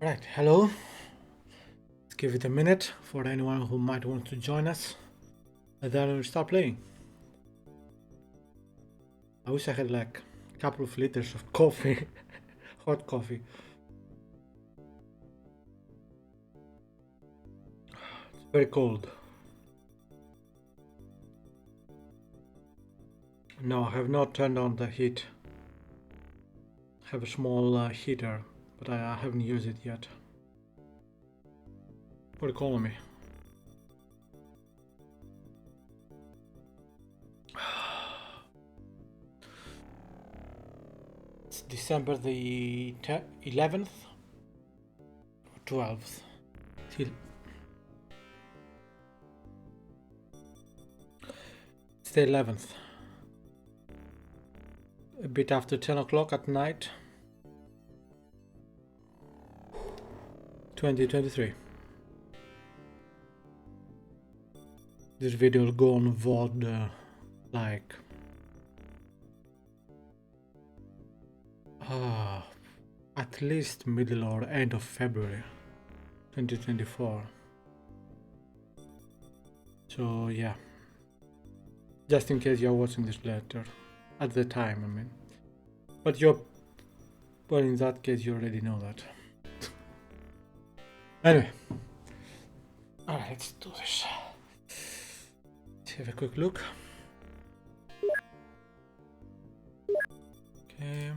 Right, hello. Let's give it a minute for anyone who might want to join us, and then we'll start playing. I wish I had like a couple of liters of coffee, hot coffee. It's very cold. No, I have not turned on the heat. I have a small heater, but I haven't used it yet. For economy. It's December the 11th or 12th. It's the 11th. A bit after 10 o'clock at night. 2023. This video will go on VOD like at least middle or end of February 2024. So yeah, just in case you're watching this later, at the time I mean, but well, in that case you already know that. Anyway, alright, let's do this. Let's have a quick look. Okay.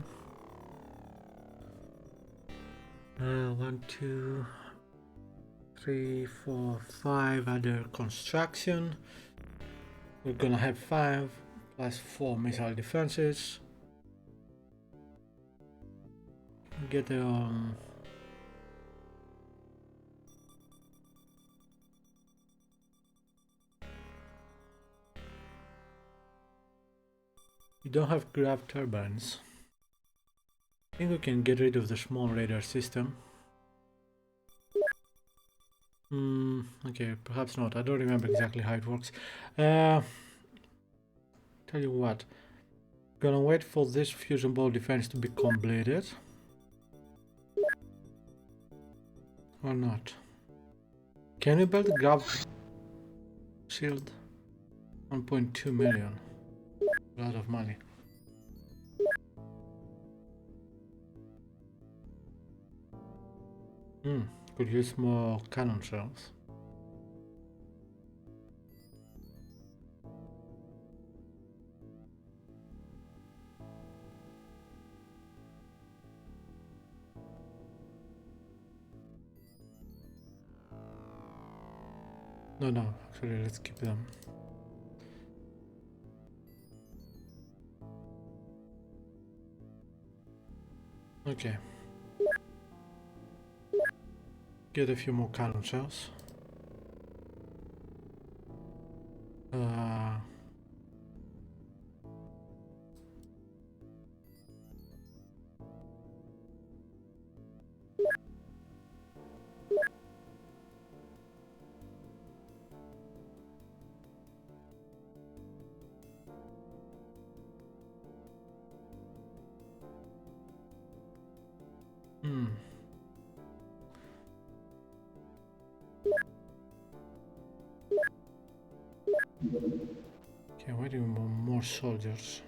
1, 2, 3, 4, 5 under construction. We're gonna have 5 plus 4 missile defenses. Get we don't have grav turbines. I think we can get rid of the small radar system. Okay, perhaps not. I don't remember exactly how it works. Tell you what, gonna wait for this fusion ball defense to be completed. Or not. Can we build a grav shield? 1.2 million. A lot of money. Could use more cannon shells. No, actually let's keep them. Okay. Get a few more cannon shells. Okay, where do we want more soldiers?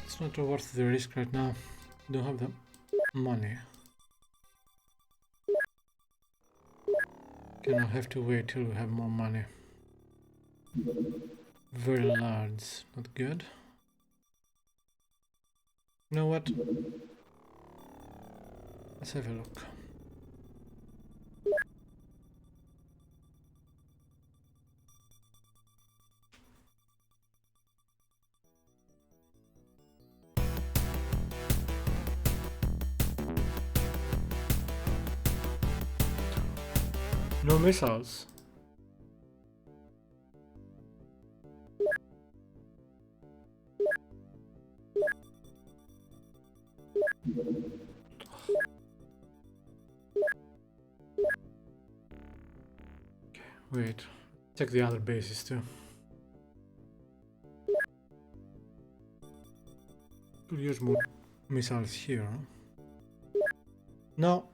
It's not worth the risk right now. Don't have the money. Gonna have to wait till we have more money. Very large, not good. You know what? Let's have a look. No missiles. Wait, check the other bases too. Could use more missiles here, huh? No.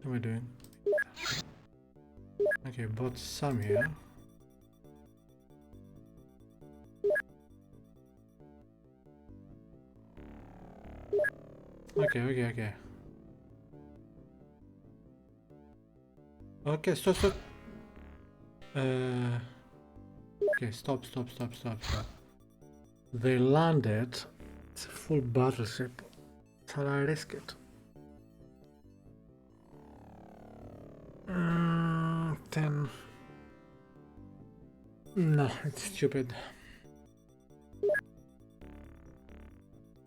What am I doing? Okay, bought some here. Okay. Okay, stop. Okay, stop. They landed. It's a full battleship. Shall I risk it? 10. No, it's stupid.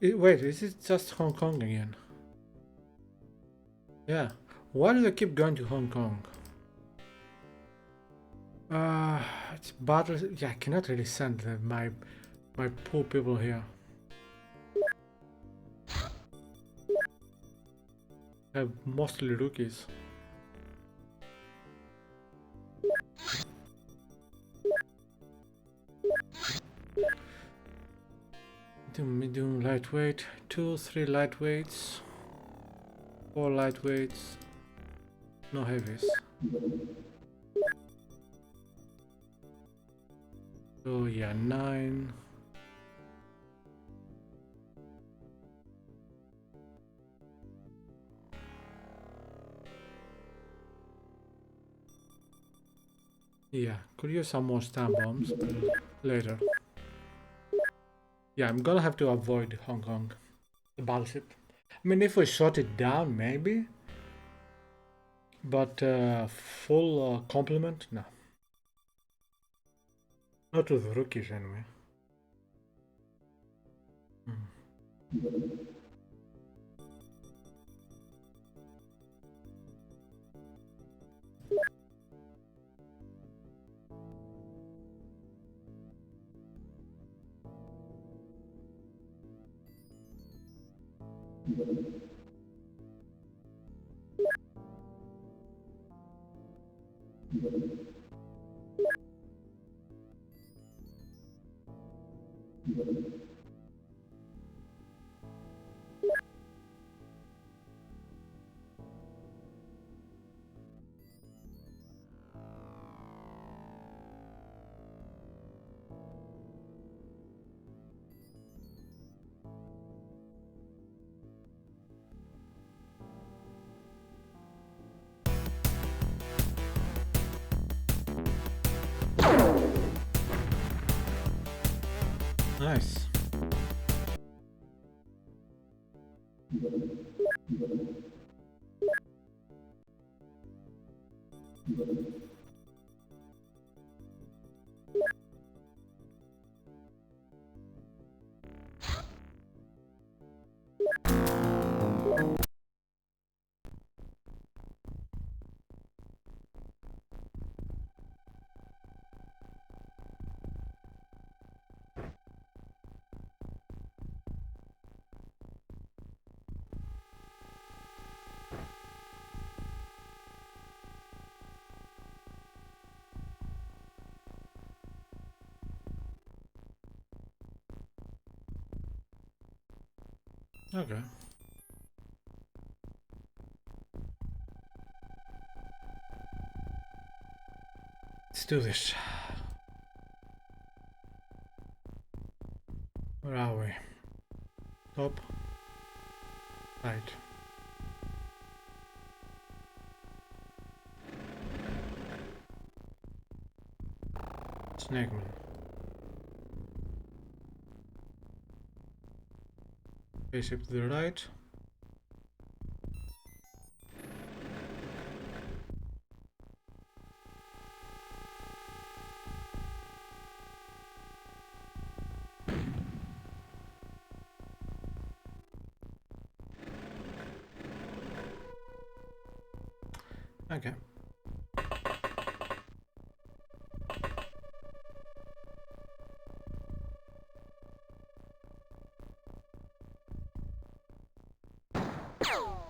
Wait, is it just Hong Kong again? Yeah. Why do they keep going to Hong Kong? It's battle. Yeah, I cannot really send my poor people here. They're mostly rookies. Medium, lightweight, 2, 3 lightweights, 4 lightweights, no heavies. So yeah, 9. Yeah, could use some more stun bombs, but later. Yeah, I'm gonna have to avoid Hong Kong, the battleship. I mean, if we shot it down, maybe. But full complement? No. Not with rookies, anyway. Nice. Okay. Let's do this. Where are we? Top. Right. Snakeman. Spaceship to the right. Okay.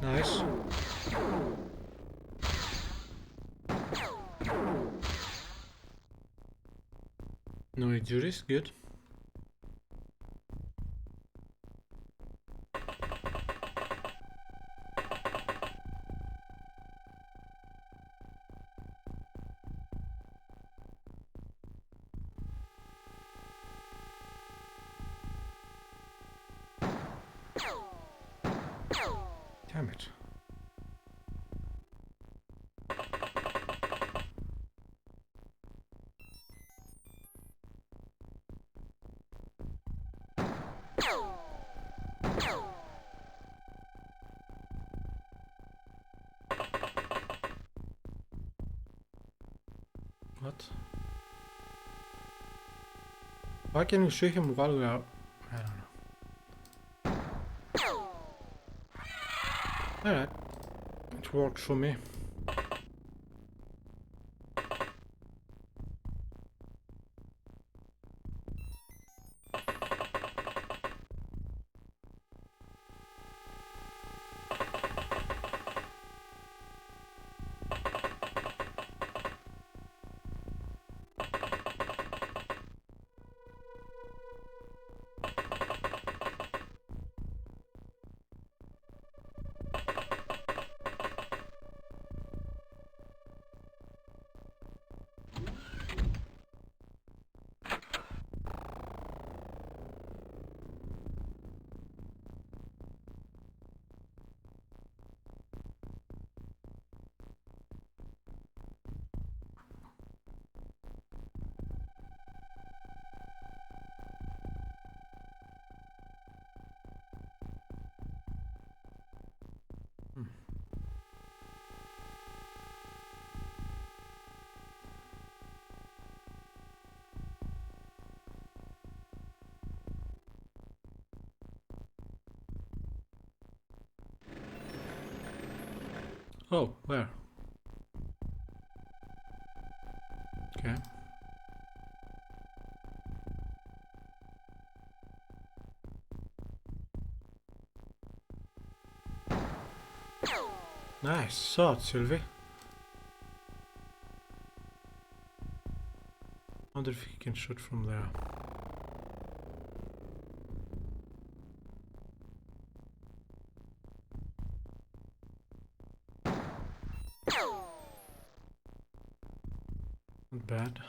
Nice. No injuries, good. Damn it. What? Why can you shoot him while we are... I don't know. Alright. It works for me. Oh, where? Okay. Nice shot, Sylvie. Wonder if he can shoot from there. Not bad.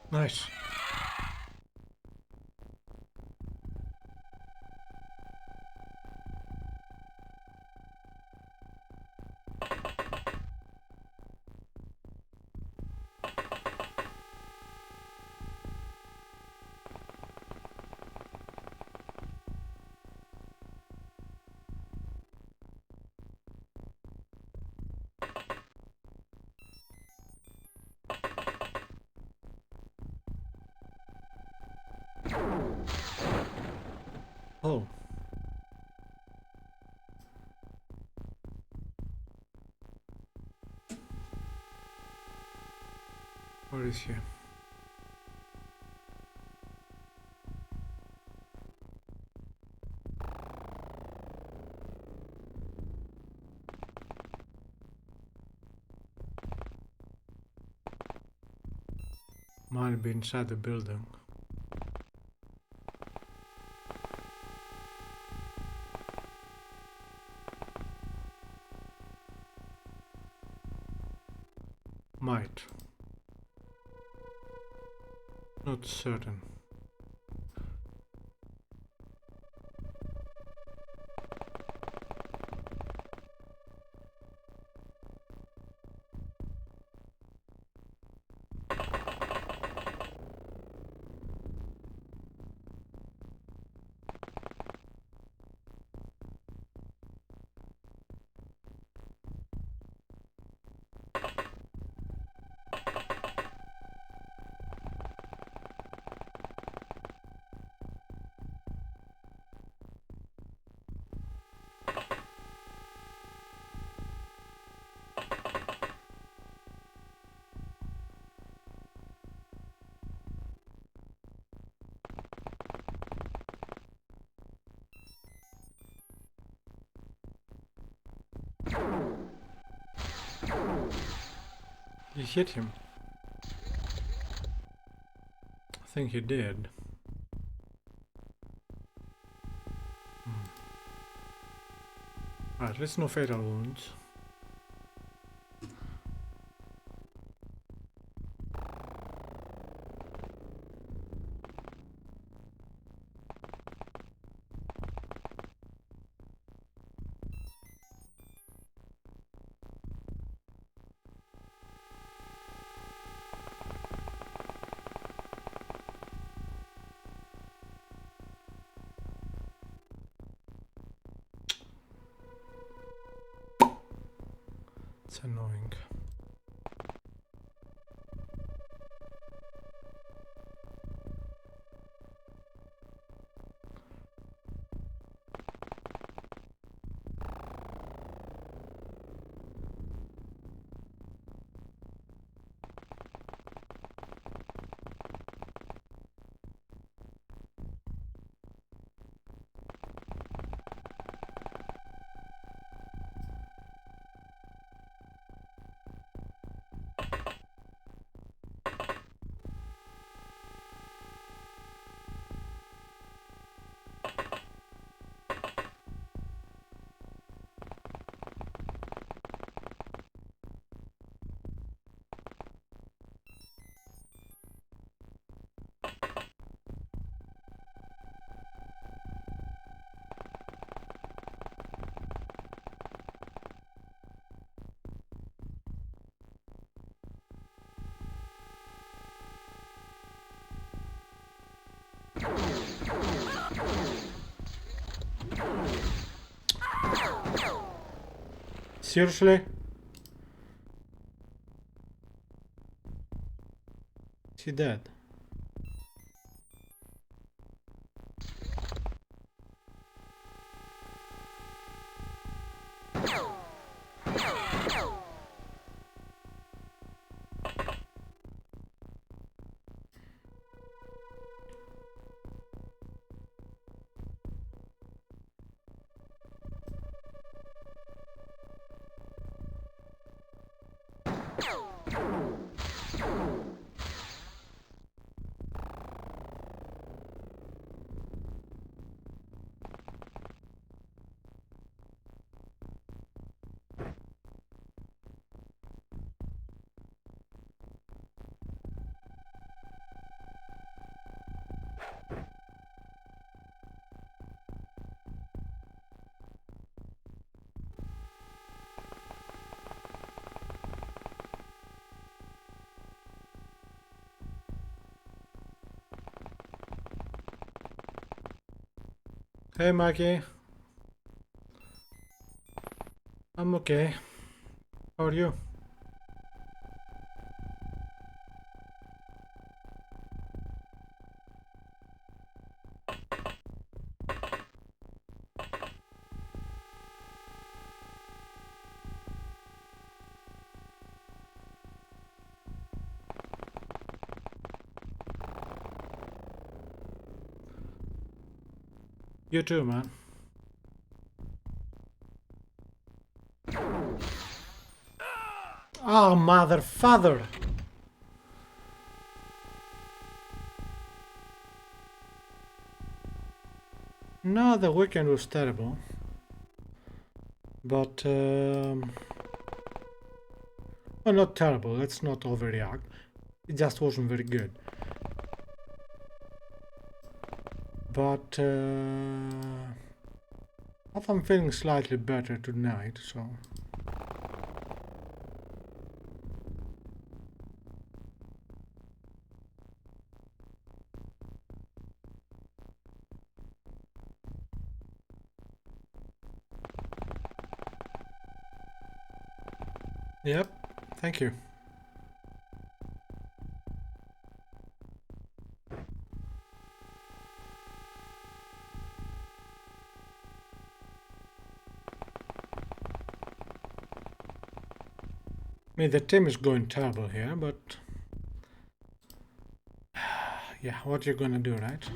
Nice. Oh. Where is he? Might be inside the building. Might. Not certain. You hit him. I think he did. Alright, at least no fatal wounds. It's annoying. Seriously? Is he dead? Hey Maggie. I'm okay. How are you? You too, man. Oh, mother, father! No, the weekend was terrible. But, well, not terrible, let's not overreact. It just wasn't very good. But, I'm feeling slightly better tonight, so... Yep, thank you. I mean, the team is going terrible here, but... yeah, what you're gonna do, right?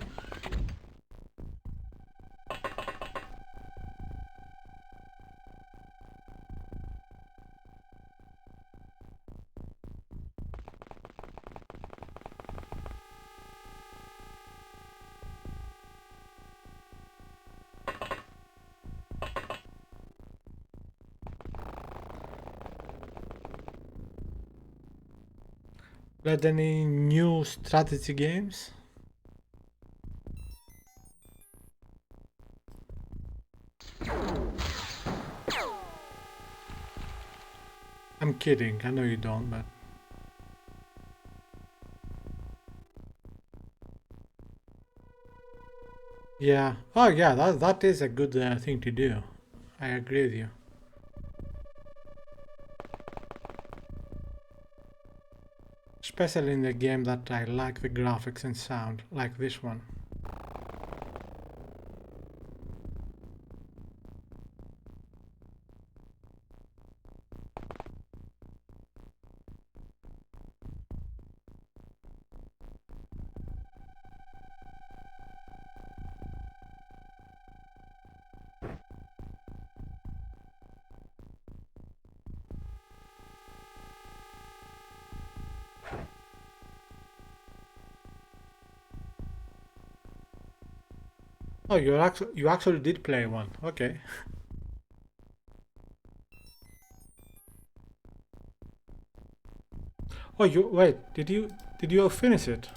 But any new strategy games? I'm kidding, I know you don't, but... Yeah. Oh yeah, that is a good thing to do. I agree with you. Especially in a game that I like the graphics and sound, like this one. Oh, you actually did play one. Okay. Oh, did you finish it?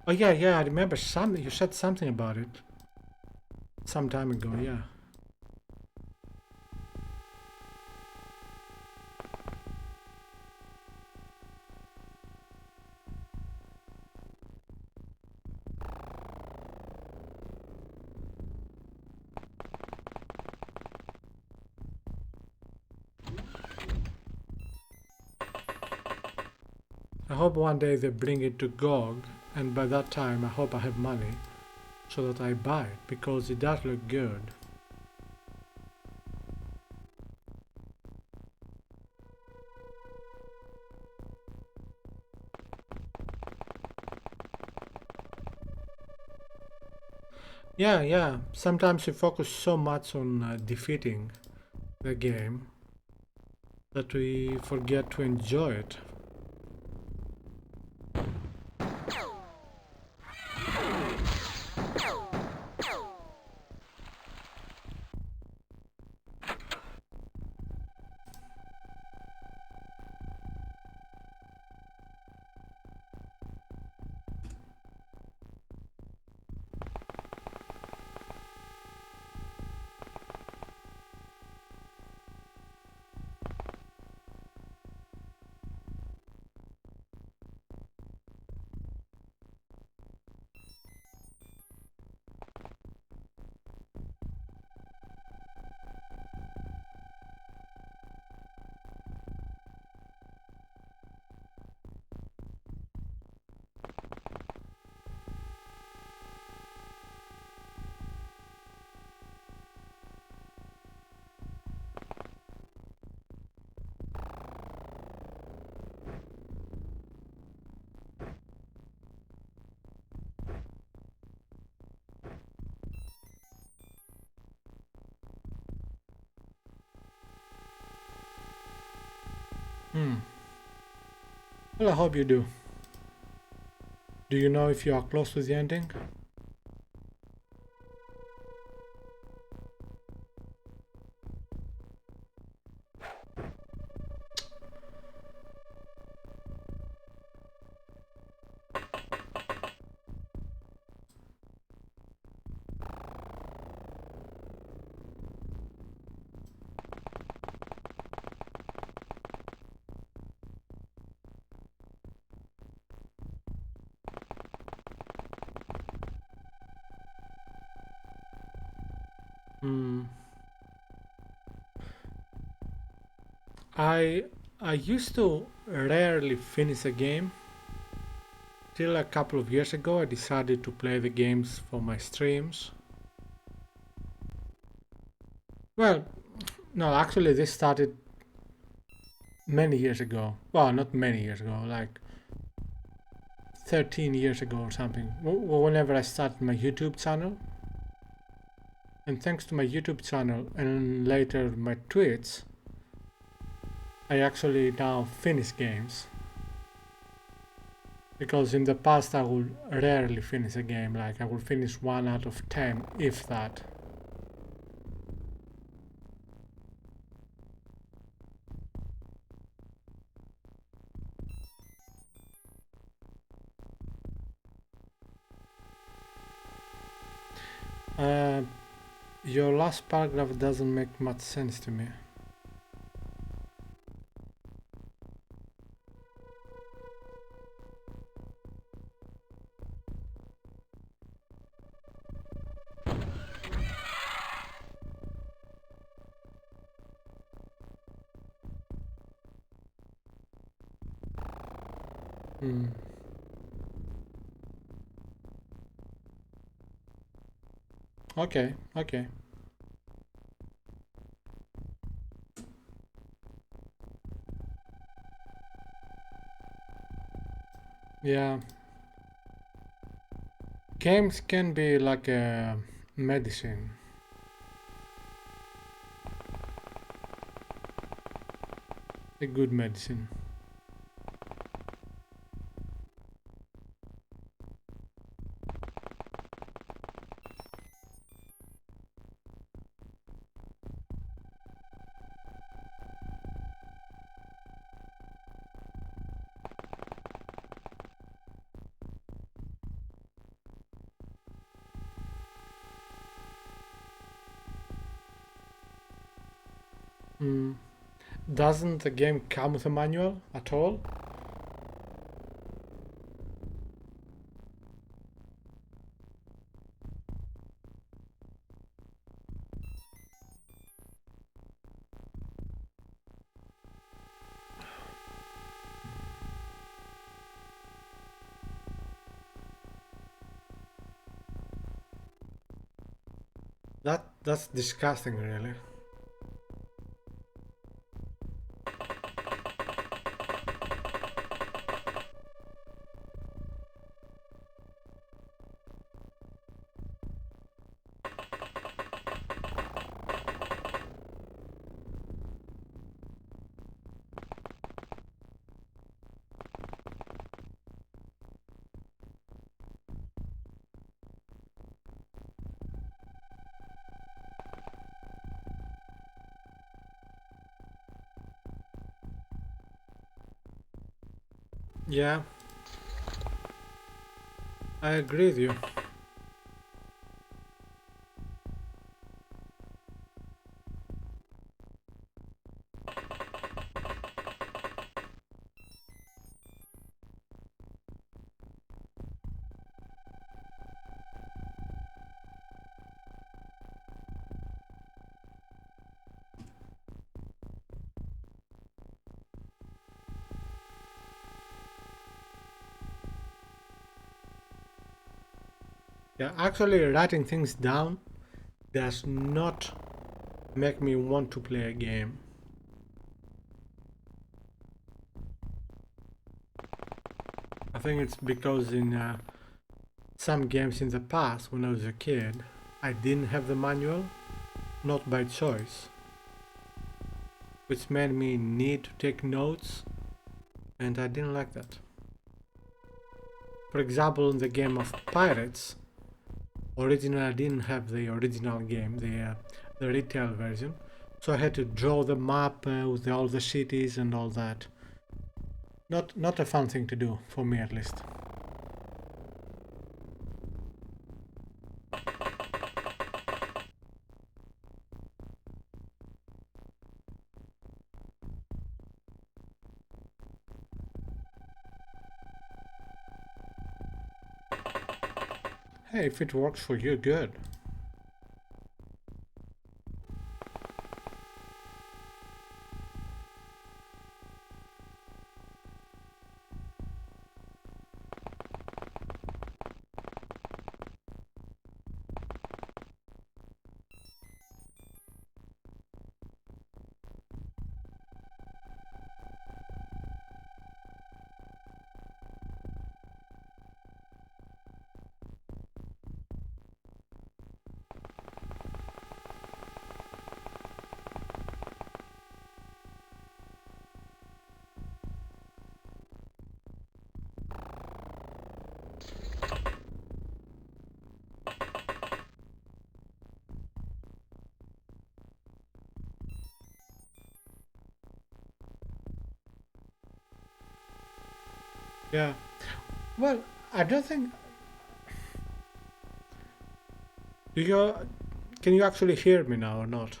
Oh yeah, I remember something. You said something about it some time ago. Yeah. I hope one day they bring it to GOG, and by that time I hope I have money so that I buy it, because it does look good. Yeah. Sometimes we focus so much on defeating the game that we forget to enjoy it. Well, I hope you do. Do you know if you are close to the ending? Hmm. I I used to rarely finish a game. Till a couple of years ago I decided to play the games for my streams. Well, no, actually this started many years ago. Well, not many years ago, like 13 years ago or something. Whenever I started my YouTube channel. And thanks to my YouTube channel and later my tweets, I actually now finish games. Because in the past I would rarely finish a game, like I would finish 1 out of 10, if that. Uh, your last paragraph doesn't make much sense to me. Hmm. Okay, okay. Yeah. Games can be like a medicine. A good medicine. Hmm. Doesn't the game come with a manual at all? That's disgusting, really. Yeah, I agree with you. Yeah, actually writing things down does not make me want to play a game. I think it's because in some games in the past when I was a kid, I didn't have the manual, not by choice, which made me need to take notes, and I didn't like that. For example, in the game of Pirates, originally I didn't have the original game, the retail version, so I had to draw the map with all the cities and all that. Not a fun thing to do, for me at least. Hey, if it works for you, good. Yeah. Well, I don't think Do you can you actually hear me now or not?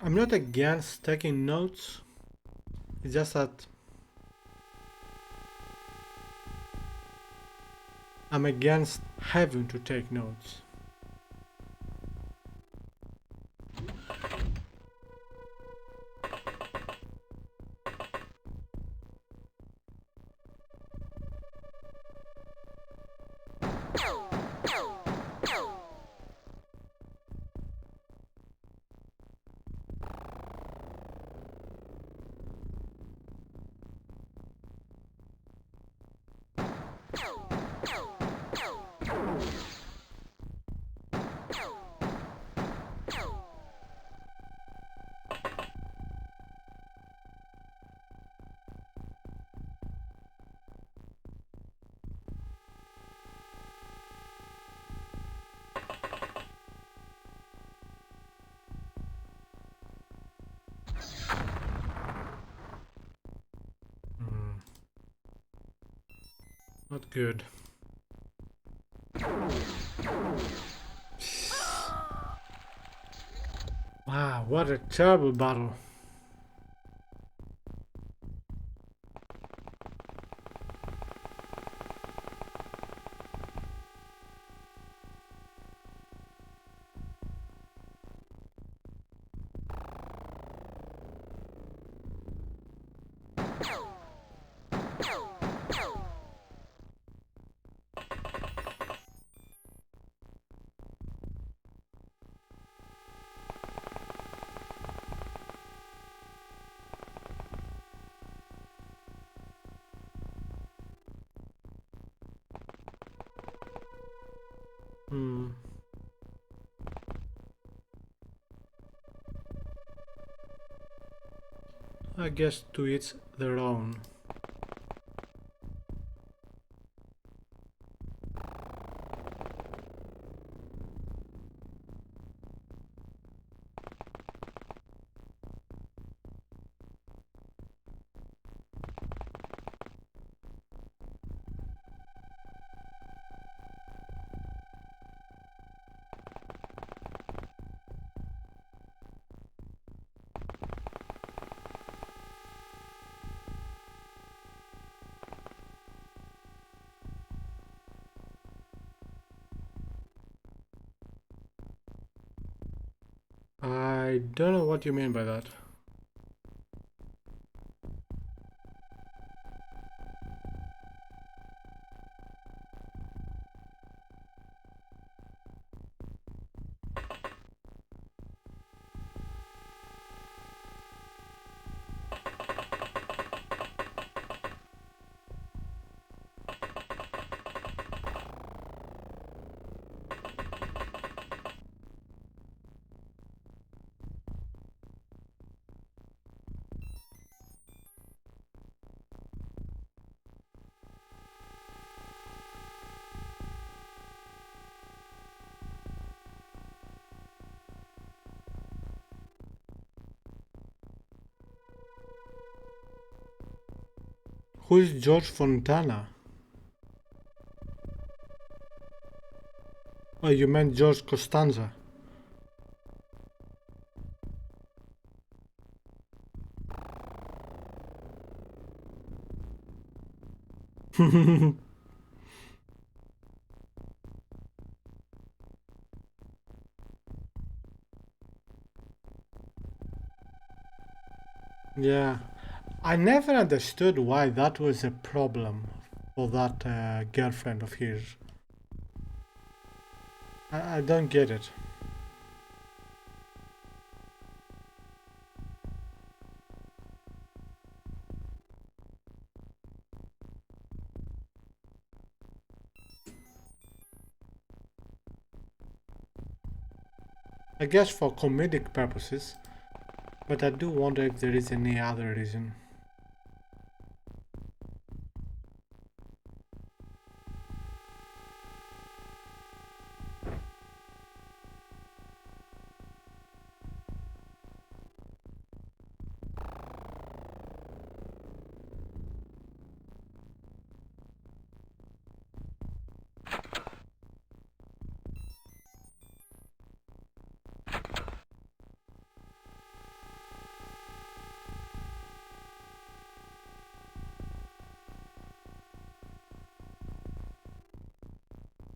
I'm not against taking notes. It's just that I'm against having to take notes. Not good. Wow, what a terrible battle. I guess to each their own. I don't know what you mean by that. Who's George Fontana? Oh, you meant George Costanza. Yeah, I never understood why that was a problem for that girlfriend of his. I don't get it. I guess for comedic purposes, but I do wonder if there is any other reason.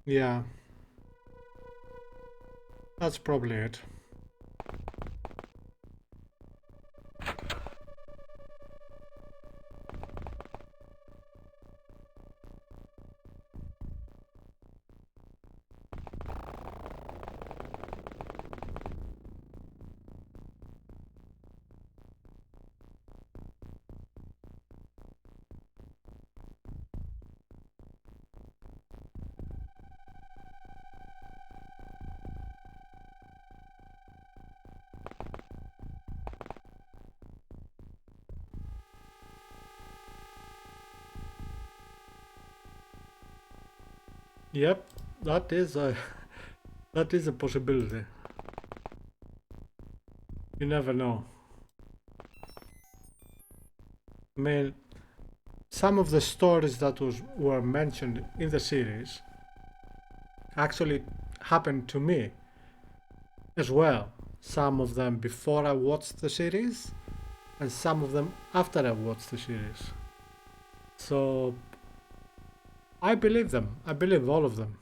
Yeah, that's probably it. Yep, that is a that is a possibility. You never know. I mean, some of the stories that were mentioned in the series actually happened to me as well. Some of them before I watched the series, and some of them after I watched the series. So I believe them. I believe all of them.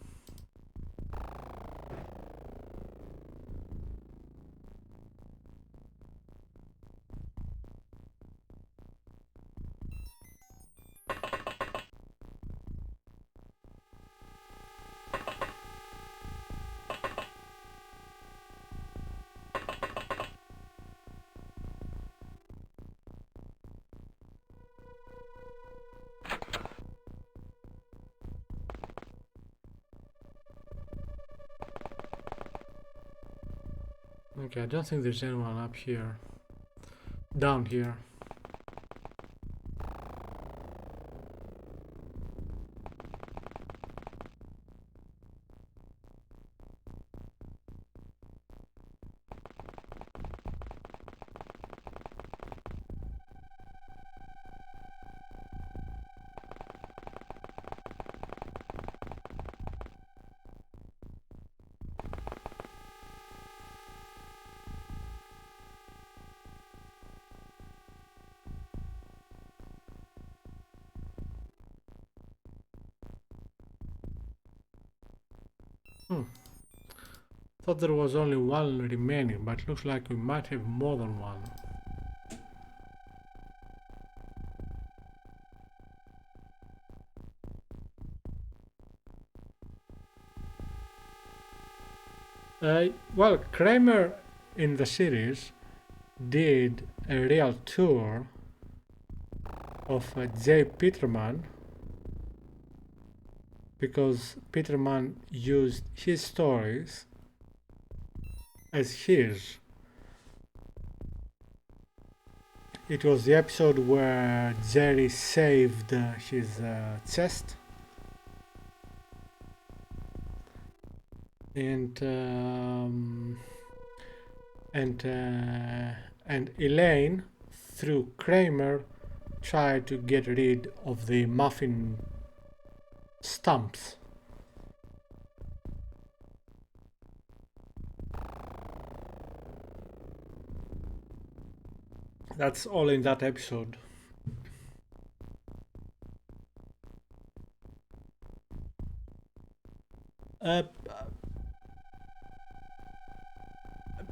Okay, I don't think there's anyone up here. Down here. Thought there was only one remaining, but looks like we might have more than one. Well, Kramer in the series did a real tour of J. Peterman because Peterman used his stories as his. It was the episode where Jerry saved his chest, and Elaine, through Kramer, try to get rid of the muffin stumps. That's all in that episode.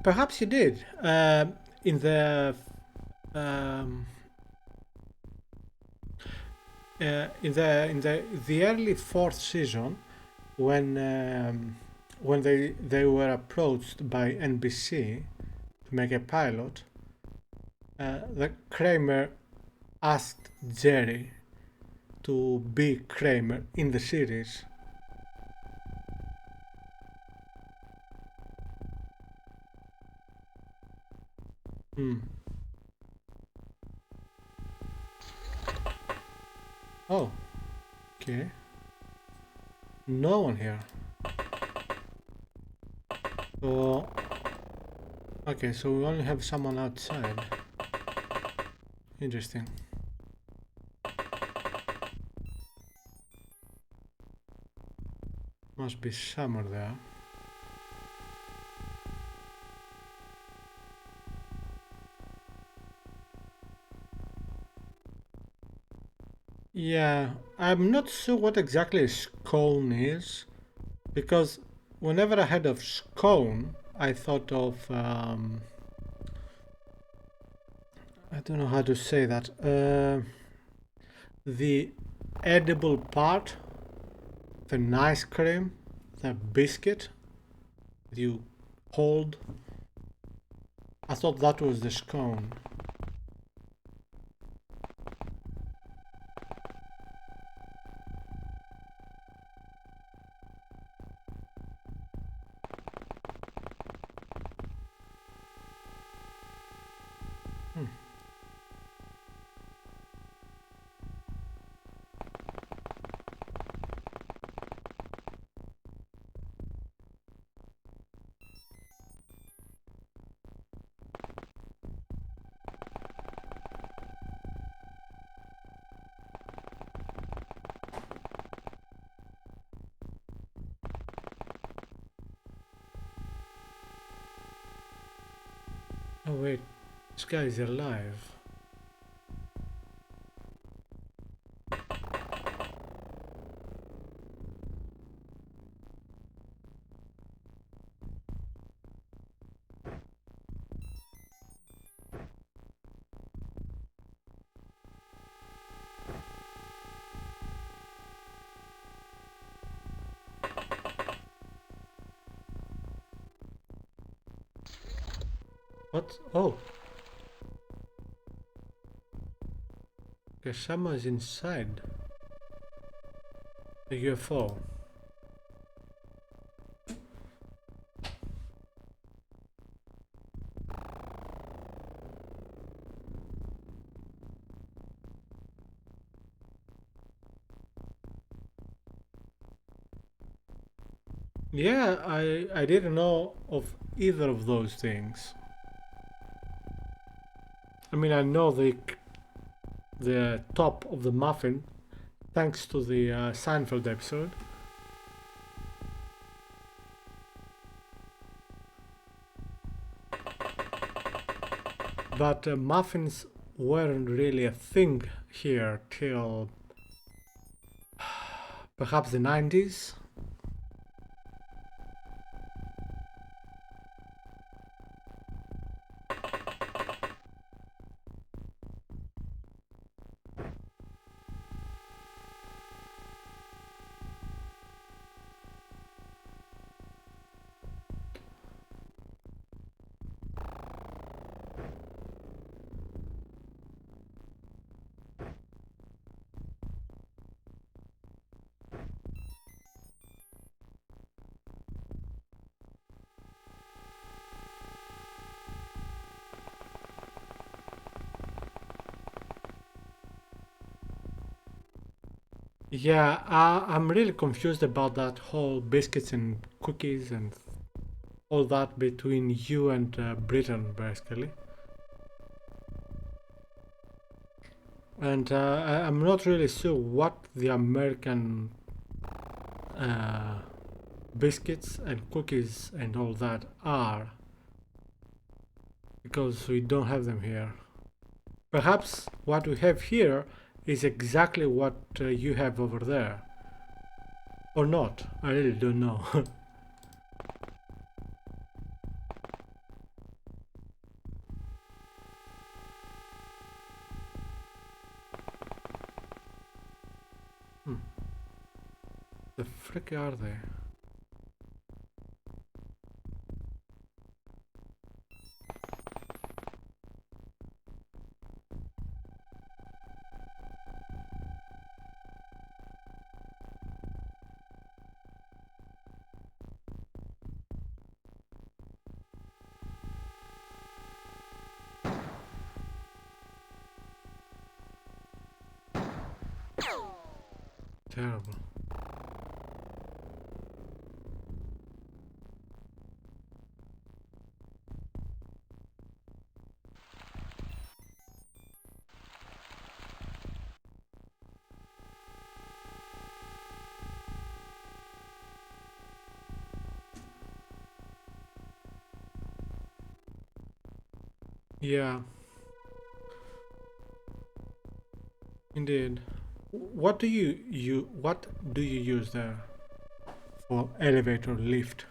Perhaps you did. In the in the early fourth season, when they were approached by NBC to make a pilot, the Kramer asked Jerry to be Kramer in the series. Oh, okay. No one here. So, okay, so we only have someone outside. Interesting. Must be summer there. Yeah, I'm not sure what exactly a scone is, because whenever I heard of scone, I thought of I don't know how to say that. The edible part, the ice cream, the biscuit that you hold. I thought that was the scone. Oh wait, this guy is alive. What? Oh. Okay, someone's inside the UFO. Yeah, I didn't know of either of those things. I mean, I know the top of the muffin thanks to the Seinfeld episode. But muffins weren't really a thing here till perhaps the 90s. Yeah, I'm really confused about that whole biscuits and cookies and all that between you and Britain, basically. And I'm not really sure what the American biscuits and cookies and all that are, because we don't have them here. Perhaps what we have here is exactly what you have over there. Or not, I really don't know. The frick are they? Terrible. Yeah, indeed. What do you use there for elevator lift?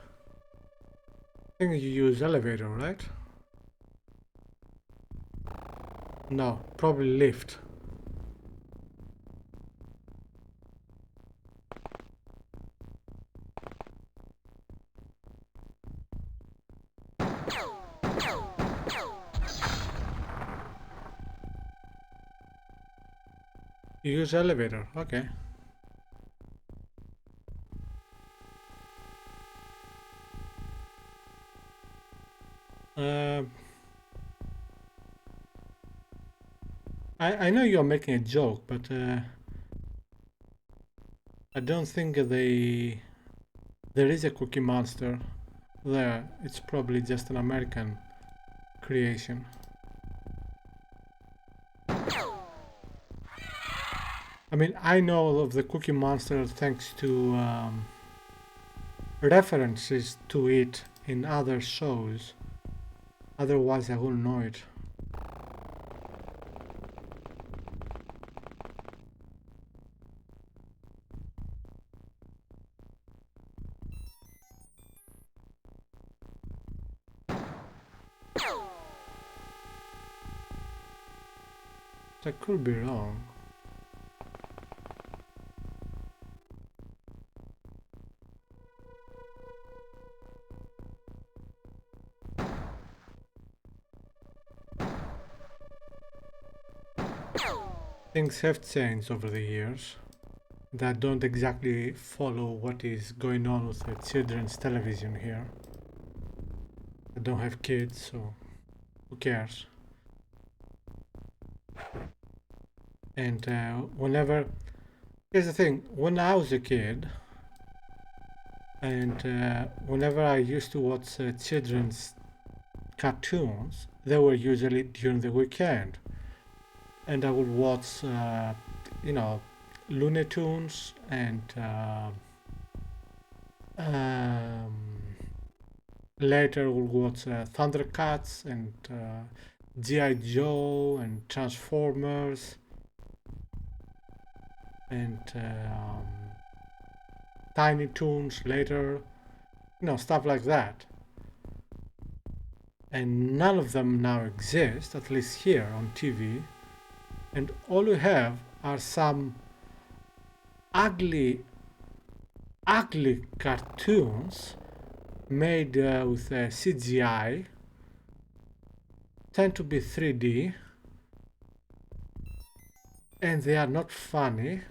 I think you use elevator, right? No, probably lift. You use elevator, okay. Uh, I know you're making a joke, but I don't think there is a Cookie Monster there. It's probably just an American creation. I mean, I know of the Cookie Monster thanks to references to it in other shows. Otherwise, I wouldn't know it. I could be wrong. Things have changed over the years that don't exactly follow what is going on with the children's television here. I don't have kids, so who cares? And here's the thing, when I was a kid, and whenever I used to watch children's cartoons, they were usually during the weekend. And I would watch, Looney Tunes and later we'll watch Thundercats and G.I. Joe and Transformers and Tiny Toons later, stuff like that. And none of them now exist, at least here on TV. And all we have are some ugly cartoons made with CGI, tend to be 3D, and they are not funny.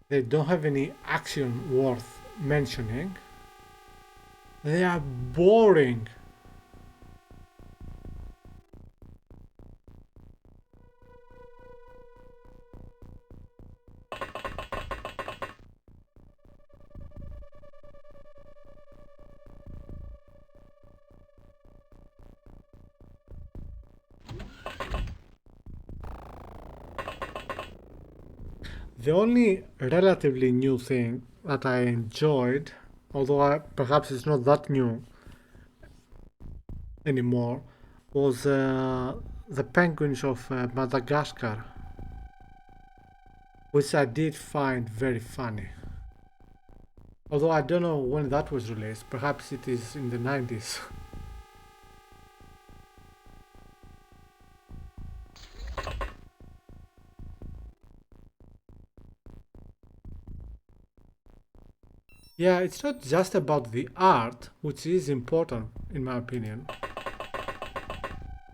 They don't have any action worth mentioning. They are boring. The only relatively new thing that I enjoyed, although perhaps it's not that new anymore, was the penguins of Madagascar, which I did find very funny. Although I don't know when that was released, perhaps it is in the 90s. Yeah, it's not just about the art, which is important in my opinion.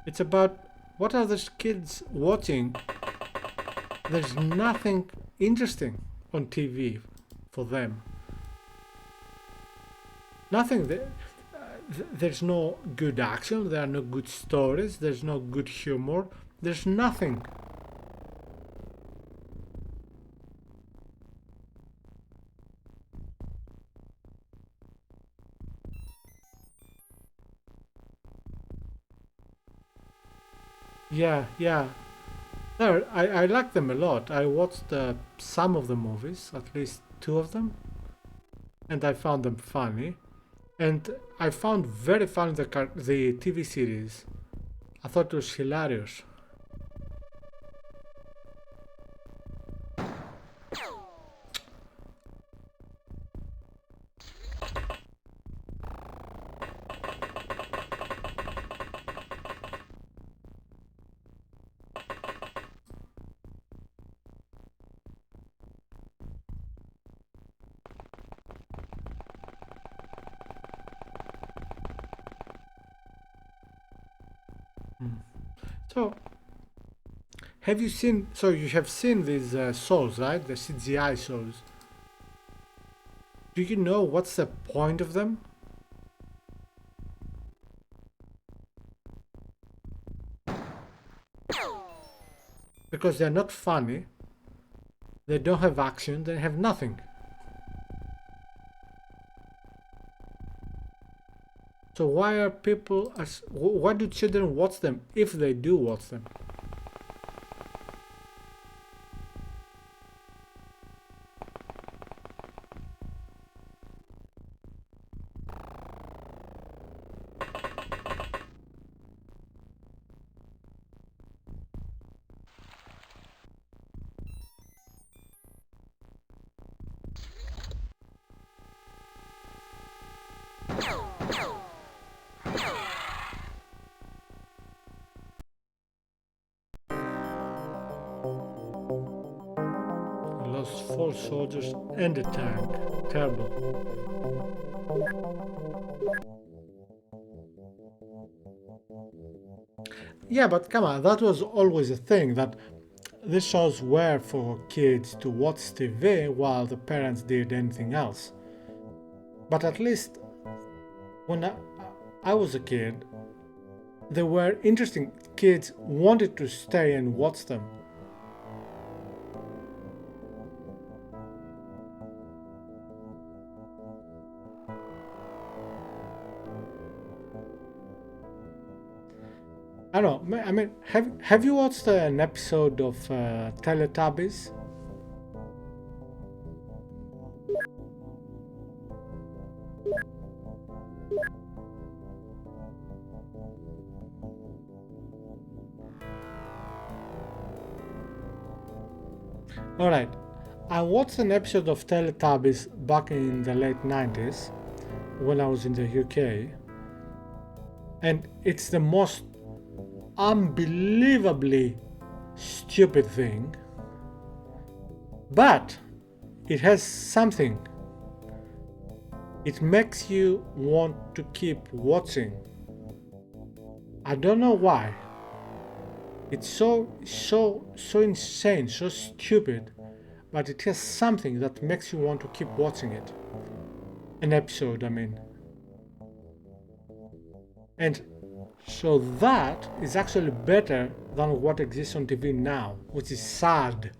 It's about what are those kids watching. There's nothing interesting on TV for them. Nothing. There's no good action, there are no good stories, there's no good humor, there's nothing. Yeah. I like them a lot. I watched some of the movies, at least two of them, and I found them funny. And I found very funny the TV series. I thought it was hilarious. So, have you seen? So you have seen these shows, right? The CGI shows. Do you know what's the point of them? Because they're not funny. They don't have action. They have nothing. So why are people? Why do children watch them if they do watch them? Lost 4 soldiers and a tank. Terrible. Yeah, but come on, that was always a thing that these shows were for kids to watch TV while the parents did anything else. But at least when I was a kid, they were interesting. Kids wanted to stay and watch them. I don't know. I mean, have you watched an episode of Teletubbies? Alright, I watched an episode of Teletubbies back in the late 90s when I was in the UK, and it's the most unbelievably stupid thing, but it has something. It makes you want to keep watching. I don't know why. It's so insane, so stupid, but it has something that makes you want to keep watching it. An episode, I mean. And so that is actually better than what exists on TV now, which is sad.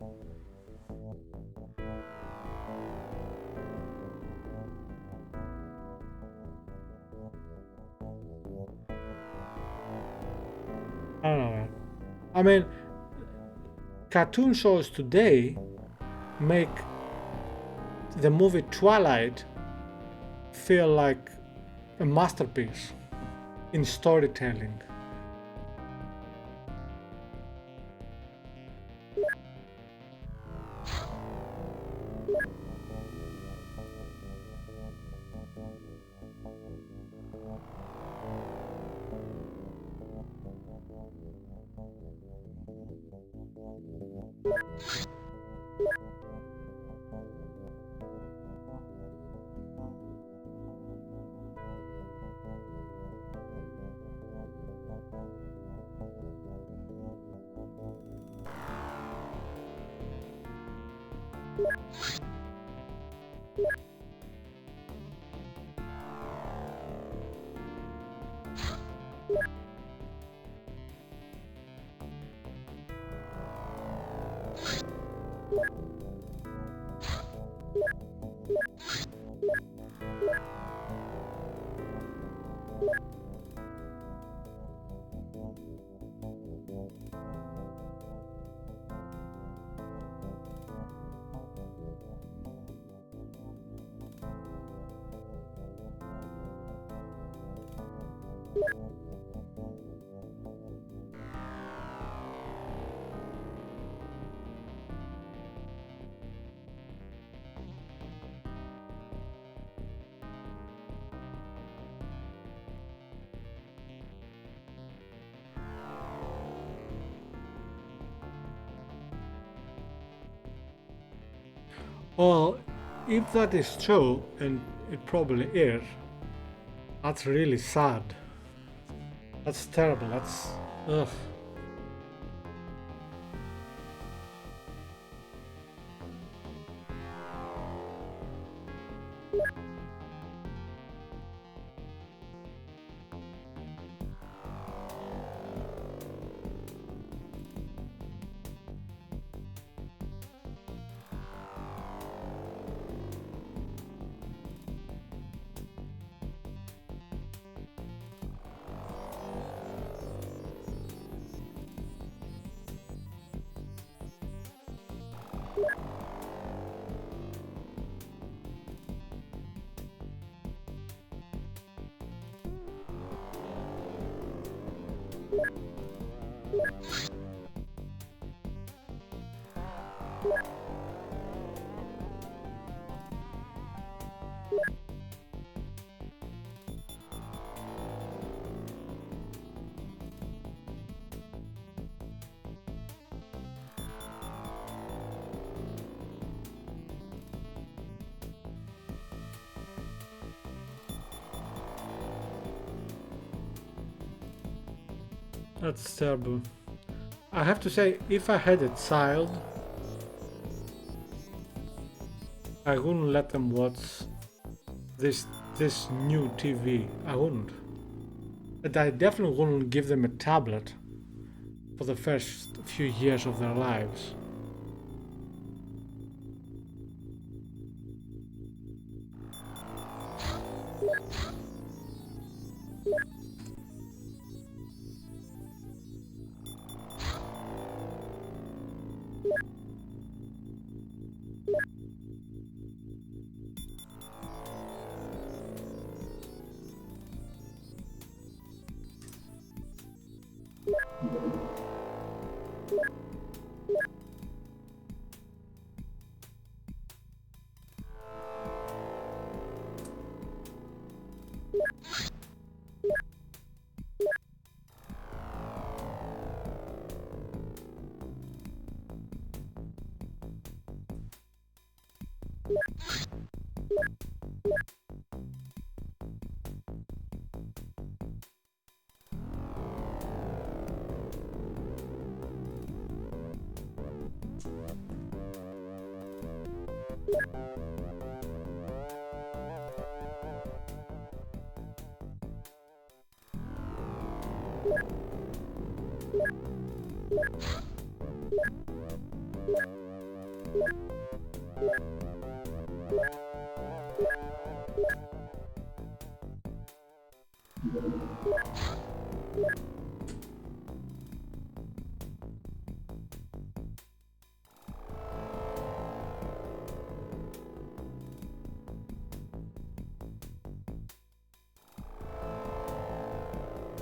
I don't know. I mean, cartoon shows today make the movie Twilight feel like a masterpiece in storytelling. Well, if that is true, and it probably is, that's really sad. That's terrible. That's ugh. That's terrible. I have to say, if I had a child, I wouldn't let them watch this new TV. I wouldn't. But I definitely wouldn't give them a tablet for the first few years of their lives.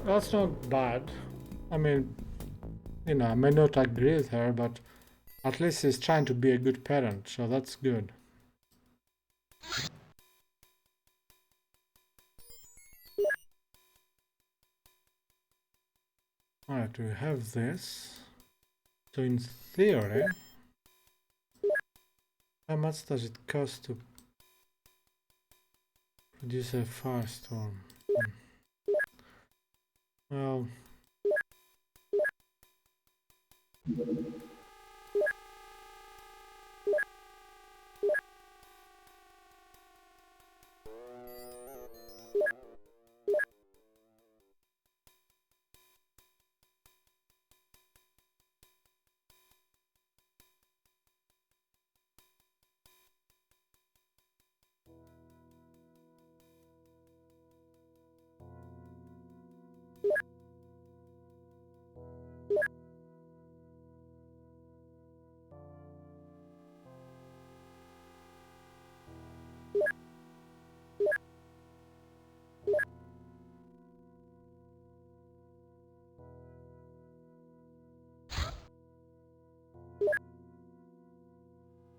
That's not bad. I mean, you know, I may not agree with her, but at least she's trying to be a good parent, so that's good. Alright, we have this. So in theory, how much does it cost to produce a firestorm? Well,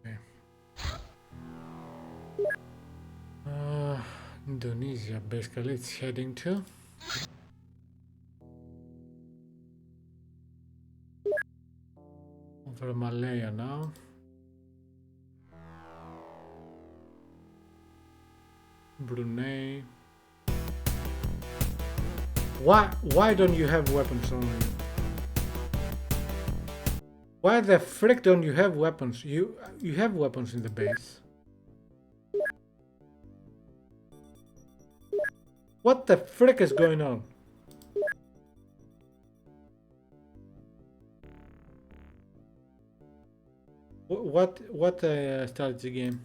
okay. Indonesia, basically, it's heading to. Over Malaya now. Brunei. Why don't you have weapons on you? Why the frick don't you have weapons? You have weapons in the base. What the frick is going on? What strategy game?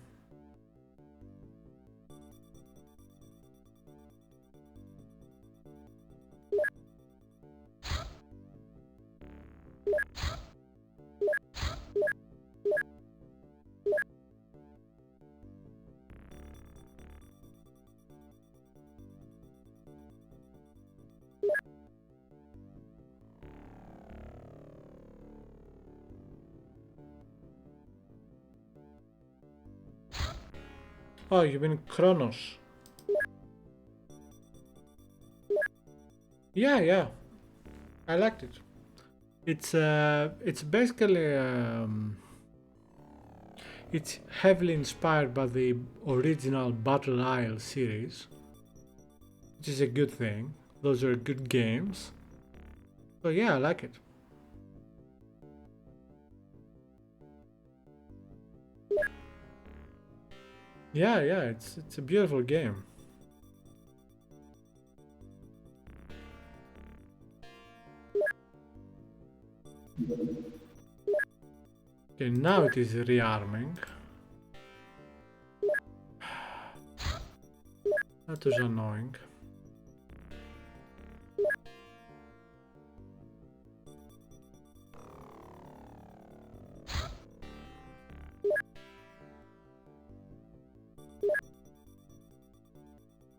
Oh, you mean Kronos? Yeah. I liked it. It's basically it's heavily inspired by the original Battle Isle series, which is a good thing. Those are good games. So yeah, I like it. Yeah, it's a beautiful game. Okay, now it is rearming. That was annoying.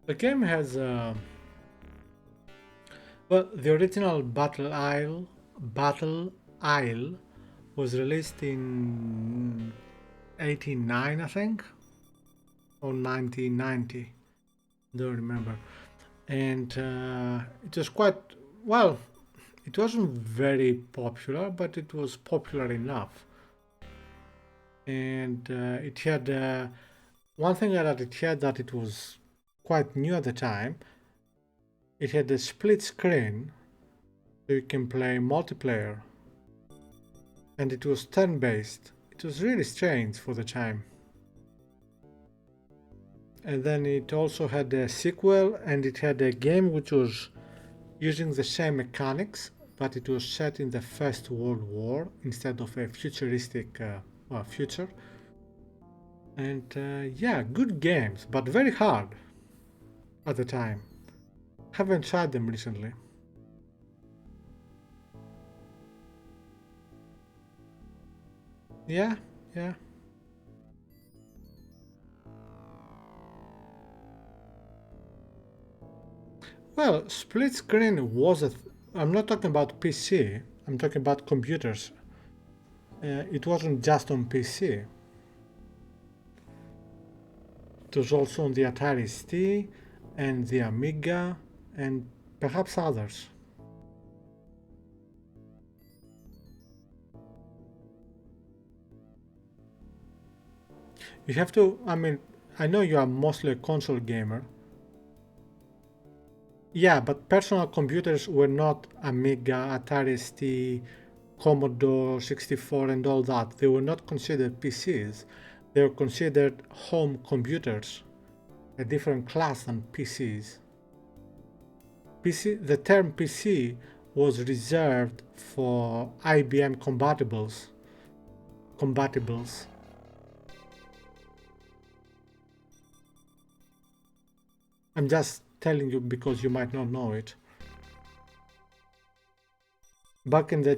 The game has well, the original Battle Isle was released in 89, I think, or 1990. Don't remember. And it was quite well. It wasn't very popular, but it was popular enough. And it had one thing that it had that it was quite new at the time. It had a split screen, so you can play multiplayer, and it was turn-based. It was really strange for the time. And then it also had a sequel, and it had a game which was using the same mechanics, but it was set in the First World War instead of a futuristic future. And yeah, good games, but very hard at the time. Haven't tried them recently. Yeah. Well, split screen was I'm not talking about PC, I'm talking about computers. It wasn't just on PC. It was also on the Atari ST and the Amiga and perhaps others. You have to, I mean, I know you are mostly a console gamer. Yeah, but personal computers were not Amiga, Atari ST, Commodore 64 and all that. They were not considered PCs. They were considered home computers, a different class than PCs. The term PC was reserved for IBM compatibles. I'm just telling you because you might not know it. Back in the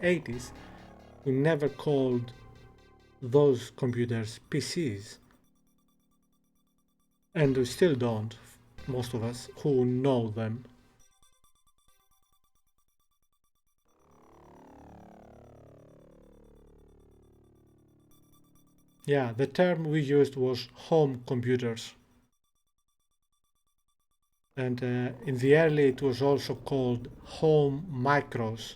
80s, we never called those computers PCs, and we still don't. Most of us who know them. Yeah, the term we used was home computers. And in the early it was also called home micros,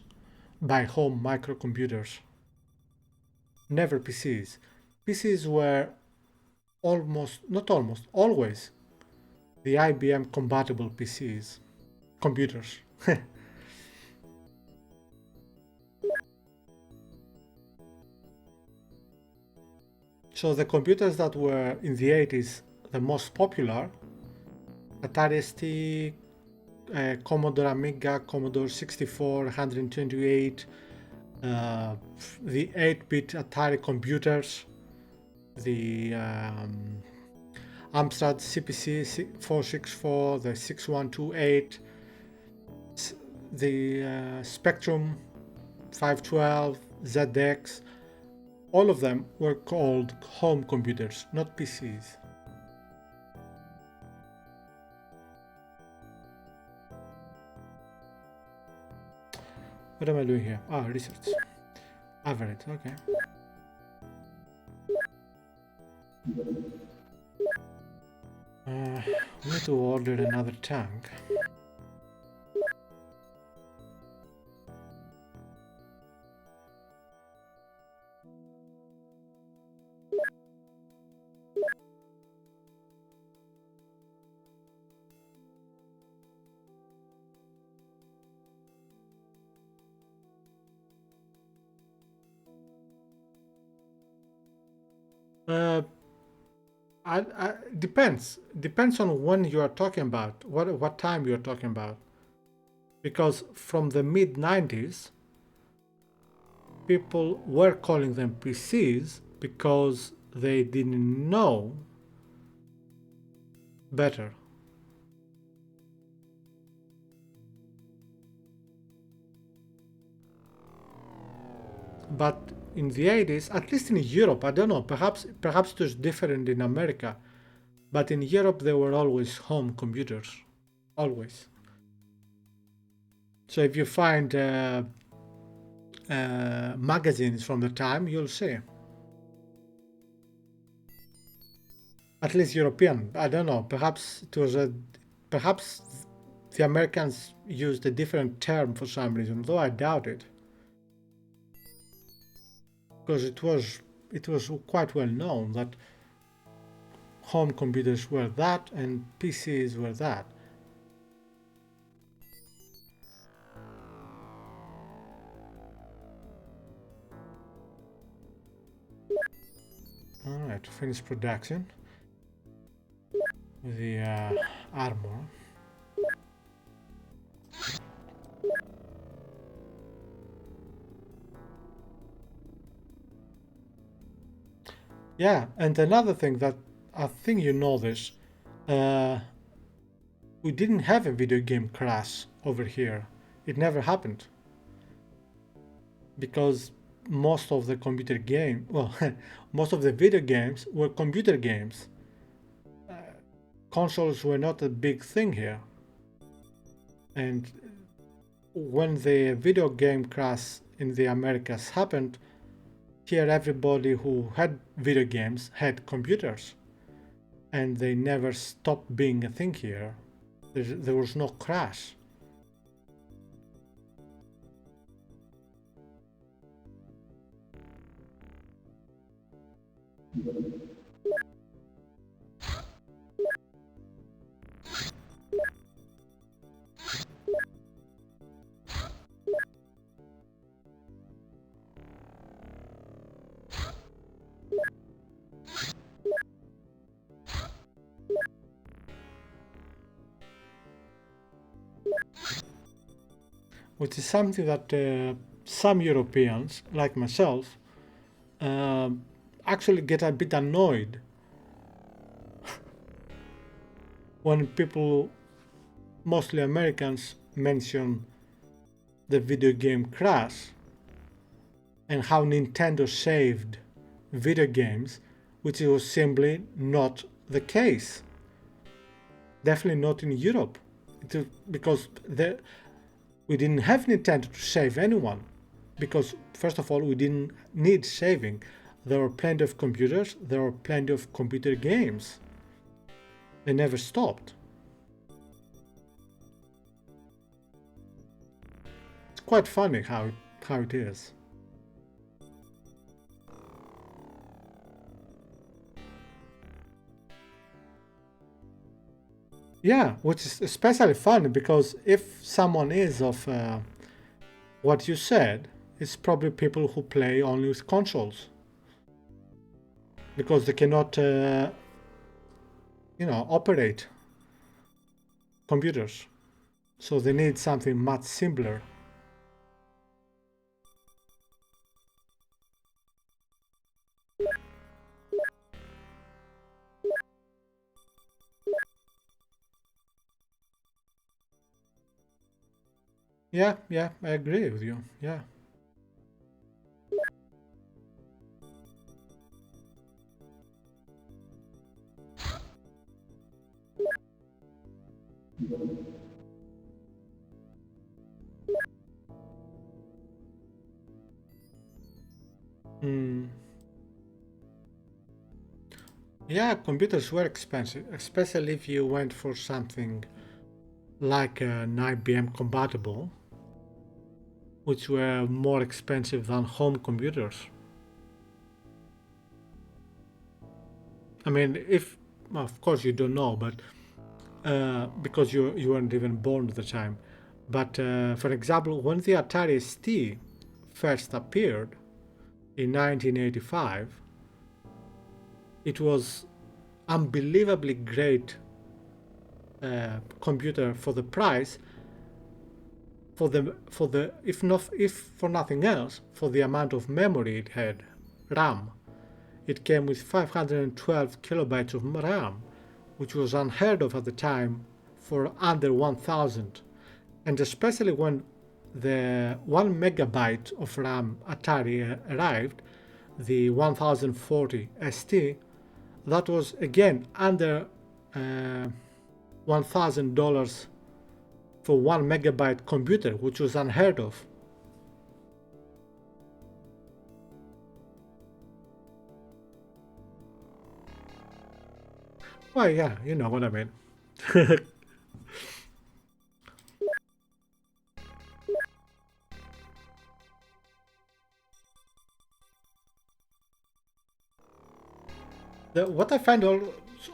by home microcomputers. Never PCs. PCs were always the IBM compatible PCs, computers. So the computers that were in the 80s the most popular, Atari ST, Commodore Amiga, Commodore 64, 128, the 8-bit Atari computers, the Amstrad CPC 464, the 6128, the Spectrum 512, ZX, all of them were called home computers, not PCs. What am I doing here? Ah, research. Average, okay. We need to order another tank. Depends on when you are talking about, what time you are talking about. Because from the mid 90s, people were calling them PCs because they didn't know better. But in the 80s, at least in Europe, I don't know, perhaps it was different in America, but in Europe they were always home computers, always. So if you find magazines from the time, you'll see. At least European, I don't know, perhaps the Americans used a different term for some reason, though I doubt it. Because it was quite well known that home computers were that and PCs were that. Alright, finish production with the armor. Yeah, and another thing that I think you know this, we didn't have a video game crash over here. It never happened. Because most of the most of the video games were computer games. consoles were not a big thing here. And when the video game crash in the Americas happened, here everybody who had video games had computers. And they never stopped being a thing here. There was no crash. Which is something that some Europeans, like myself, actually get a bit annoyed when people, mostly Americans, mention the video game crash and how Nintendo saved video games, which was simply not the case. Definitely not in Europe, because we didn't have Nintendo to save anyone. Because first of all, we didn't need saving. There were plenty of computers, there were plenty of computer games. They never stopped. It's quite funny how it is. Yeah, which is especially funny because if someone is of what you said, it's probably people who play only with consoles. Because they cannot, operate computers. So they need something much simpler. Yeah, I agree with you. Yeah. Yeah, computers were expensive, especially if you went for something like an IBM compatible, which were more expensive than home computers. I mean, of course you don't know, but because you weren't even born at the time. But for example, when the Atari ST first appeared in 1985, it was unbelievably great computer for the price, for the if for nothing else, for the amount of memory it had, RAM. It came with 512 kilobytes of RAM, which was unheard of at the time for under 1000, and especially when the 1 megabyte of RAM Atari arrived, the 1040 ST, that was again under $1,000 for 1 megabyte computer, which was unheard of. Well, yeah, you know what I mean. What I find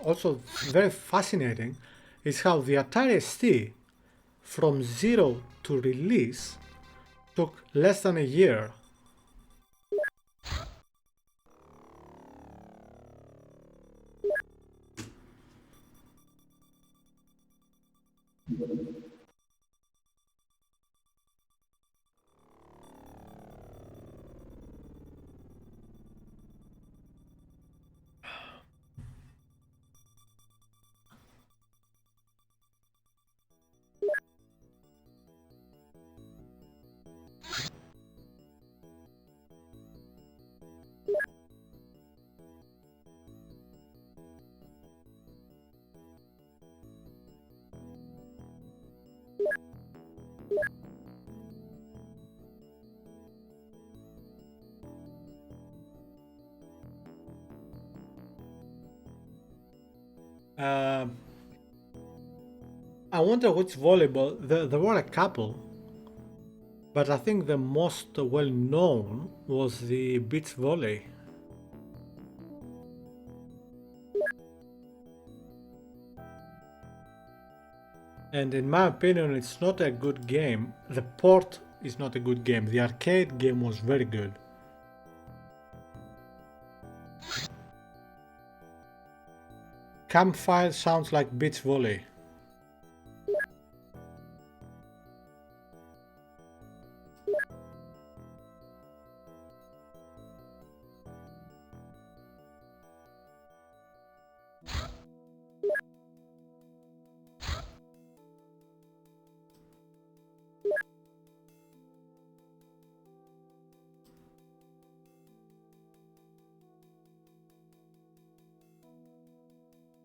also very fascinating is how the Atari ST, from zero to release, took less than a year. Uh, I wonder which volleyball. There were a couple, but I think the most well known was the beach volley. And in my opinion, it's not a good game. The port is not a good game. The arcade game was very good. Campfire sounds like beach volley.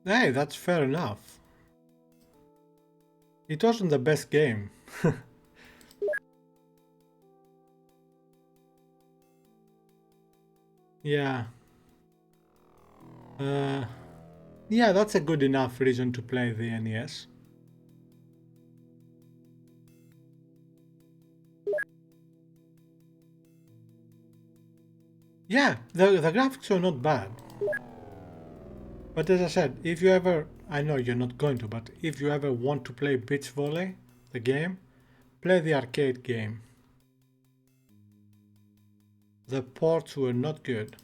Hey, that's fair enough. It wasn't the best game. Yeah. Uh, yeah, that's a good enough reason to play the NES. Yeah, the graphics are not bad. But as I said, if you ever, I know you're not going to, but if you ever want to play beach volley, the game, play the arcade game. The ports were not good.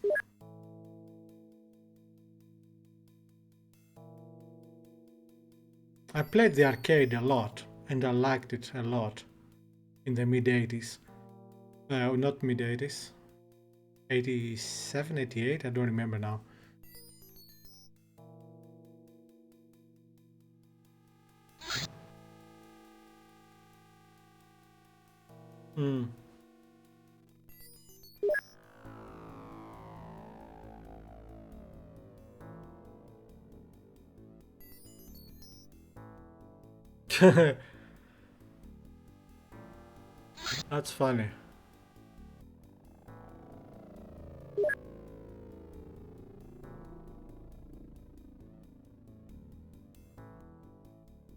I played the arcade a lot, and I liked it a lot in the mid-80s. Not mid-80s. 87, 88, I don't remember now. Hmm. That's funny.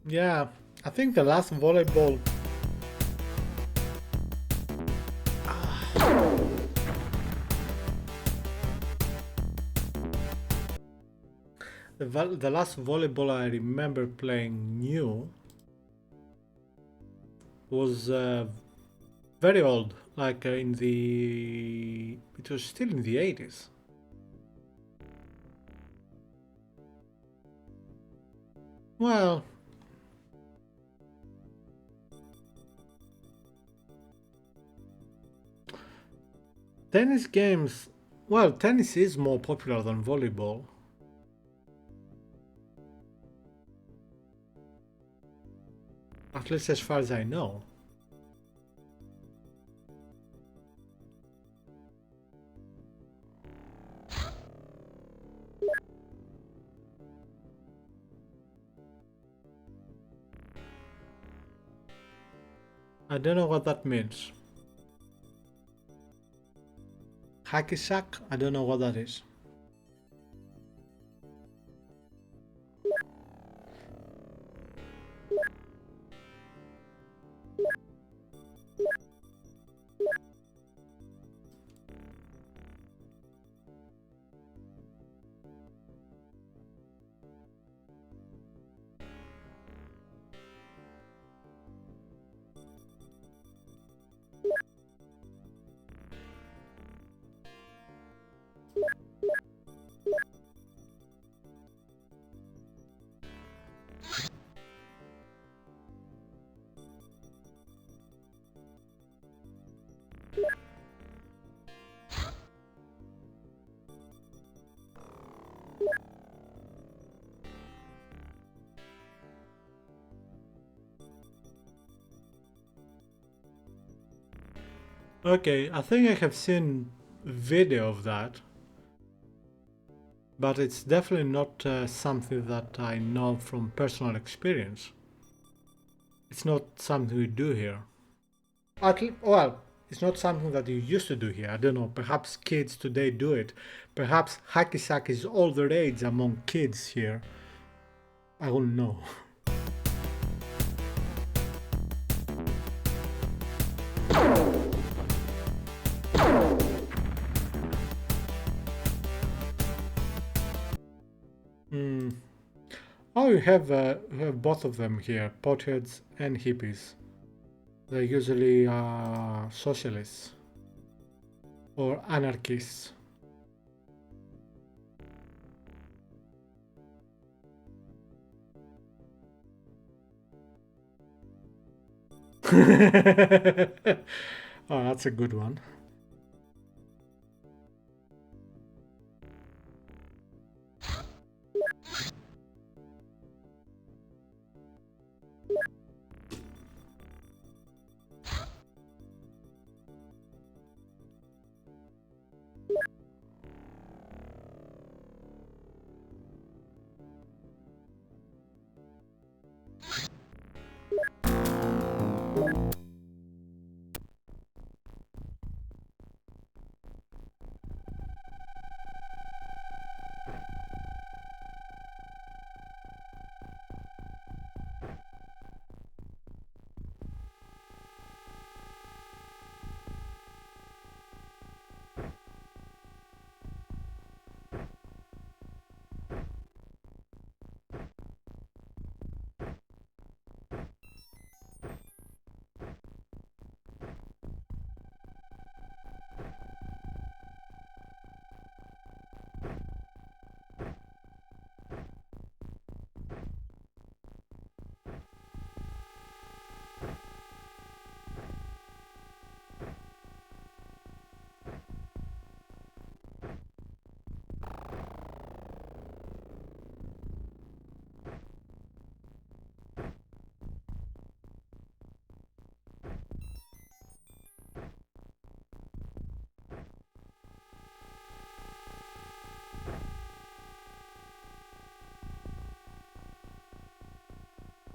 Yeah, I think the last volleyball. The last volleyball I remember playing new was very old, like in the. It was still in the 80s. Well, tennis games. Well, tennis is more popular than volleyball. At least as far as I know. I don't know what that means. Hacky sack? I don't know what that is. Okay, I think I have seen video of that, but it's definitely not something that I know from personal experience. It's not something we do here. Well, it's not something that you used to do here. I don't know, perhaps kids today do it. Perhaps hacky sack is all the rage among kids here. I wouldn't know. Oh, you have both of them here, potheads and hippies. They're usually socialists or anarchists. Oh, that's a good one.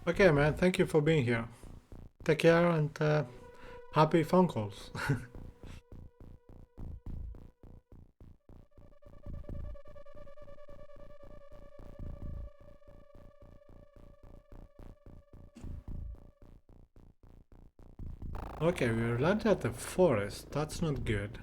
Okay, man, thank you for being here. Take care and happy phone calls. Okay, we're landed at the forest. That's not good.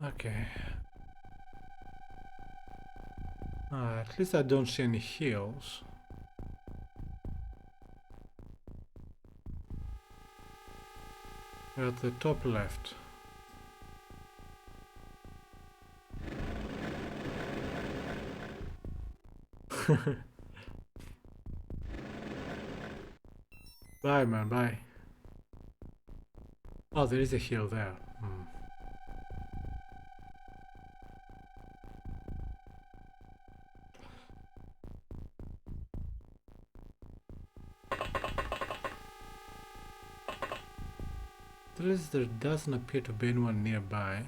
Okay. At least I don't see any hills. We're at the top left. Bye, man, bye. Oh, there is a hill there. There doesn't appear to be anyone nearby.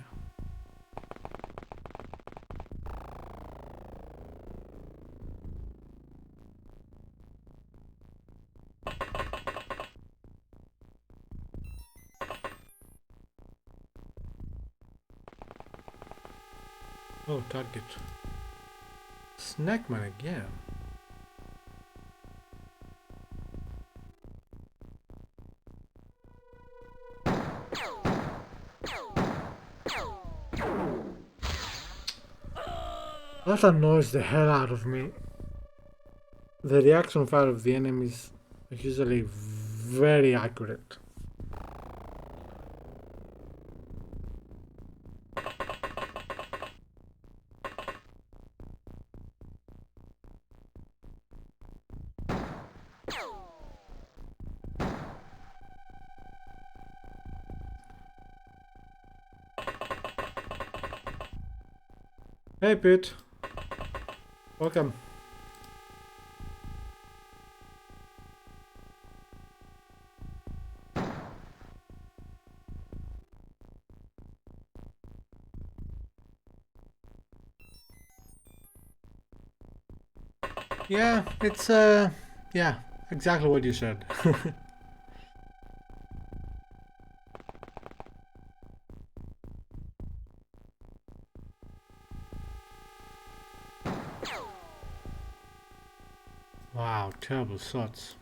Oh, target. Snackman again. That annoys the hell out of me. The reaction fire of the enemies is usually very accurate. Hey Pete, welcome. Yeah, it's yeah, exactly what you said. terrible thoughts.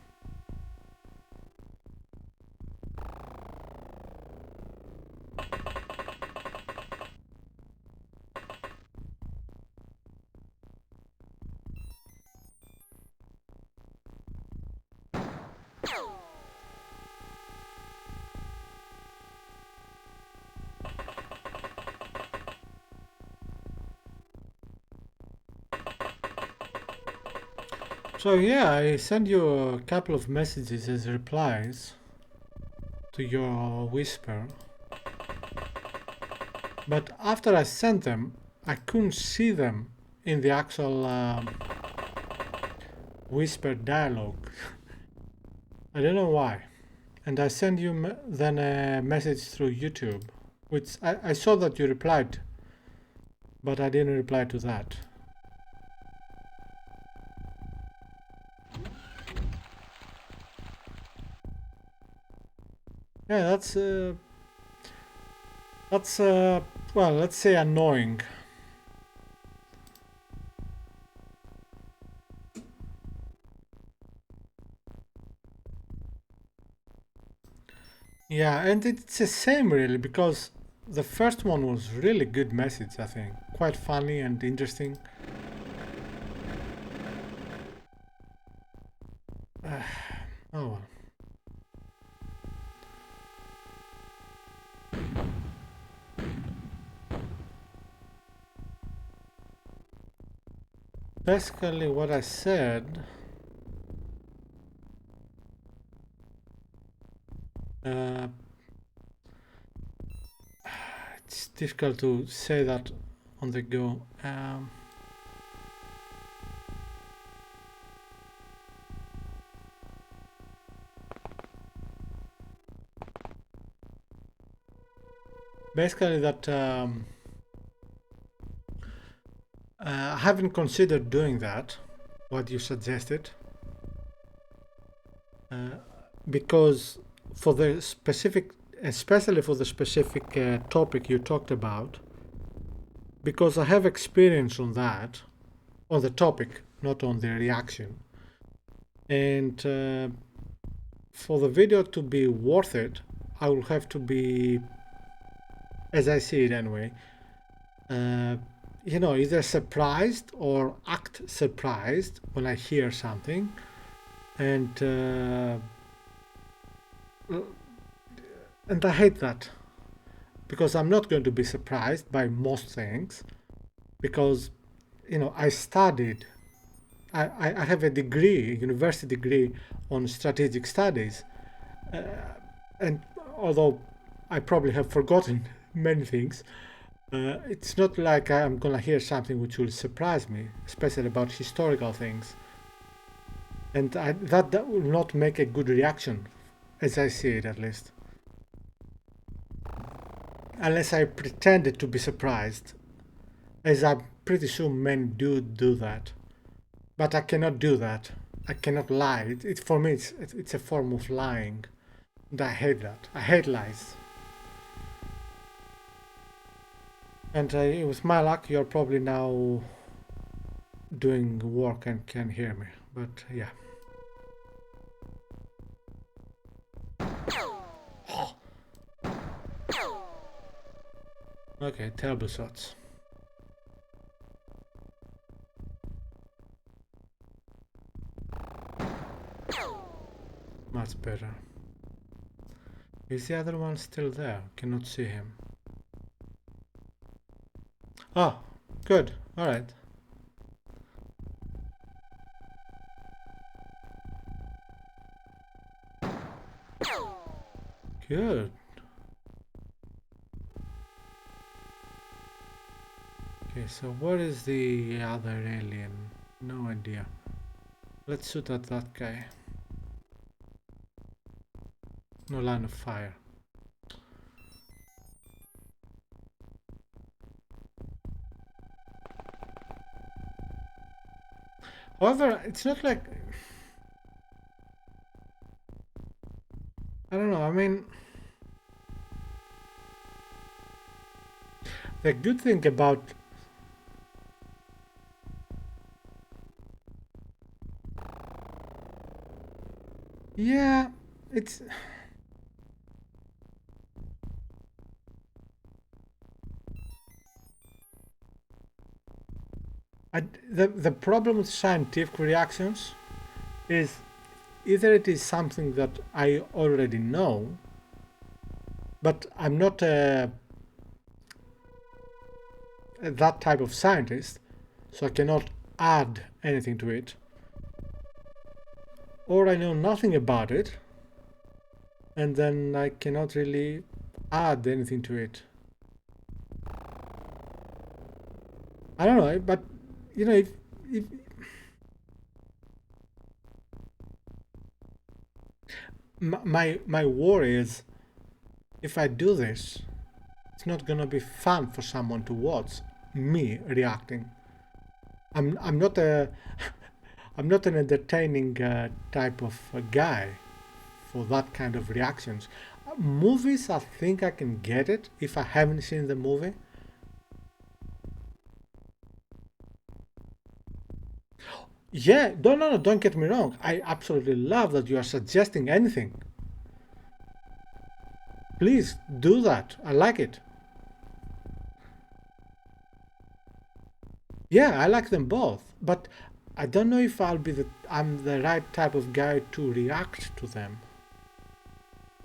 So yeah, I sent you a couple of messages as replies to your whisper, but after I sent them, I couldn't see them in the actual whisper dialogue. I don't know why. And I sent you then a message through YouTube, which I saw that you replied, but I didn't reply to that. Yeah, that's well, let's say annoying. Yeah, and it's the same really, because the first one was really good message, I think. Quite funny and interesting. Oh well. Basically what I said, it's difficult to say that on the go. Basically that I haven't considered doing that, what you suggested, because for the specific, especially for the specific topic you talked about, because I have experience on that, on the topic, not on the reaction. And for the video to be worth it, I will have to be, as I see it anyway, you know, either surprised or act surprised when I hear something, and I hate that, because I'm not going to be surprised by most things, because, you know, I studied, I have a degree, a university degree on strategic studies, and although I probably have forgotten many things, it's not like I'm gonna hear something which will surprise me, especially about historical things. And that will not make a good reaction, as I see it at least. Unless I pretended to be surprised, as I'm pretty sure men do that. But I cannot do that. I cannot lie. For me, it's a form of lying. And I hate that. I hate lies. And with my luck, you're probably now doing work and can hear me. But yeah. Okay, terrible shots. Much better. Is the other one still there? Cannot see him. Oh, good. All right. Good. Okay, so what is the other alien? No idea. Let's shoot at that guy. No line of fire. However, it's not like... I don't know, I mean... The good thing about... Yeah, it's the problem with scientific reactions is either it is something that I already know, but I'm not that type of scientist, so I cannot add anything to it, or I know nothing about it, and then I cannot really add anything to it. I don't know, but you know, if my worry is if I do this, it's not gonna be fun for someone to watch me reacting. I'm not a I'm not an entertaining type of guy for that kind of reactions. Movies, I think I can get it if I haven't seen the movie. Yeah, no, don't get me wrong. I absolutely love that you are suggesting anything. Please do that. I like it. Yeah, I like them both, but I don't know if I'm the right type of guy to react to them.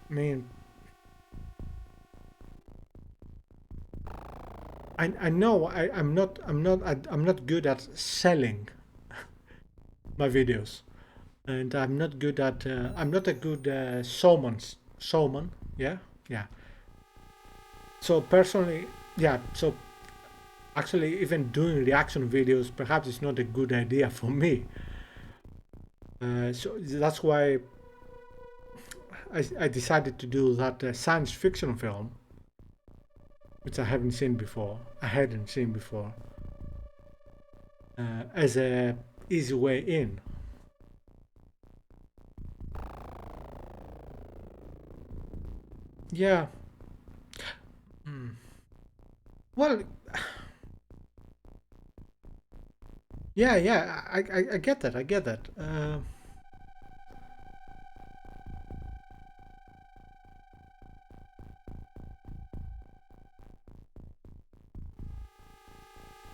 I mean, I know I'm not good at selling my videos, and I'm not a good showman. Yeah, yeah. So personally, yeah. So actually, even doing reaction videos perhaps is not a good idea for me. So that's why I decided to do that science fiction film, which I haven't seen before. I hadn't seen before, as a easy way in. Yeah. Mm. Well, yeah, yeah. I get that. I get that.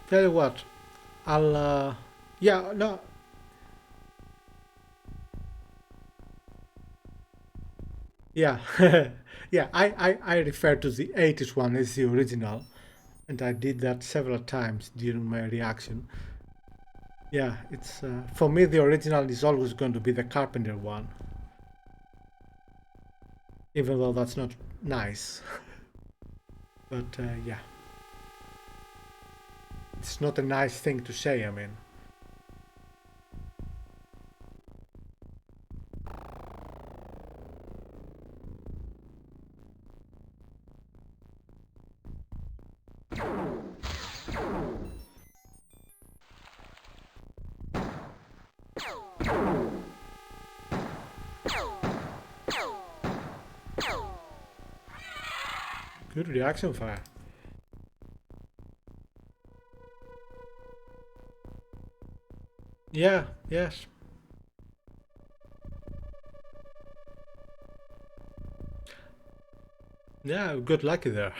Tell you what, I'll. Yeah, no. Yeah, yeah. I refer to the '80s one as the original, and I did that several times during my reaction. Yeah, it's for me the original is always going to be the Carpenter one, even though that's not nice. But yeah, it's not a nice thing to say. I mean, good reaction fire. Yeah, yes. Yeah, good lucky there.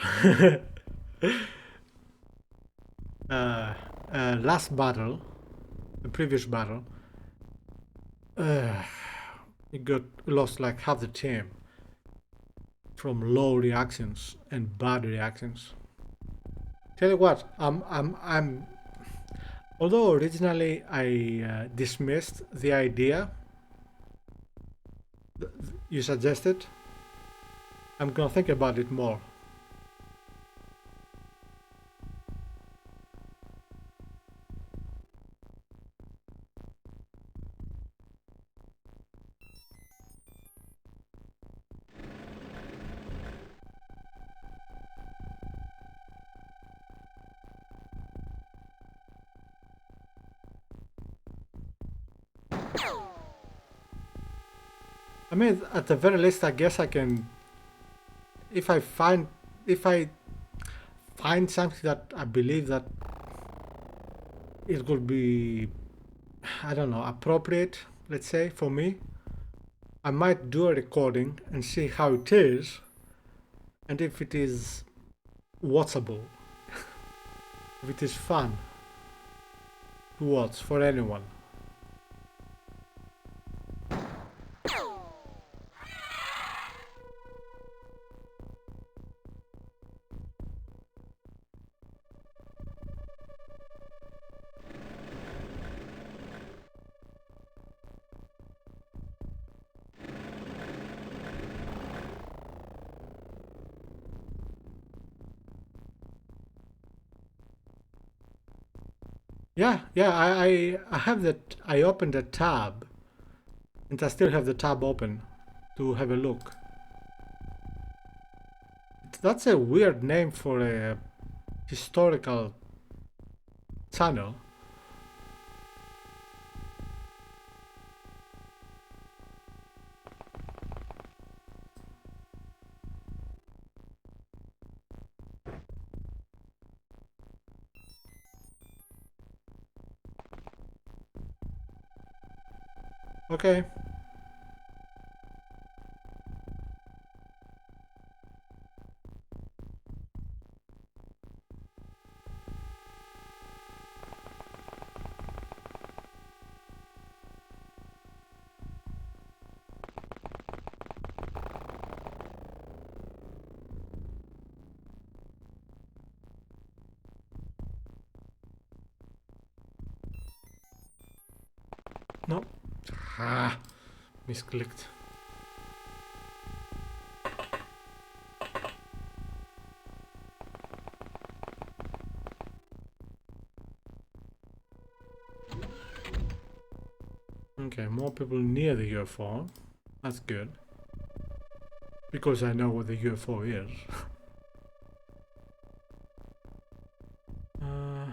uh, last battle, the previous battle, uh, you got lost like half the team from low reactions and bad reactions. Tell you what, I'm. Although originally I dismissed the idea you suggested, I'm gonna think about it more. I mean, at the very least, I guess I can. If I find, if I find something that I believe that it would be, I don't know, appropriate, let's say, for me, I might do a recording and see how it is and if it is watchable, if it is fun to watch for anyone. Yeah, I have that. I opened a tab and I still have the tab open to have a look. That's a weird name for a historical channel. Okay. No. Ah, misclicked. Okay, more people near the UFO. That's good. Because I know what the UFO is. uh,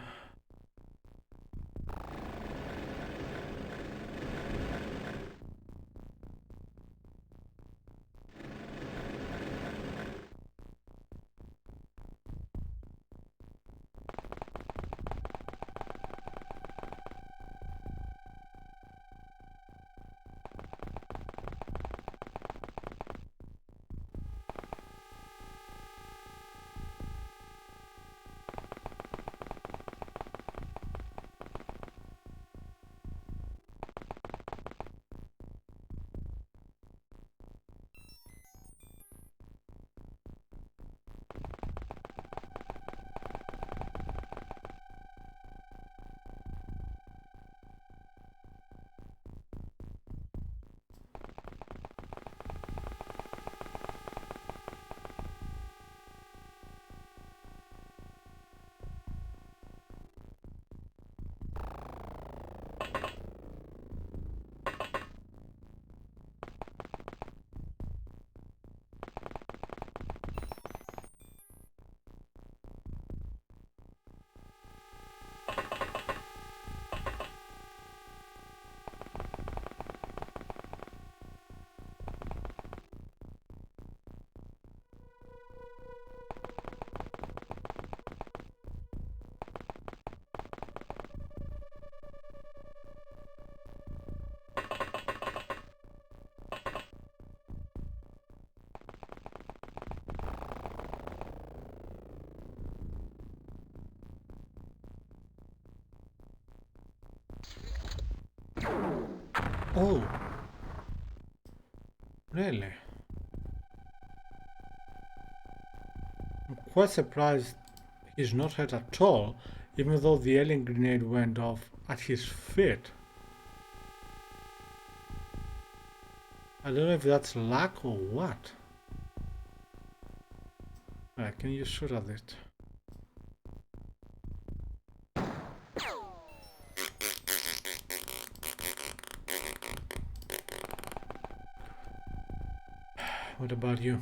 oh, really? I'm quite surprised he's not hurt at all, even though the alien grenade went off at his feet. I don't know if that's luck or what. Alright, can you shoot at it? What about you?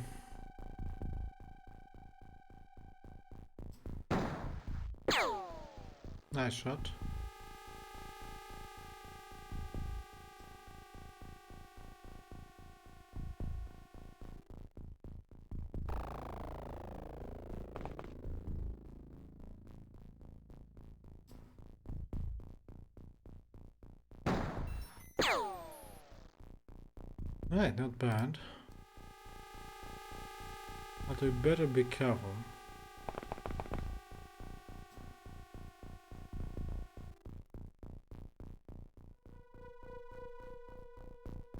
Nice shot. Right, not bad. But we better be careful.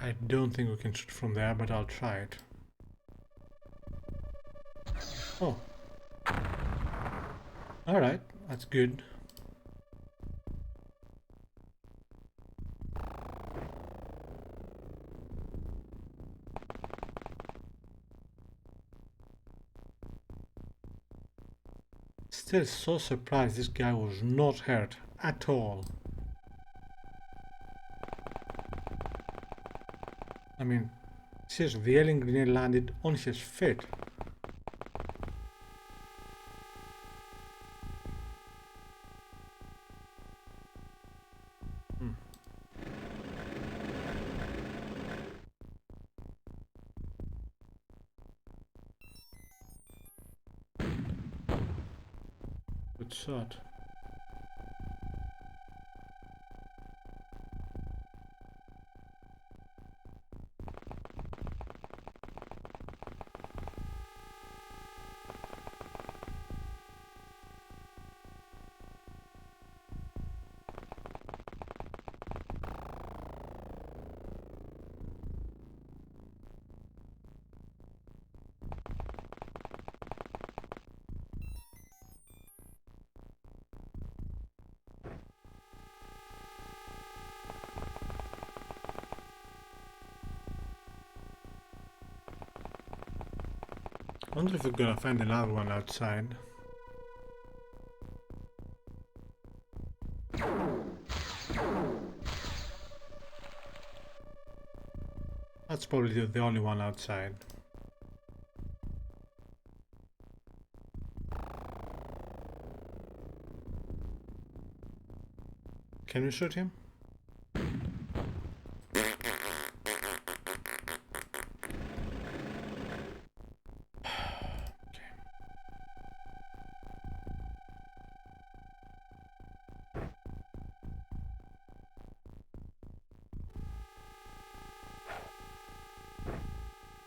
I don't think we can shoot from there, but I'll try it. Oh. Alright, that's good. Still so surprised this guy was not hurt at all. I mean, seriously, the alien grenade landed on his feet. Good shot. I wonder if we're gonna find another one outside. That's probably the only one outside. Can we shoot him?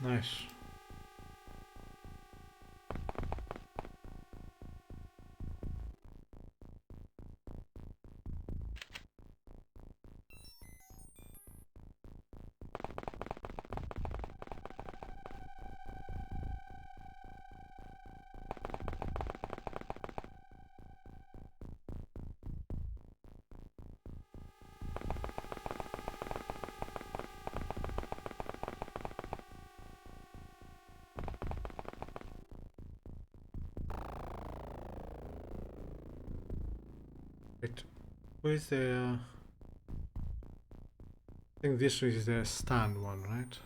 Nice. Wait, where's the... I think this is the stand one, right?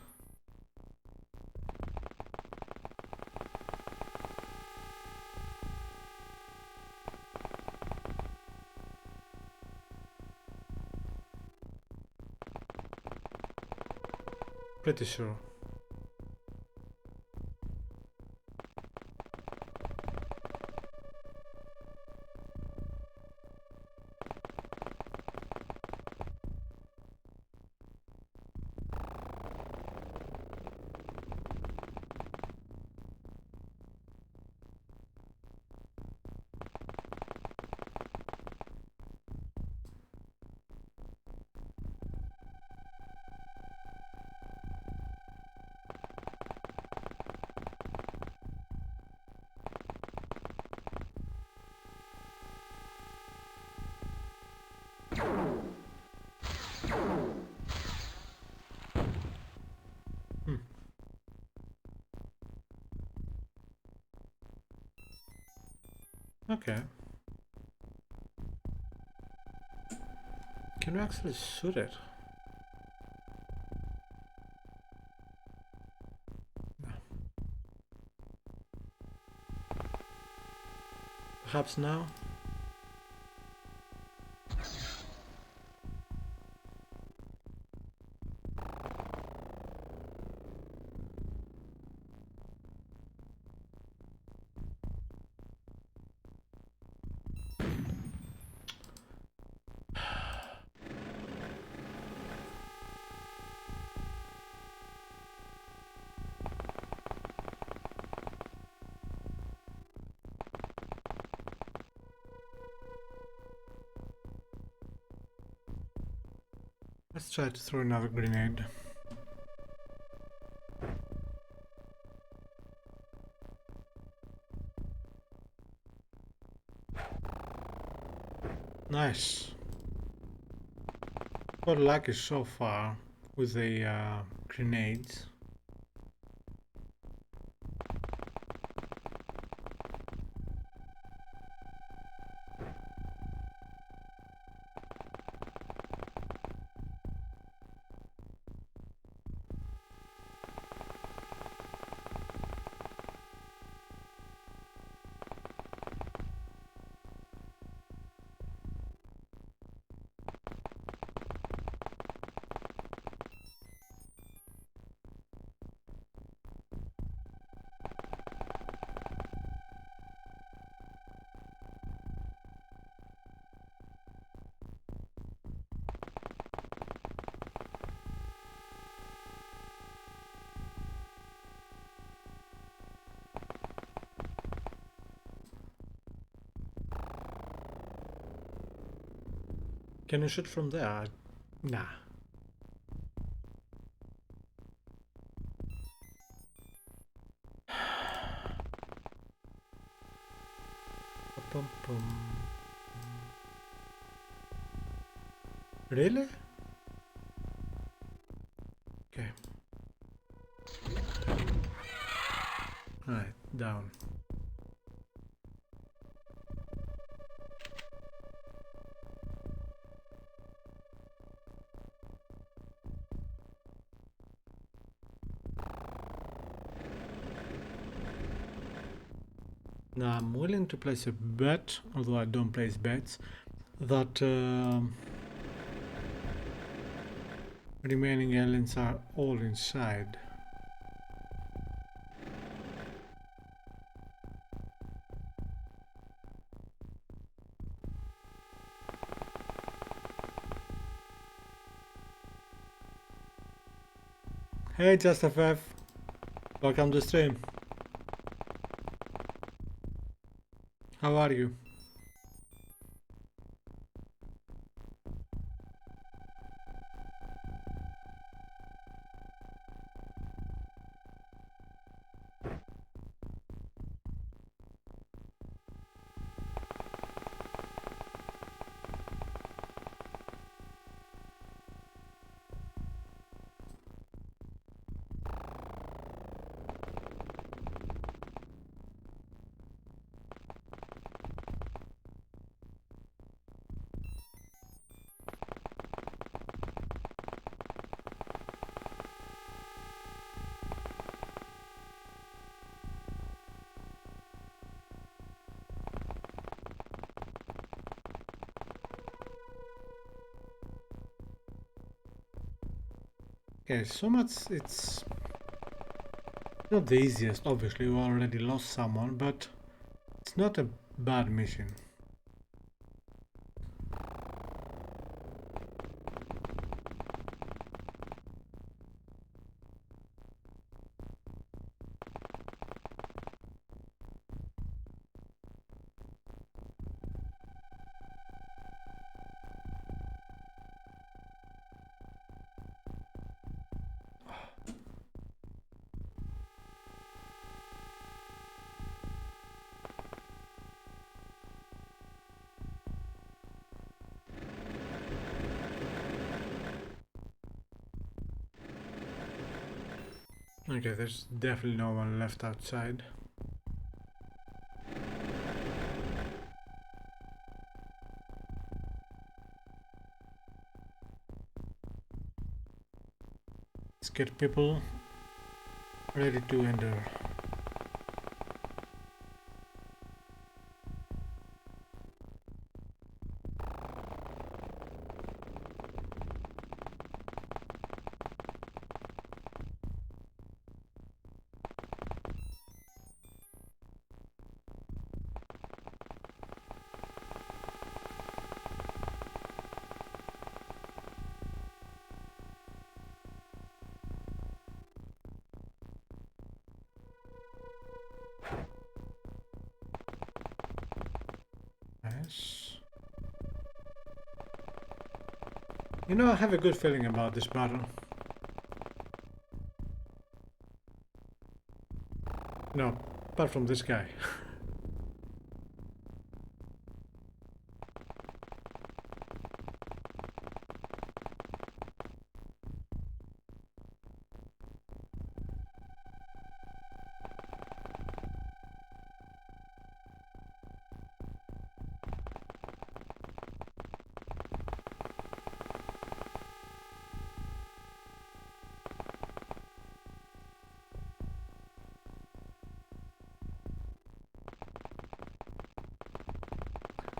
Pretty sure. Okay. Can we actually shoot it? No. Perhaps now? Let's try to throw another grenade. Nice. Got lucky so far with the grenades. Can you shoot from there? Nah. Pum, pum. Really? Okay. Alright, down. Now I'm willing to place a bet, although I don't place bets, that remaining aliens are all inside. Hey Just FF, welcome to stream. How are you? Okay, so much it's not the easiest, obviously we already lost someone, but it's not a bad mission. Okay, there's definitely no one left outside. Let's get people ready to enter. Yes. You know, I have a good feeling about this battle. No, apart from this guy.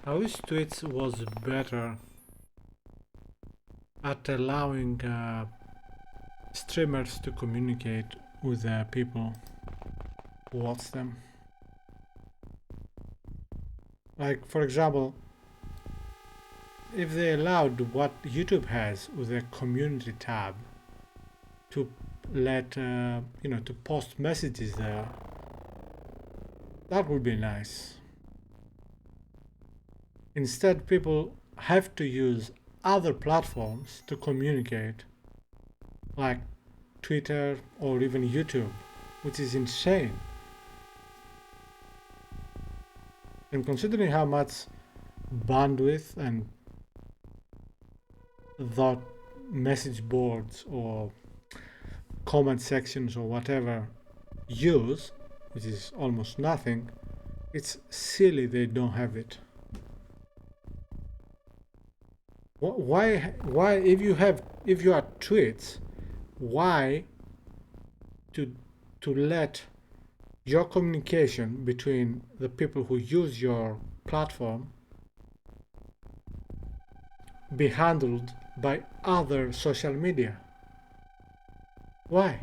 I wish Twitch was better at allowing streamers to communicate with the people who watch them. Like, for example, if they allowed what YouTube has with a community tab to let, to post messages there, that would be nice. Instead, people have to use other platforms to communicate, like Twitter or even YouTube, which is insane. And considering how much bandwidth and that message boards or comment sections or whatever use, which is almost nothing, it's silly they don't have it. Why if you are Twitch, why to let your communication between the people who use your platform be handled by other social media? Why?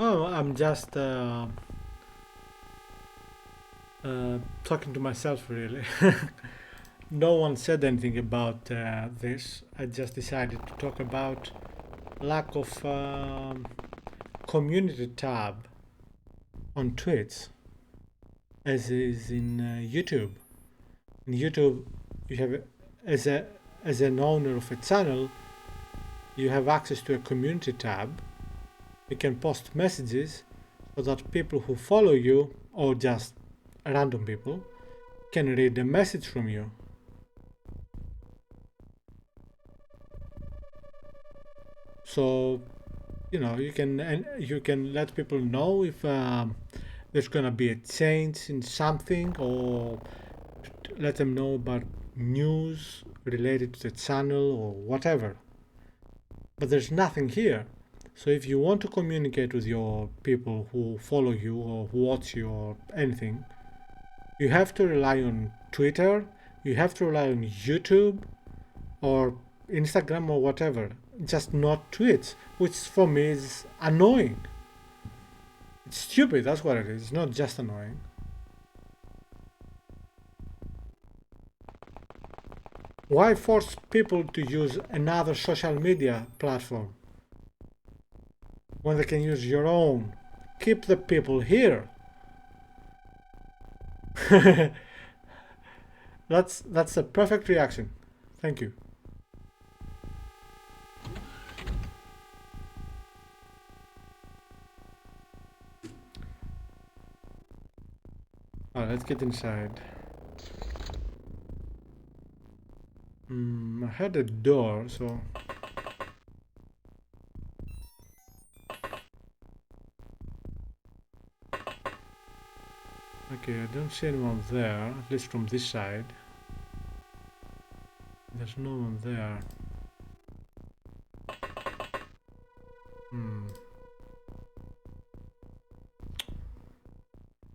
Oh, I'm just talking to myself, really. No one said anything about this. I just decided to talk about lack of community tab on Twitch, as is in YouTube. In YouTube, you have as an owner of a channel, you have access to a community tab. You can post messages so that people who follow you, or just random people, can read a message from you. So, you can let people know if there's gonna be a change in something, or let them know about news related to the channel or whatever. But there's nothing here. So if you want to communicate with your people who follow you or who watch you or anything, you have to rely on Twitter, you have to rely on YouTube or Instagram or whatever, just not Twitch, which for me is annoying. It's stupid, that's what it is. It's not just annoying. Why force people to use another social media platform when they can use your own? Keep the people here. That's a perfect reaction. Thank you. Alright, let's get inside. I had a door, so... Okay, I don't see anyone there, at least from this side. There's no one there.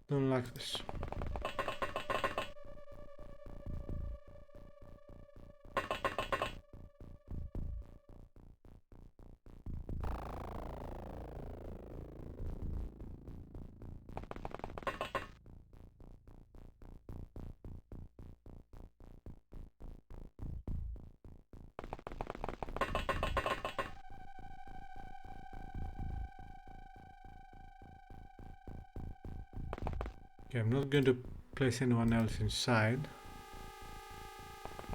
Don't like this. Okay, I'm not going to place anyone else inside.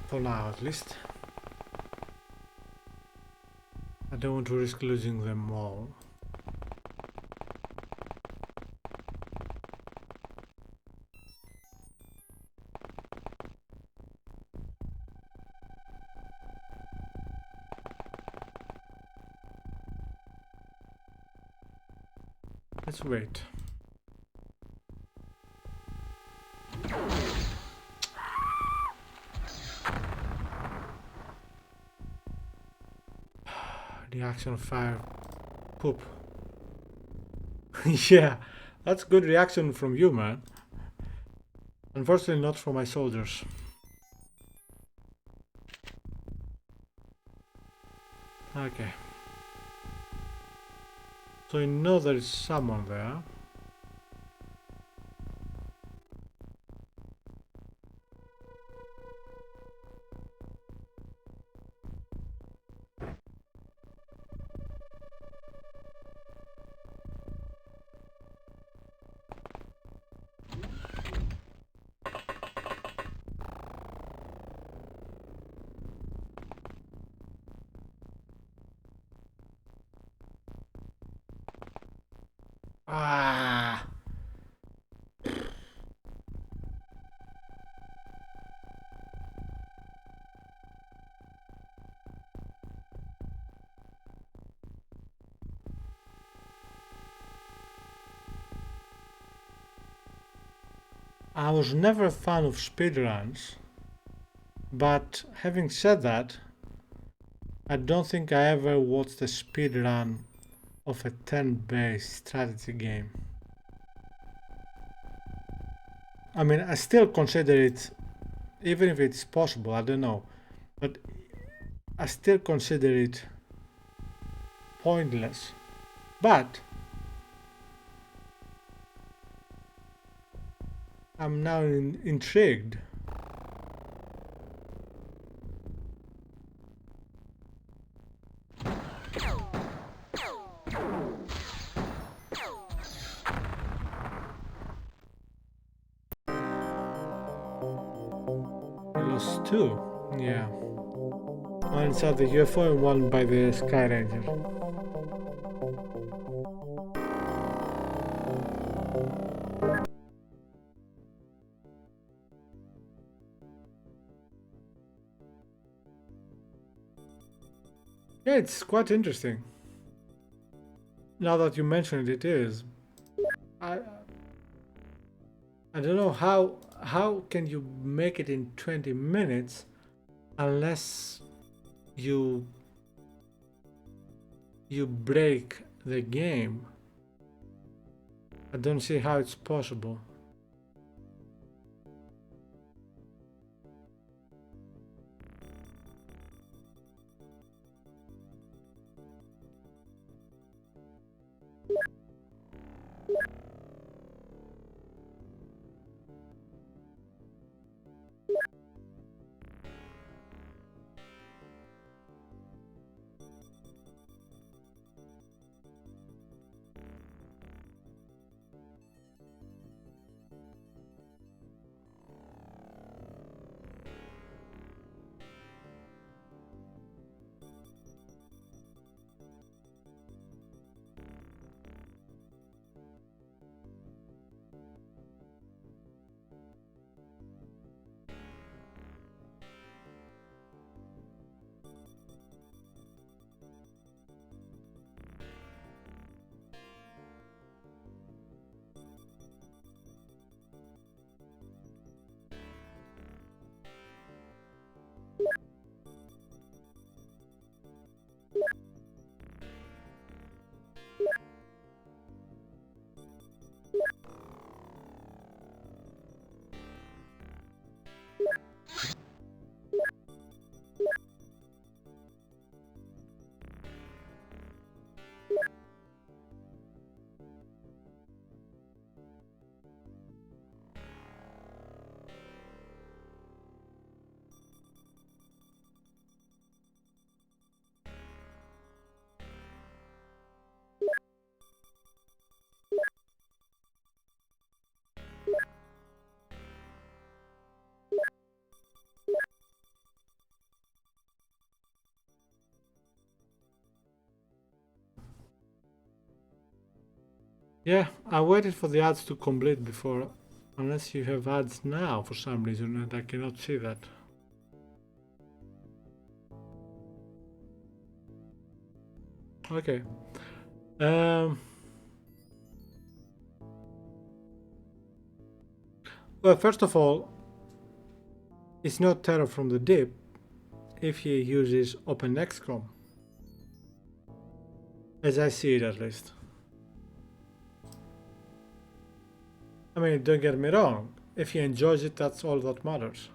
For now, at least. I don't want to risk losing them all. Let's wait. Reaction fire. Poop. Yeah, that's good reaction from you, man. Unfortunately not from my soldiers. Okay. So you know there is someone there. Ah! I was never a fan of speedruns, but having said that, I don't think I ever watched a speedrun of a turn-based strategy game. I mean, I still consider it, even if it's possible, I don't know, but I still consider it pointless. But I'm now intrigued. I lost two. Yeah. One inside the UFO and one by the Sky Ranger. Yeah, it's quite interesting. Now that you mention it, it is. I don't know how can you make it in 20 minutes unless you break the game. I don't see how it's possible. Yeah, I waited for the ads to complete before, unless you have ads now for some reason and I cannot see that. Okay. Well, first of all, it's not terror from the deep if he uses open xcom, as I see it at least. I mean, don't get me wrong, if he enjoys it, that's all that matters.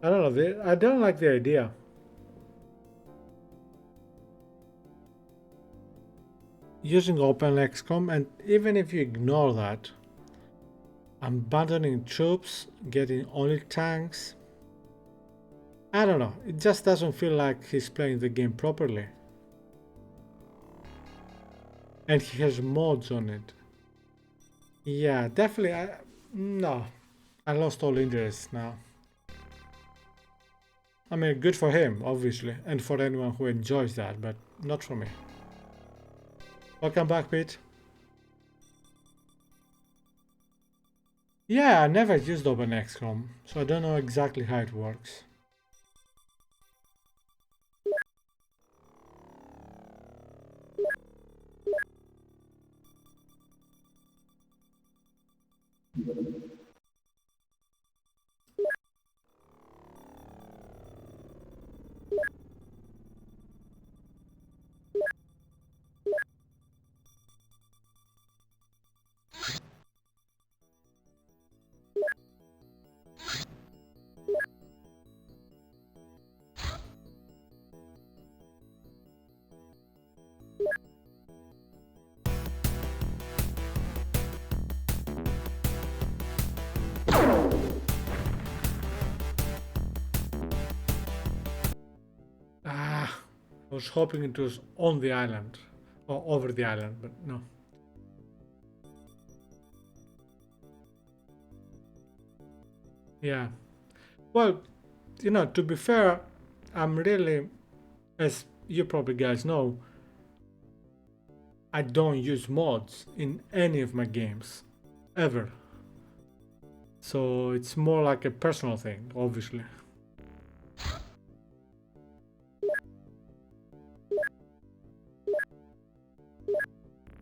I don't know, I don't like the idea. Using open XCOM, and even if you ignore that, abandoning troops, getting only tanks, I don't know, it just doesn't feel like he's playing the game properly. And he has mods on it. Yeah, definitely, no, I lost all interest now. I mean, good for him, obviously, and for anyone who enjoys that, but not for me. Welcome back, Pete. Yeah, I never used OpenXCom, so I don't know exactly how it works. I was hoping it was on the island, or over the island, but no. Yeah. Well, you know, to be fair, I'm really, as you probably guys know, I don't use mods in any of my games, ever. So it's more like a personal thing, obviously.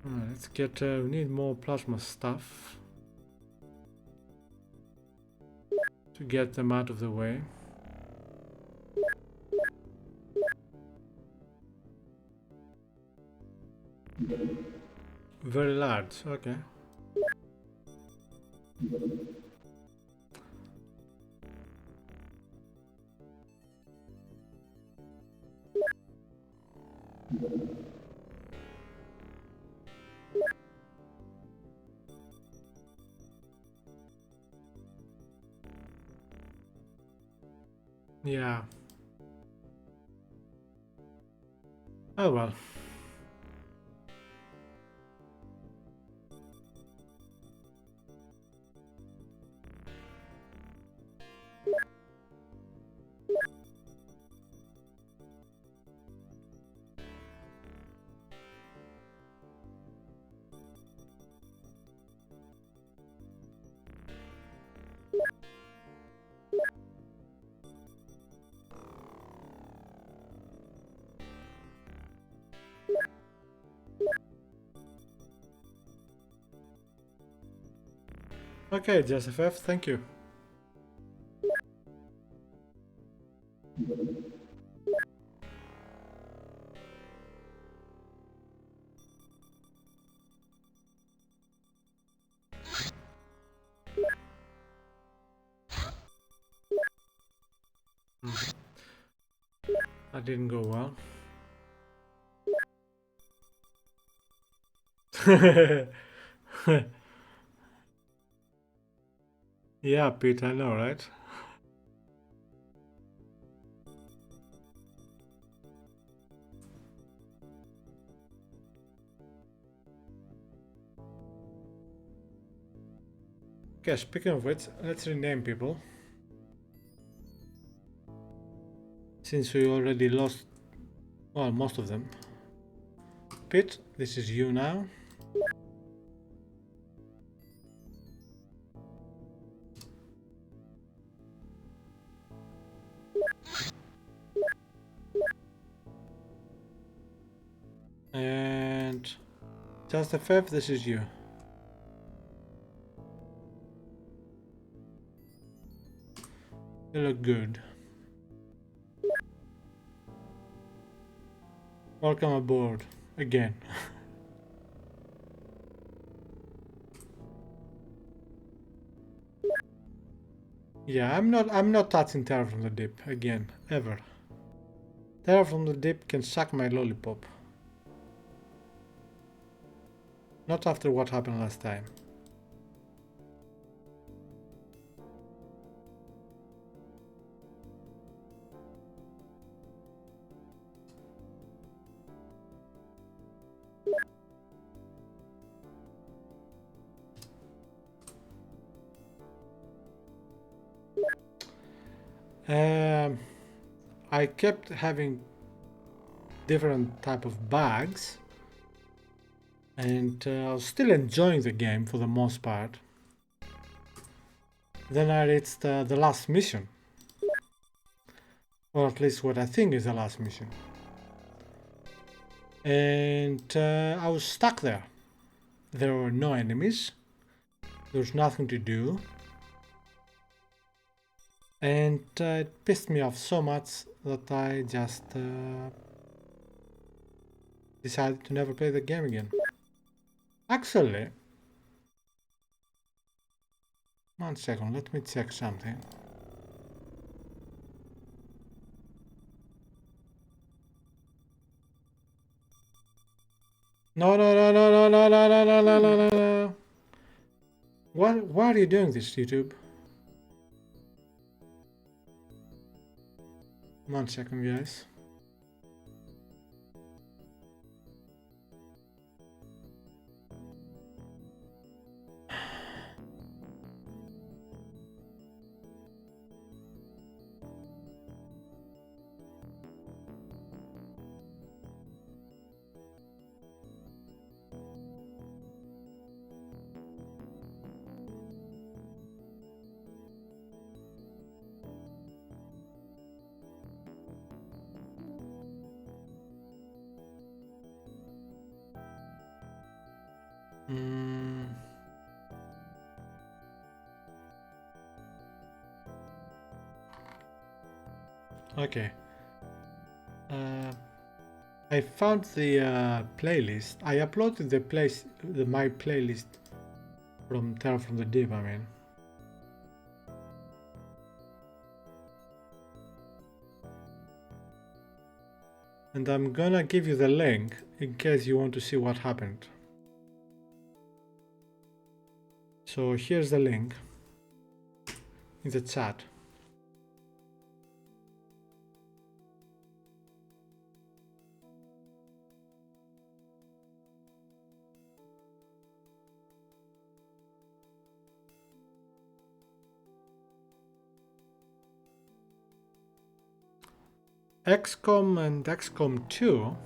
Alright, let's get, we need more plasma stuff to get them out of the way. Very large, okay. Yeah. Oh well. Okay, Joseph F, thank you. That didn't go well. Yeah, Pete, I know, right? Okay, speaking of which, let's rename people. Since we already lost, well, most of them. Pete, this is you now. And just the fifth, this is you. You look good. Welcome aboard again. Yeah, I'm not touching Terror from the Deep again, ever. Terror from the Deep can suck my lollipop. Not after what happened last time. I kept having different type of bags, and I was still enjoying the game for the most part. Then I reached the last mission, or at least what I think is the last mission, and I was stuck there. There were no enemies, there was nothing to do, and it pissed me off so much that I just decided to never play the game again. Actually, one second, let me check something. No, no, no, no, no, no, no, no, no, no, no, no. Why are you doing this, YouTube? One second, guys. Okay. I found the playlist. I uploaded my playlist from Terror from the Deep, I mean. And I'm gonna give you the link in case you want to see what happened. So here's the link in the chat. XCOM and XCOM 2.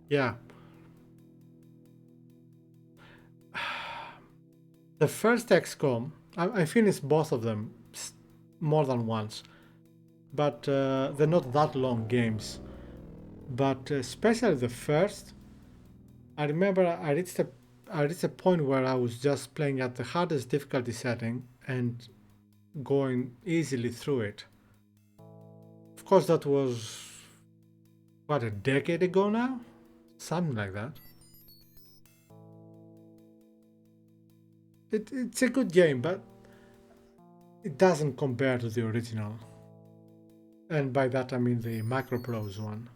Yeah. The first XCOM, I finished both of them more than once, but they're not that long games. But especially the first, I remember I reached a point where I was just playing at the hardest difficulty setting and going easily through it. Of course, that was, what, a decade ago now? Something like that. It's a good game, but it doesn't compare to the original. And by that I mean the Microprose one.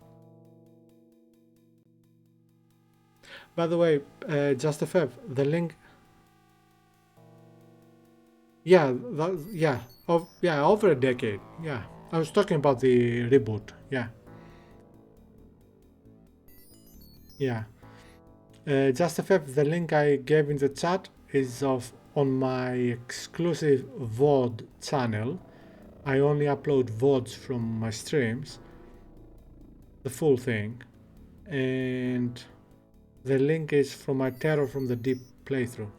By the way, just a fav, the link. Yeah, over a decade. Yeah, I was talking about the reboot. Yeah, yeah. Just a fav, the link I gave in the chat is on my exclusive VOD channel. I only upload VODs from my streams, the full thing, and the link is from my Terror from the Deep playthrough.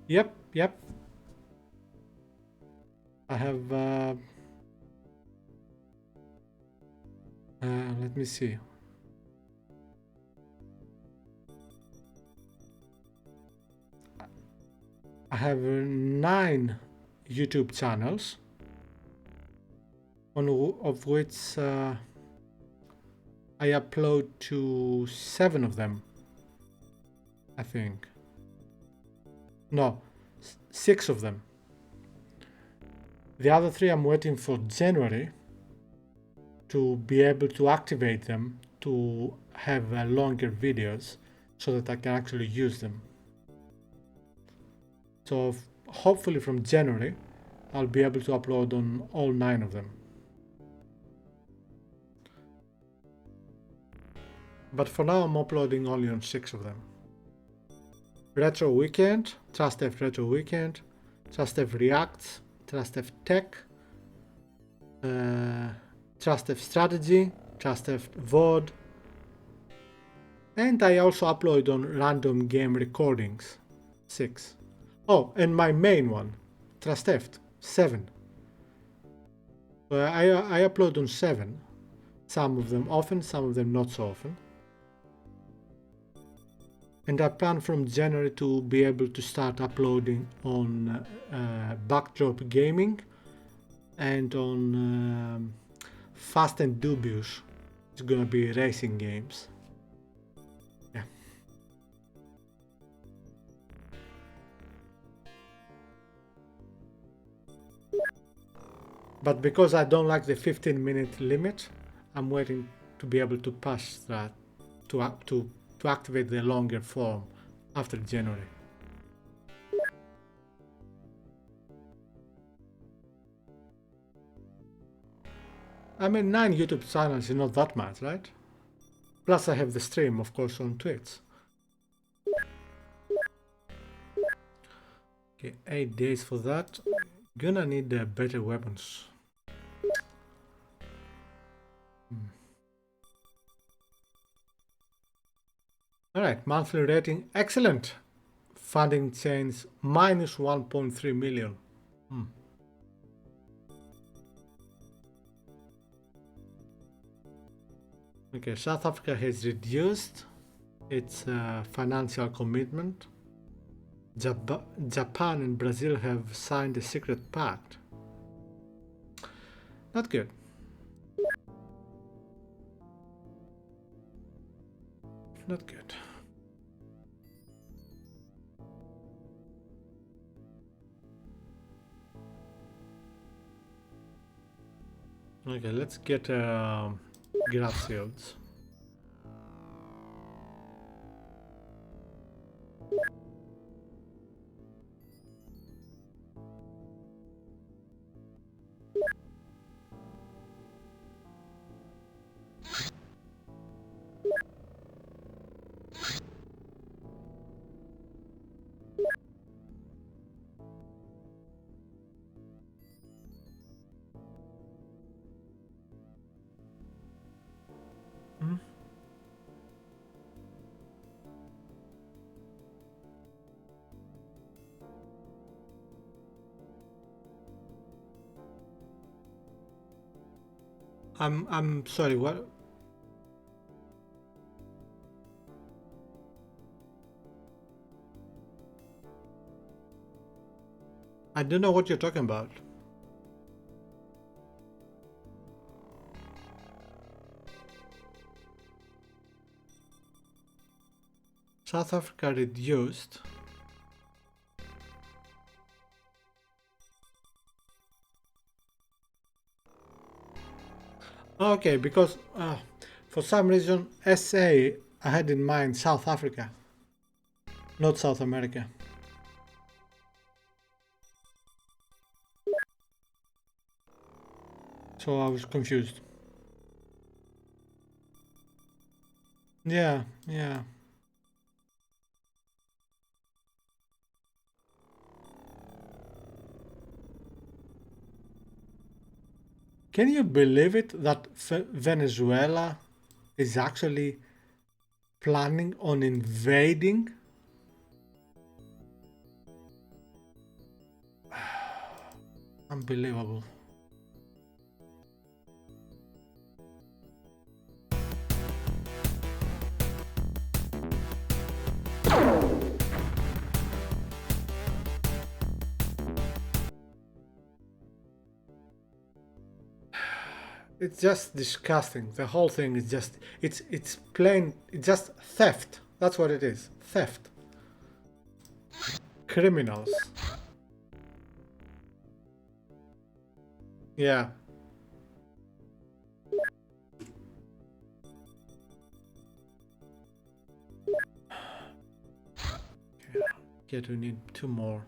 Yep. I have, let me see. I have 9 YouTube channels, of which I upload to 7 of them, I think. No, 6 of them. The other 3 I'm waiting for January to be able to activate them to have longer videos so that I can actually use them. So hopefully from January I'll be able to upload on all 9 of them. But for now I'm uploading only on 6 of them. Retro Weekend, Trust F Retro Weekend, Trust F Reacts, Trust F Tech, Trust F Strategy, Trust F VOD, and I also upload on Random Game Recordings 6. Oh, and my main one, Trust F 7. So I upload on 7, some of them often, some of them not so often. And I plan from January to be able to start uploading on Backdrop Gaming and on Fast and Dubious. It's gonna be racing games. Yeah. But because I don't like the 15-minute limit, I'm waiting to be able to pass that to activate the longer form after January. I mean, 9 YouTube channels is not that much, right? Plus I have the stream, of course, on Twitch. Okay, 8 days for that. Gonna need better weapons. Alright, monthly rating, excellent. Funding change, minus 1.3 million. Okay, South Africa has reduced its financial commitment. Japan and Brazil have signed a secret pact. Not good. Not good. Okay, let's get grass shields. I'm sorry, what? I don't know what you're talking about. South Africa reduced. Okay, because for some reason SA I had in mind South Africa, not South America. So I was confused. Yeah, yeah. Can you believe it that Venezuela is actually planning on invading? Unbelievable. It's just disgusting. The whole thing is just it's plain it's just theft. That's what it is. Theft. Criminals. Yeah. Yet we need two more.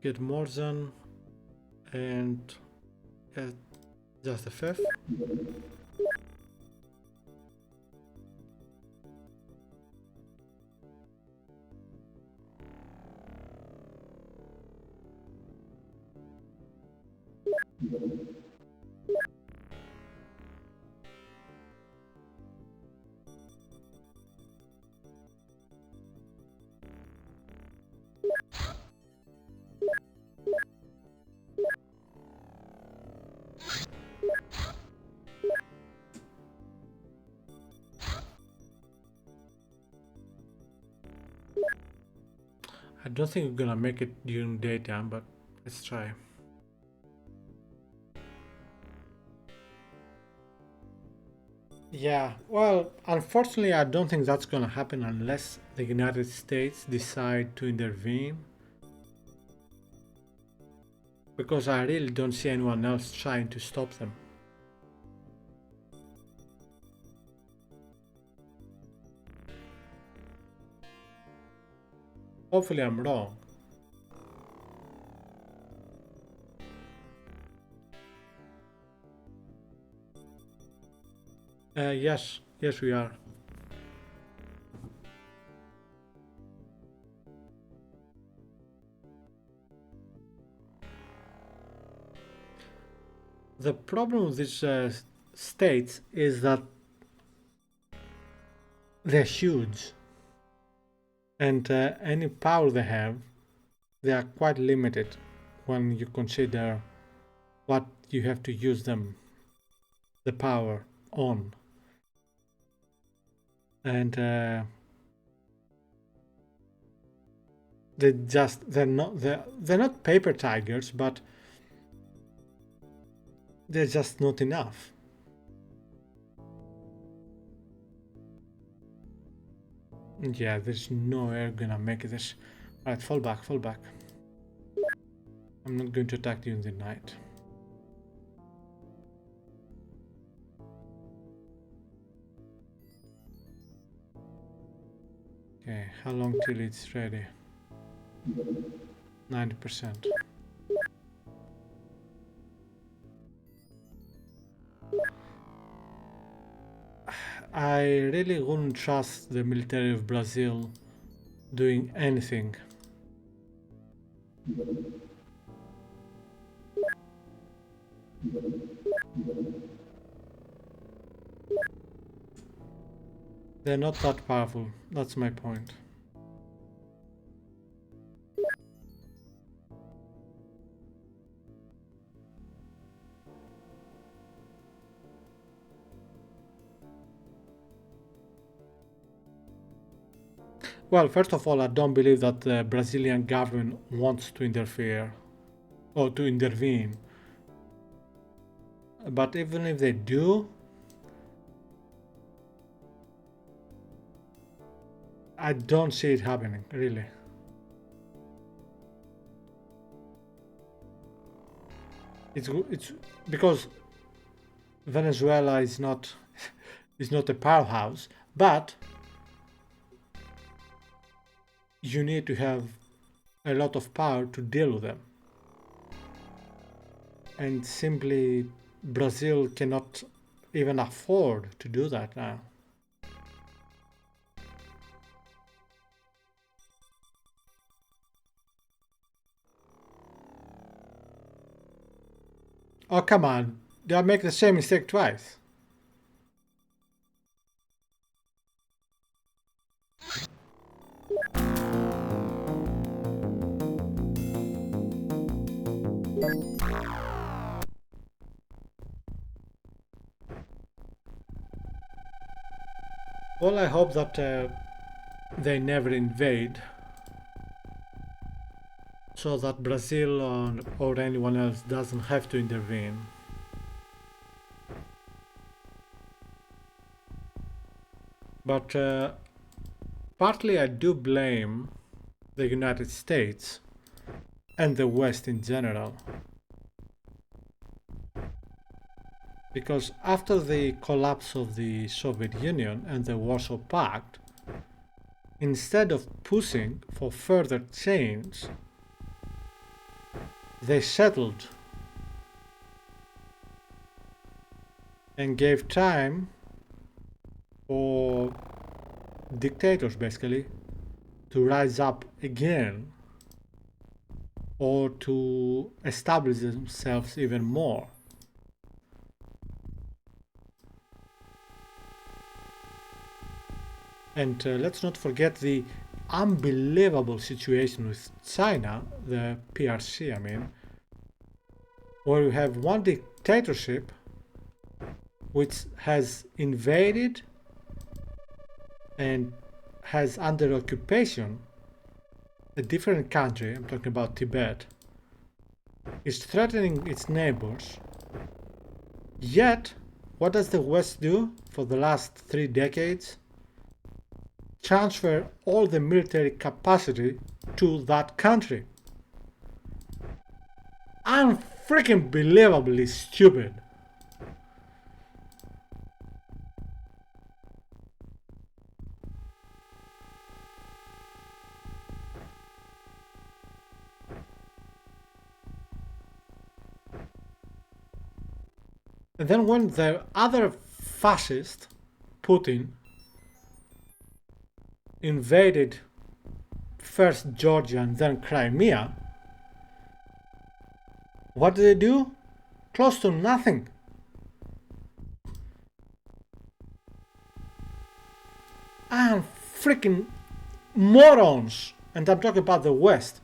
Get more than and just a fifth. I don't think we're gonna make it during daytime, but let's try. Yeah, well, unfortunately, I don't think that's gonna happen unless the United States decide to intervene. Because I really don't see anyone else trying to stop them. Hopefully I'm wrong. Yes, we are. The problem with these states is that they're huge, and any power they have, they are quite limited when you consider what you have to use the power on. And they're not paper tigers, but they're just not enough. Yeah, there's no way gonna make this. Alright, fall back, fall back. I'm not going to attack you in the night. Okay, how long till it's ready? 90%. I really wouldn't trust the military of Brazil doing anything. They're not that powerful, that's my point. Well, first of all, I don't believe that the Brazilian government wants to interfere or to intervene. But even if they do, I don't see it happening, really. It's because Venezuela is not a powerhouse, but you need to have a lot of power to deal with them. And simply Brazil cannot even afford to do that now. Oh, come on. They'll make the same mistake twice. Well, I hope that they never invade, so that Brazil or anyone else doesn't have to intervene. But partly I do blame the United States and the West in general. Because after the collapse of the Soviet Union and the Warsaw Pact, instead of pushing for further change, they settled and gave time for dictators basically to rise up again or to establish themselves even more. And let's not forget the unbelievable situation with China, the PRC, I mean, where you have one dictatorship which has invaded and has under occupation a different country, I'm talking about Tibet, is threatening its neighbors. Yet, what does the West do for the last 3 decades? Transfer all the military capacity to that country. Unfreaking believably stupid. And then when the other fascist, Putin, invaded first Georgia and then Crimea, what did they do? Close to nothing. Freaking morons! And I'm talking about the West.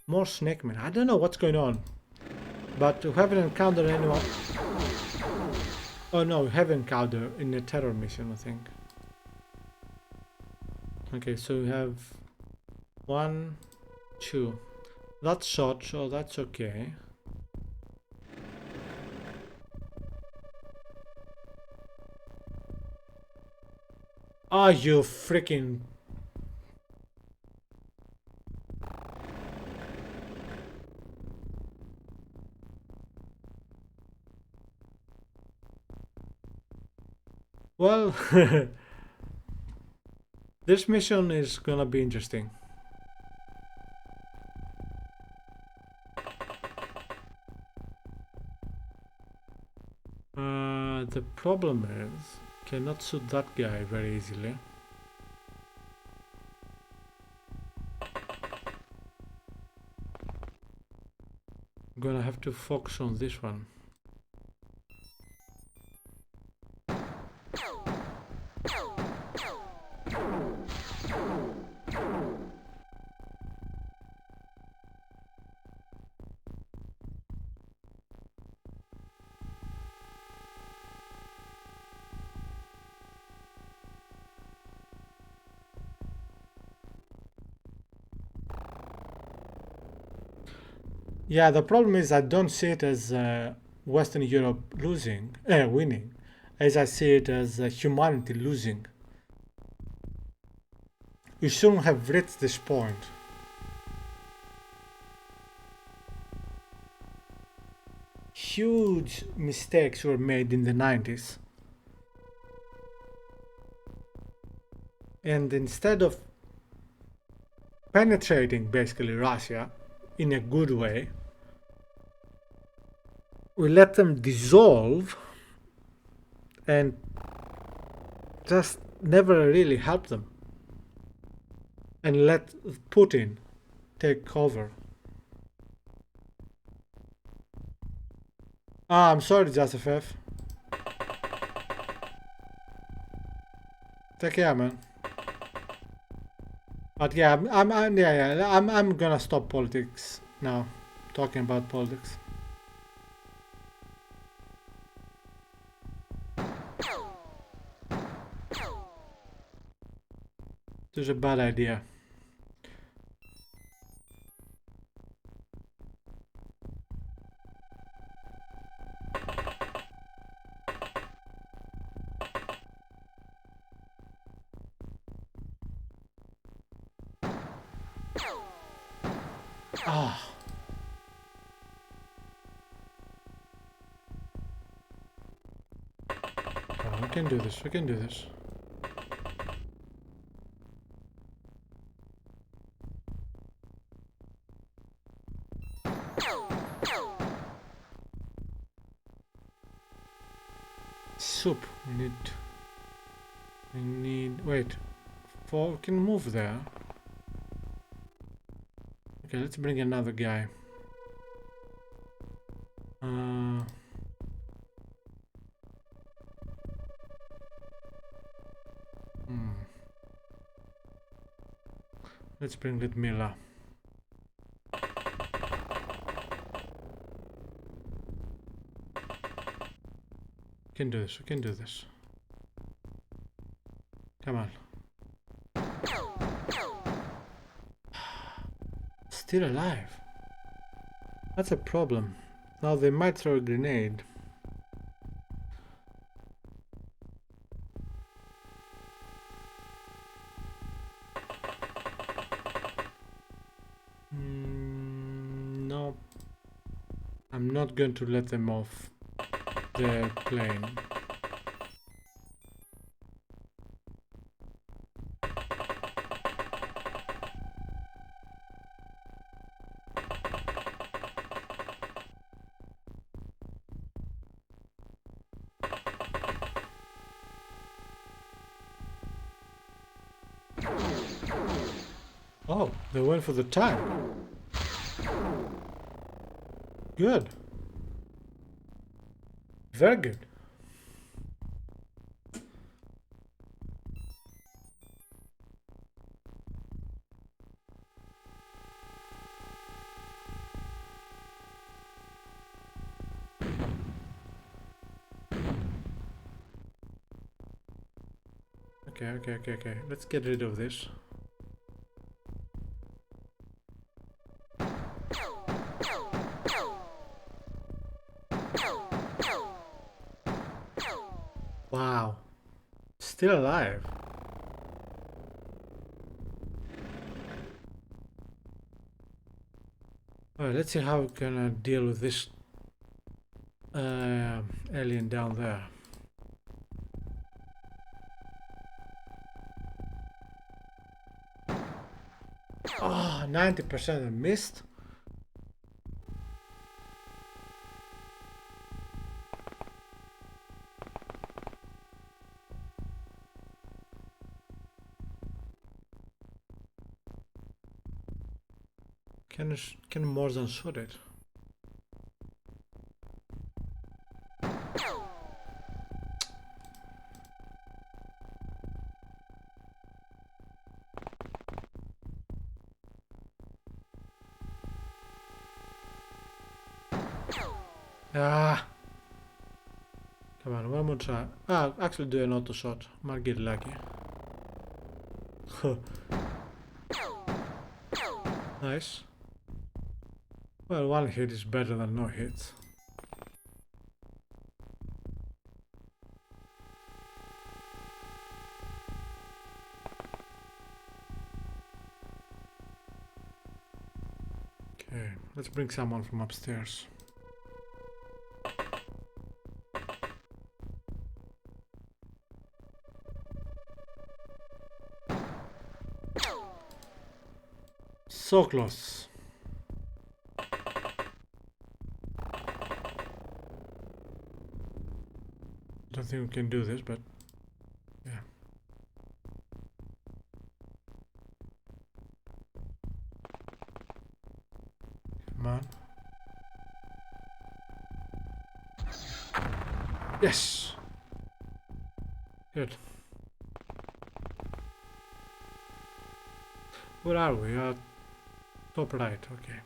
More snake men. I don't know what's going on. But we haven't encountered anyone. Oh no, we haven't encountered in a terror mission, I think. Okay, so we have 1, 2. That's shot, so that's okay. Oh, you freaking... Well, this mission is gonna be interesting. The problem is, cannot shoot that guy very easily. I'm gonna have to focus on this one. Yeah, the problem is I don't see it as Western Europe winning. as I see it, as humanity losing. We shouldn't have reached this point. Huge mistakes were made in the 90s. And instead of penetrating basically Russia in a good way, we let them dissolve and just never really help them. And let Putin take over. I'm sorry, Joseph F. Take care, man. But yeah, I'm gonna stop politics now. Talking about politics. It was a bad idea. Ah. Oh, we can do this, we can do this. Soup, we need, wait, we can move there. Okay, let's bring another guy. Let's bring Ludmila. We can do this, we can do this. Come on. Still alive. That's a problem. Now they might throw a grenade. No. I'm not going to let them off the plane. Oh, they went for the tank. Good. Very good. Okay. Let's get rid of this. Wow. Still alive. Alright, let's see how we're gonna deal with this alien down there. Oh, 90% missed. Can more than shoot it. Ah! Come on, one more try. Actually do an auto shot. Might get lucky. Nice. Well, one hit is better than no hits. Okay, let's bring someone from upstairs. So close. Don't think we can do this, but yeah. Come on. Yes! Good. Where are we? Top right, okay.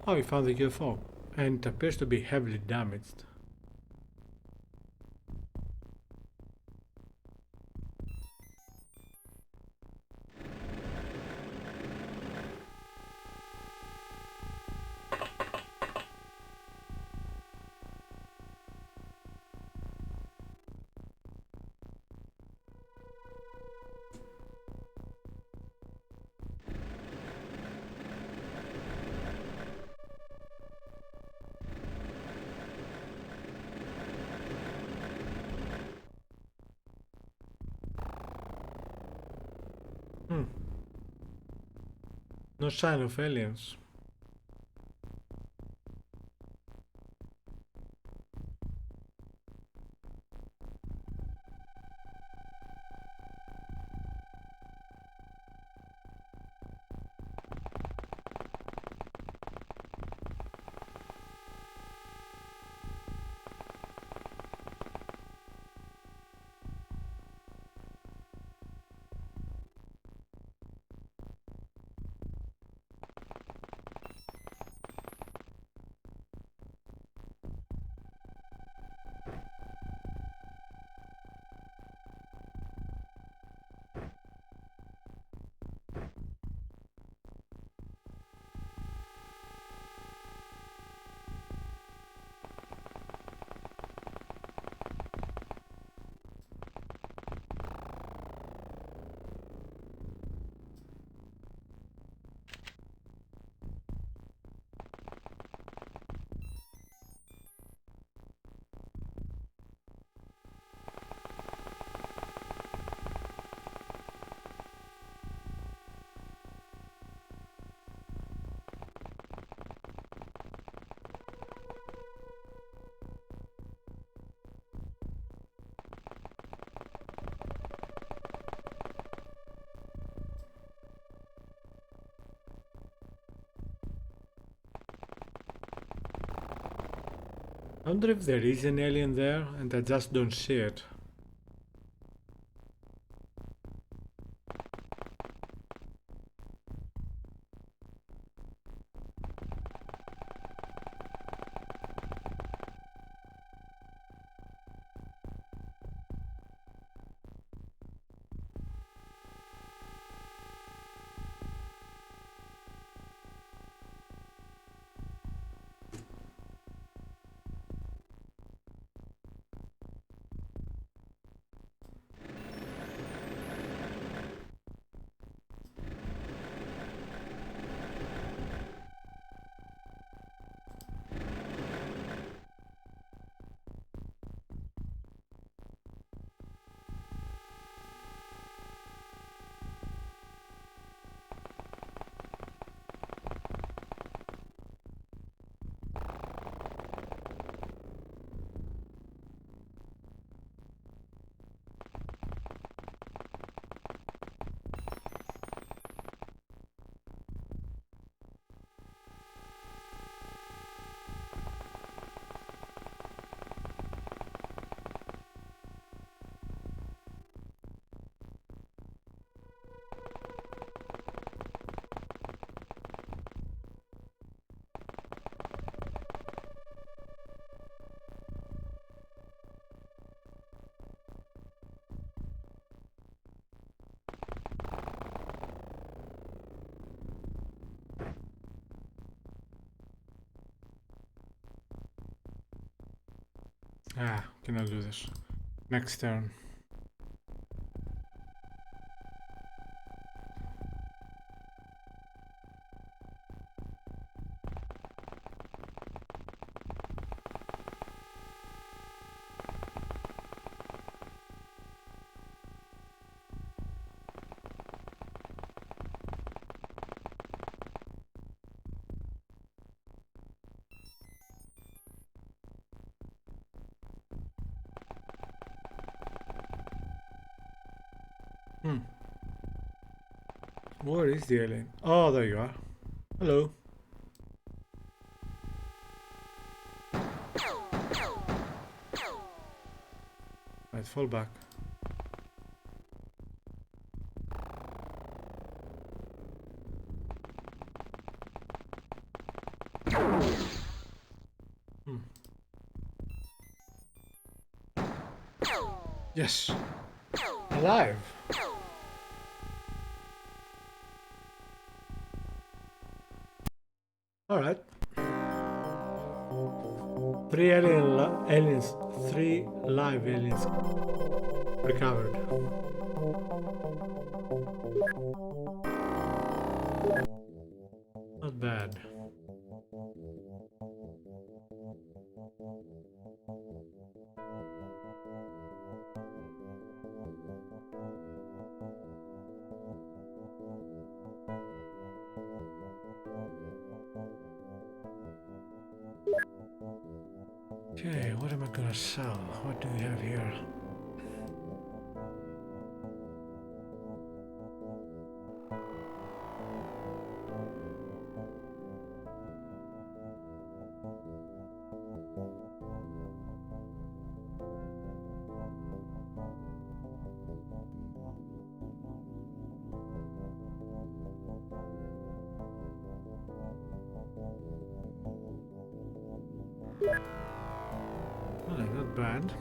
Oh, we found the UFO, and it appears to be heavily damaged. No sign of aliens. I wonder if there is an alien there and I just don't see it. Ah, cannot do this. Next turn. Where is the alien? Oh, there you are. Hello. Right, fall back. Yes. Alive. Alright. Three live aliens recovered. Not bad. Okay, what am I gonna sell? What do we have here? Well, not bad.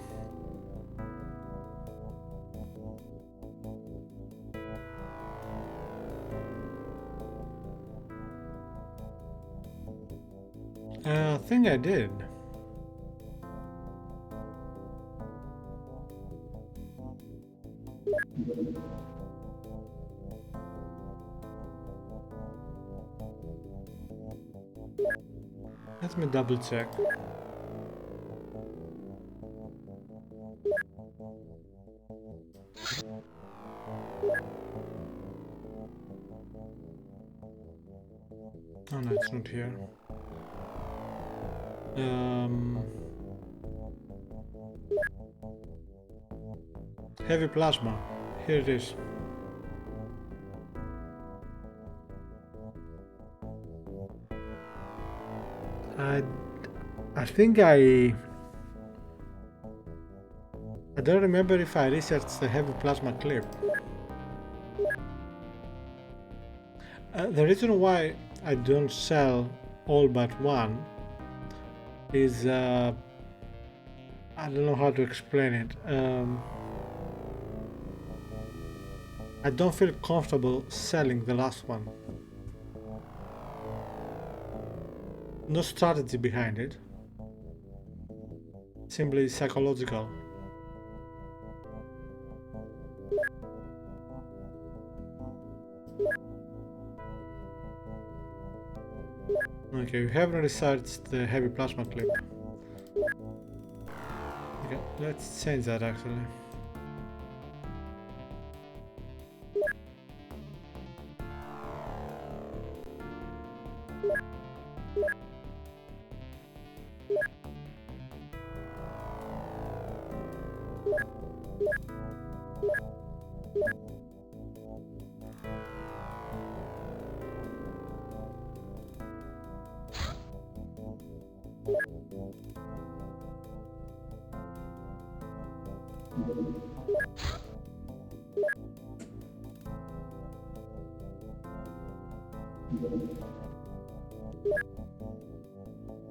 I think I did. Let me double check. Oh no, it's not here. Heavy plasma. Here it is. I think I don't remember if I researched the heavy plasma clip. The reason why I don't sell all but one is I don't know how to explain it. I don't feel comfortable selling the last one. No strategy behind it. Simply psychological. Okay, we haven't researched the heavy plasma clip. Okay, let's change that actually.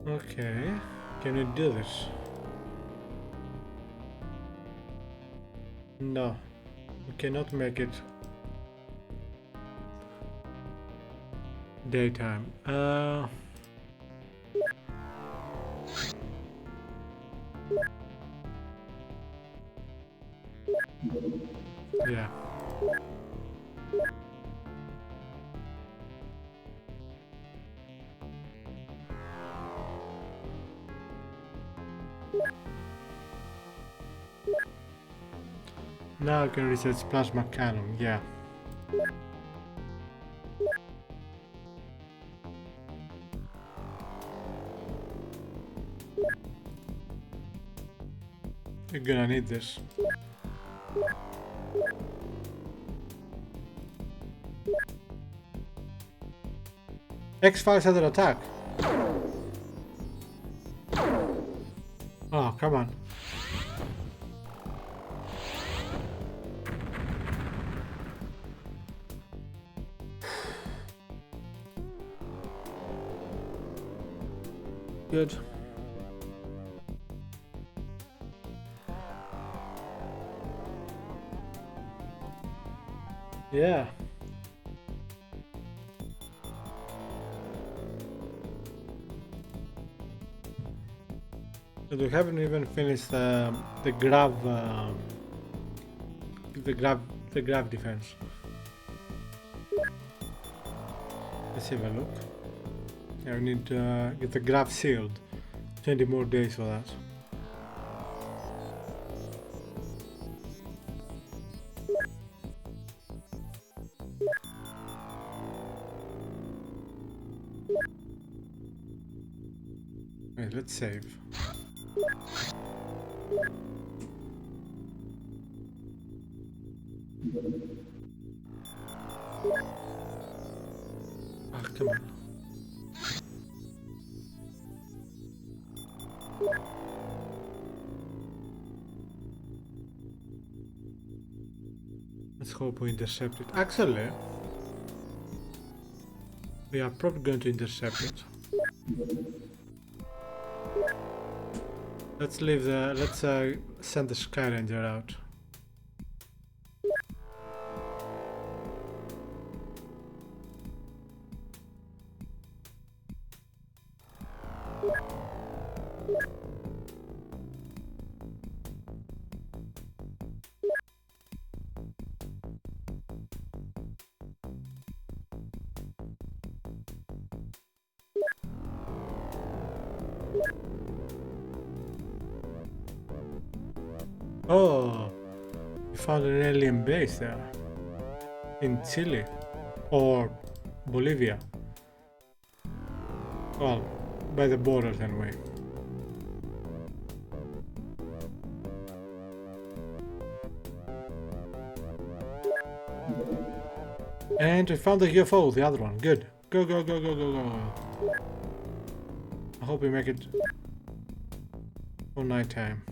Okay, can we do this? No, we cannot make it daytime. Yeah. Now I can research plasma cannon, yeah. You're gonna need this. X-Files under attack. Oh, come on. Good. Yeah. But we haven't even finished the grav, the grav defense. Let's have a look. Yeah, we need to get the grav sealed. 20 more days for that. Wait, let's save. Ah, come on. Let's hope we intercept it. Actually, we are probably going to intercept it. Let's leave the. Let's send the Sky Ranger out. Oh, we found an alien base there. In Chile. Or Bolivia. Well, by the borders anyway. And we found the UFO, the other one. Good. Go, go, go, go, go, go. I hope we make it for night time.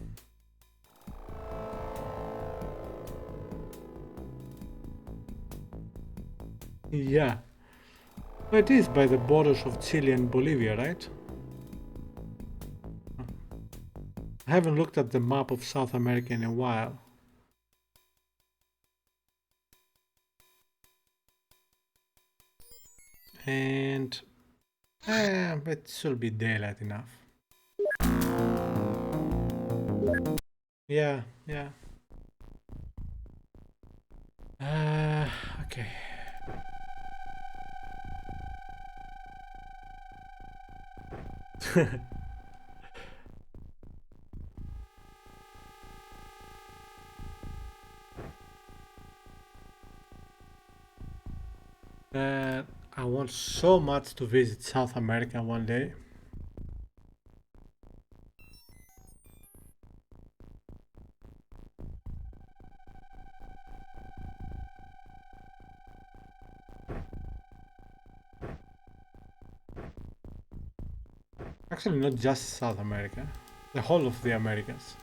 Yeah. It is by the borders of Chile and Bolivia, right? I haven't looked at the map of South America in a while. And it should be daylight enough. Yeah, yeah. Okay. I want so much to visit South America one day. Actually, not just South America, the whole of the Americas.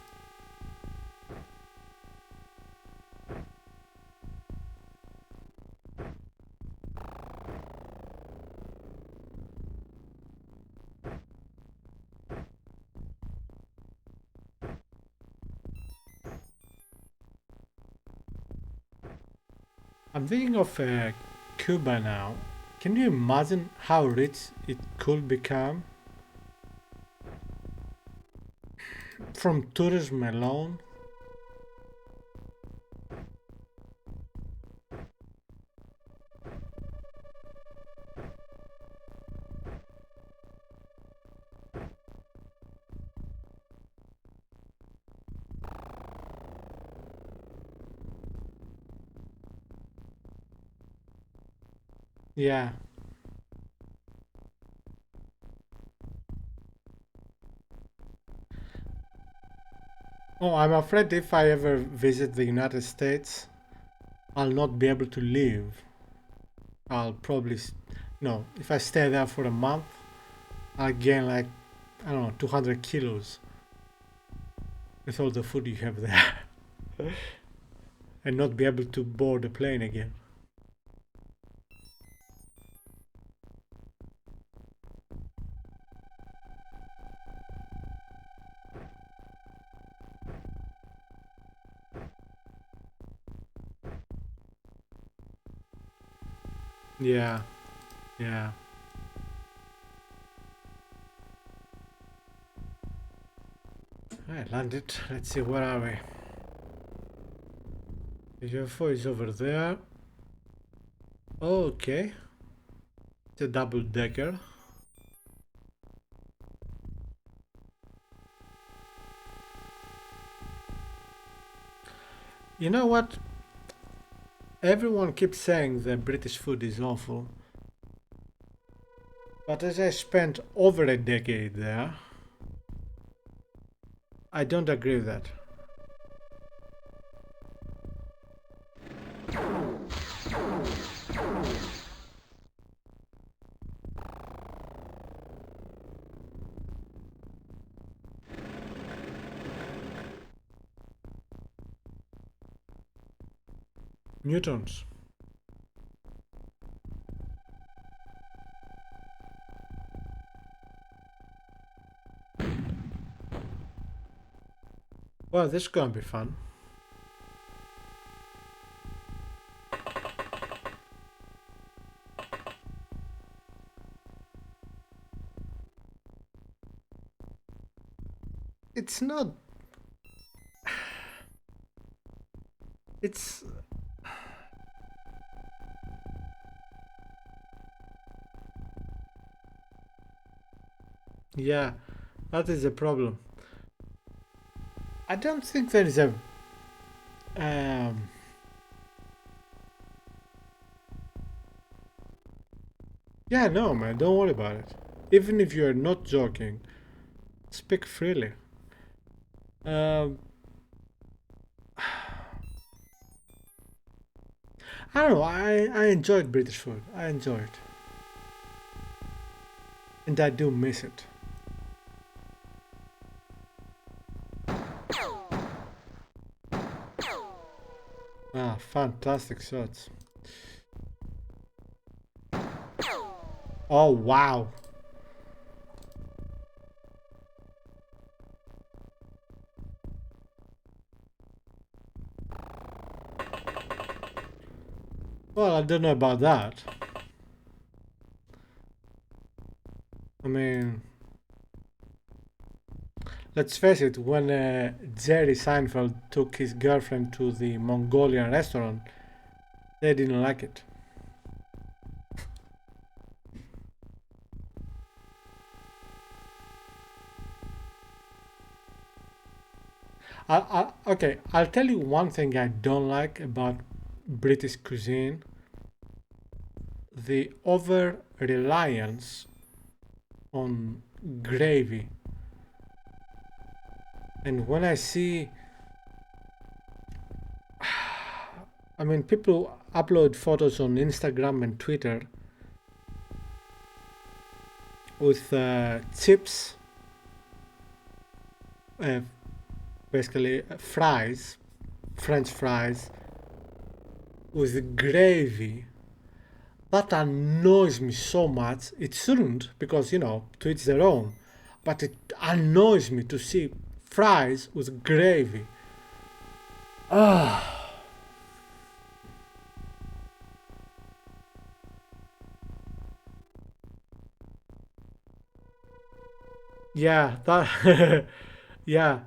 I'm thinking of Cuba now. Can you imagine how rich it could become from tourism alone? Yeah. Oh, I'm afraid if I ever visit the United States, I'll not be able to leave. I'll probably, no, if I stay there for a month, I'll gain like, I don't know, 200 kilos with all the food you have there and not be able to board a plane again. Yeah, yeah. I landed. Let's see, where are we? The UFO is over there. Okay. It's a double decker. You know what? Everyone keeps saying the British food is awful. But as I spent over a decade there, I don't agree with that. Newtons. Well, this is gonna be fun. It's not. It's. Yeah, that is a problem. I don't think there is a. Um, yeah, no, man, don't worry about it. Even if you're not joking, speak freely. Um, I don't know. I enjoyed British food. I enjoy it, and I do miss it. Ah, fantastic shots. Oh wow. Well, I don't know about that. I mean, let's face it. When Jerry Seinfeld took his girlfriend to the Mongolian restaurant, they didn't like it. Okay, I'll tell you one thing I don't like about British cuisine: the over reliance on gravy. And when I see, I mean, people upload photos on Instagram and Twitter with chips, uh, basically fries, French fries, with gravy. That annoys me so much. It shouldn't, because, to each their own. But it annoys me to see fries with gravy. Ah. Yeah, that. Yeah,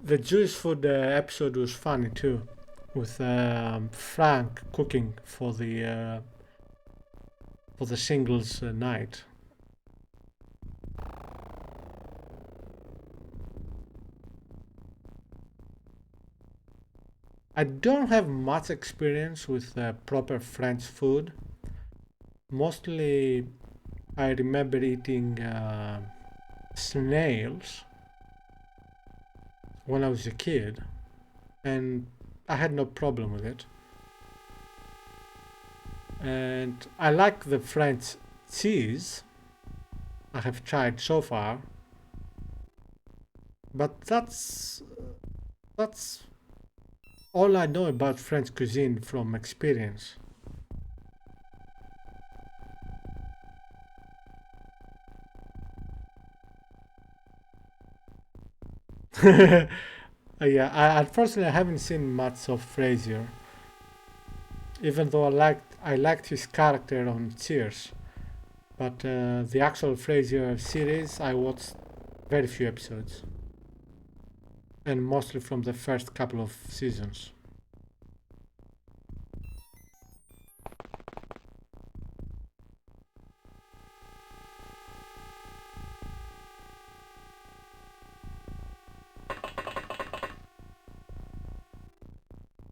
the Jewish food episode was funny too, with Frank cooking for the singles night. I don't have much experience with proper French food, Mostly I remember eating snails when I was a kid, and I had no problem with it. And I like the French cheese I have tried so far, but that's all I know about French cuisine from experience. Yeah, unfortunately I haven't seen much of Frazier, even though I liked his character on Cheers. But the actual Frazier series, I watched very few episodes, and mostly from the first couple of seasons.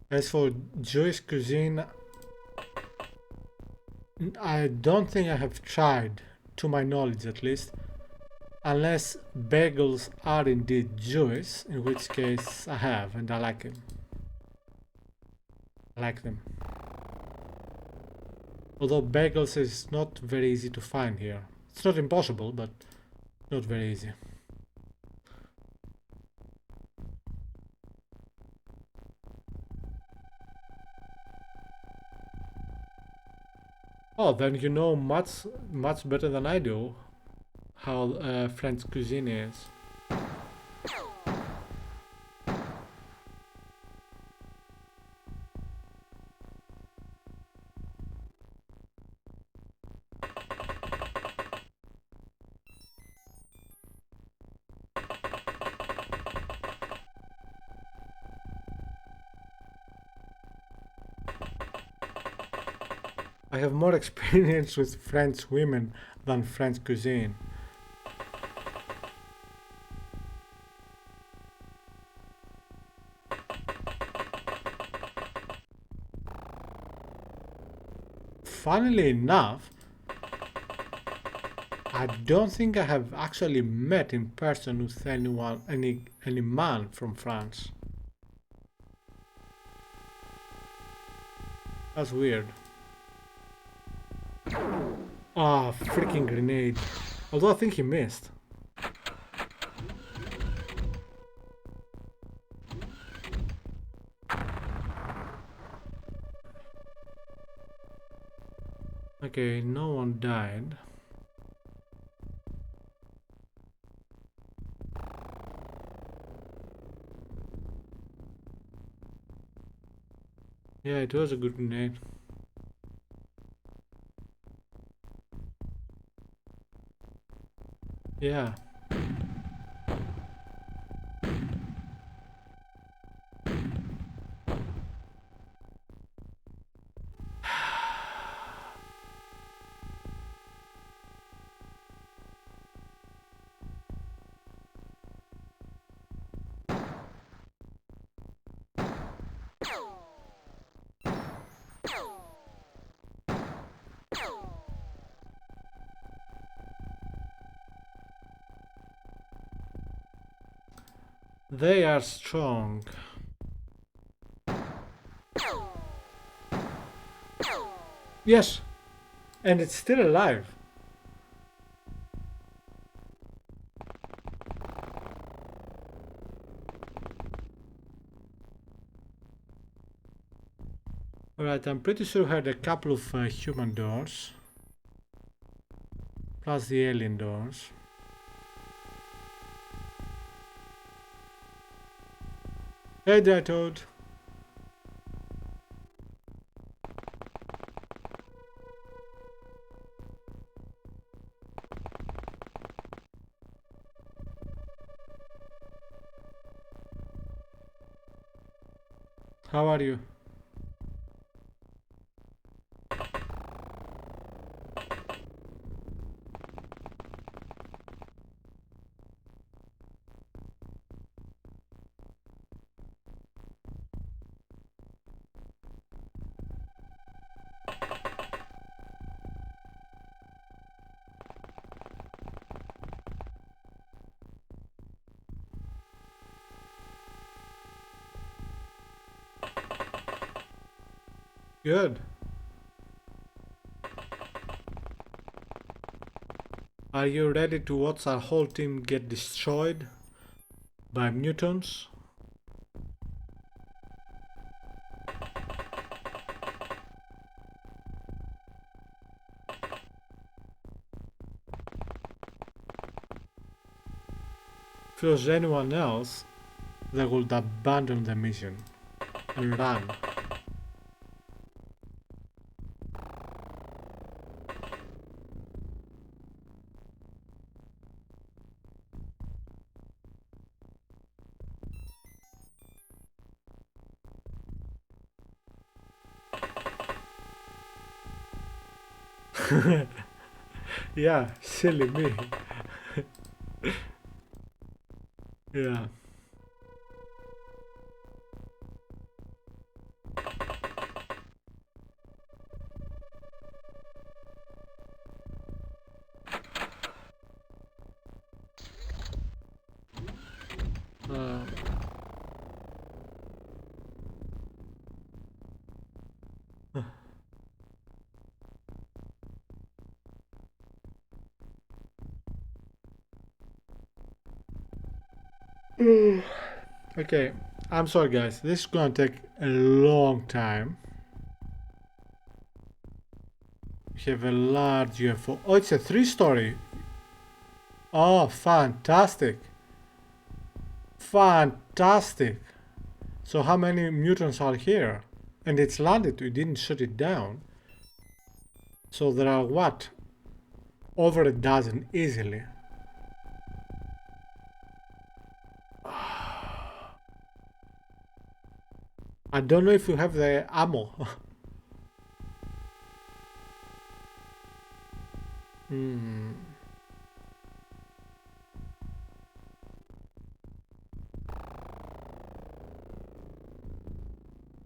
As for Jewish cuisine, I don't think I have tried, to my knowledge at least, unless bagels are indeed Jewish, in which case I have, and I like them. I like them. Although bagels is not very easy to find here. It's not impossible, but not very easy. Oh, then you know much better than I do how French cuisine is. I have more experience with French women than French cuisine. Funnily enough, I don't think I have actually met in person with any man from France. That's weird. Ah, freaking grenade. Although I think he missed. Okay, no one died. Yeah, it was a good grenade. Yeah. They are strong. Yes, and it's still alive. Alright, I'm pretty sure I had a couple of human doors. Plus the alien doors. Hey there, Toad. How are you? Good. Are you ready to watch our whole team get destroyed by mutants? If it was anyone else, they would abandon the mission and run. Yeah, silly me. Yeah. Uh, okay, I'm sorry guys, this is gonna take a long time. We have a large UFO. Oh, it's a 3-story. Oh, fantastic. Fantastic. So how many mutants are here? And it's landed, we didn't shut it down. So there are what? Over a dozen easily. I don't know if you have the ammo. Hmm.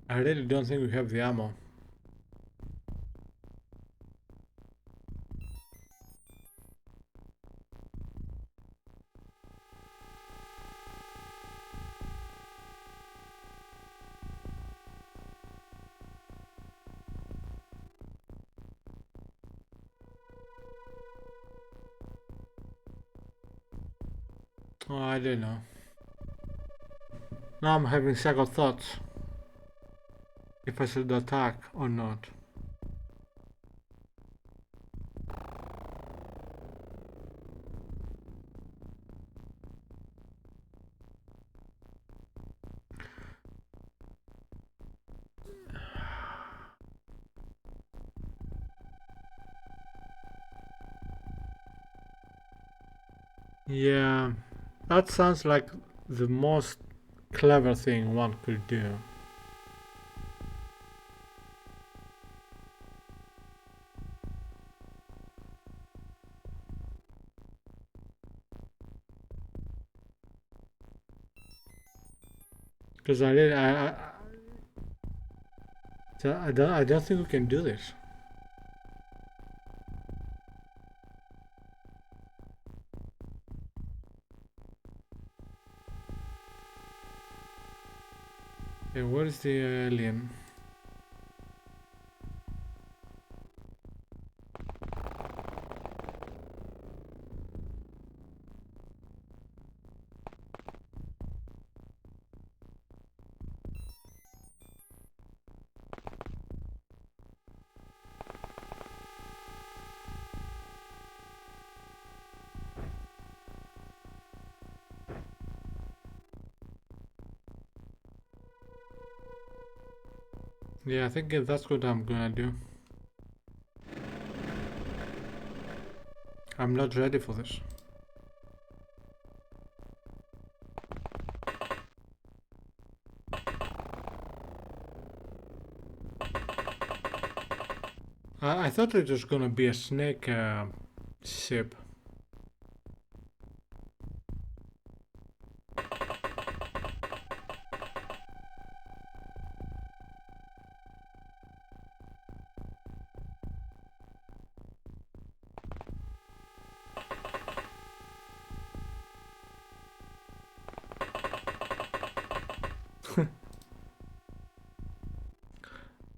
I really don't think we have the ammo. Oh, I don't know. Now I'm having second thoughts. If I should attack or not. Yeah, that sounds like the most clever thing one could do. Because I don't think we can do this. Okay, where is the alien? Yeah, I think that's what I'm gonna do. I'm not ready for this. I thought it was gonna be a snake ship.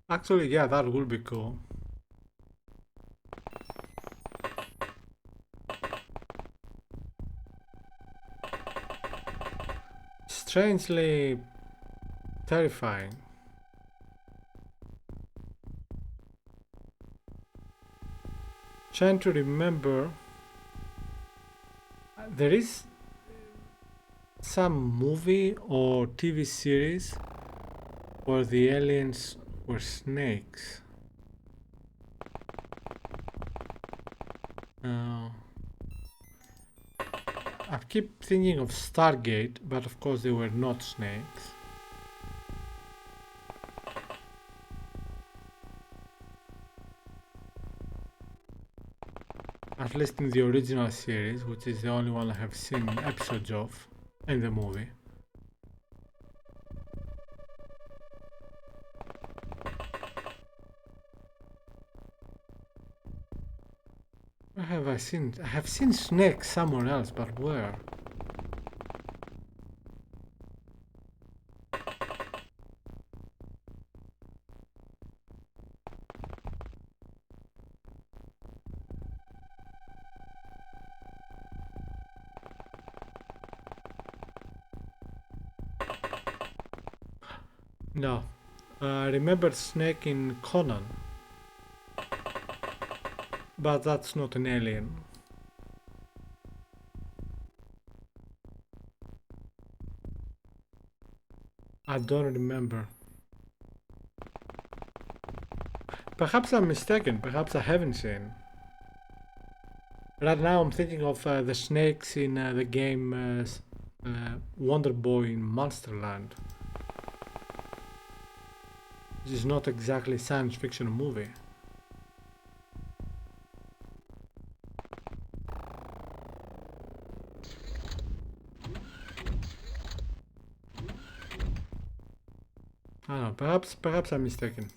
Actually, yeah, that would be cool. Strangely terrifying. Trying to remember, there is some movie or TV series where the aliens were snakes. Uh, I keep thinking of Stargate, but of course they were not snakes. At least in the original series, which is the only one I have seen episodes of in the movie. Where have I seen? I have seen snakes somewhere else, but where? No. I remember snake in Conan. But that's not an alien. I don't remember. Perhaps I'm mistaken. Perhaps I haven't seen. Right now I'm thinking of the snakes in the game Wonder Boy in Monsterland. This is not exactly a science fiction movie. I don't know, perhaps I'm mistaken.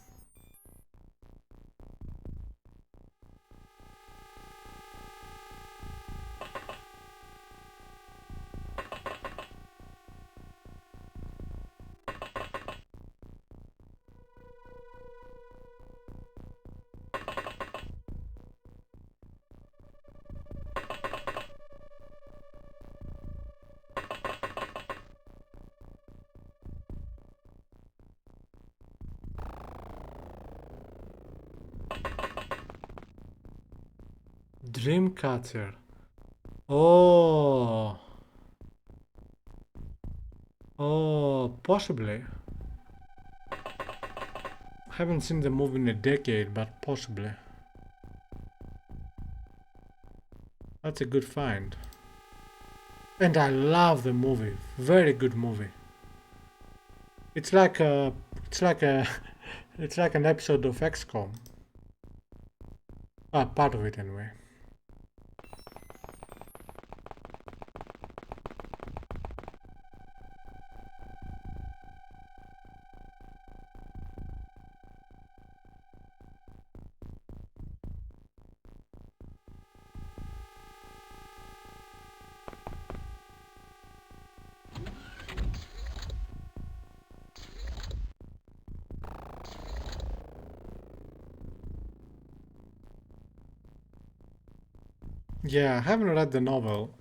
Dreamcatcher. Oh. Oh, possibly. Haven't seen the movie in a decade, but possibly. That's a good find. And I love the movie. Very good movie. It's like a, it's like a, it's like an episode of XCom. Ah, part of it anyway. Yeah, I haven't read the novel,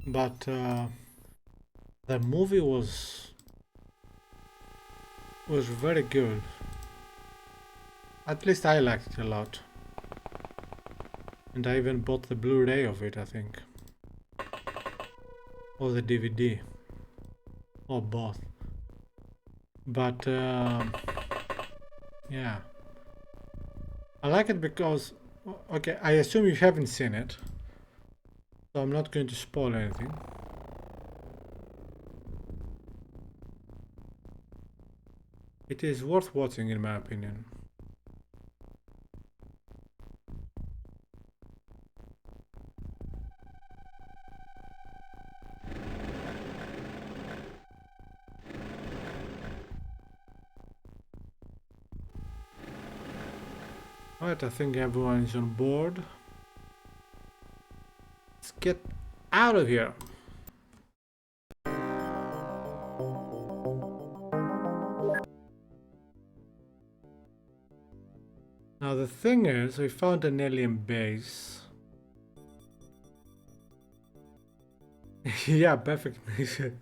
but the movie was very good. At least I liked it a lot. And I even bought the Blu-ray of it, I think. Or the DVD. Or both. But yeah. I like it because, okay, I assume you haven't seen it. So I'm not going to spoil anything. It is worth watching in my opinion. Alright, I think everyone is on board. Let's get out of here. Now the thing is, we found an alien base. Yeah, perfect mission.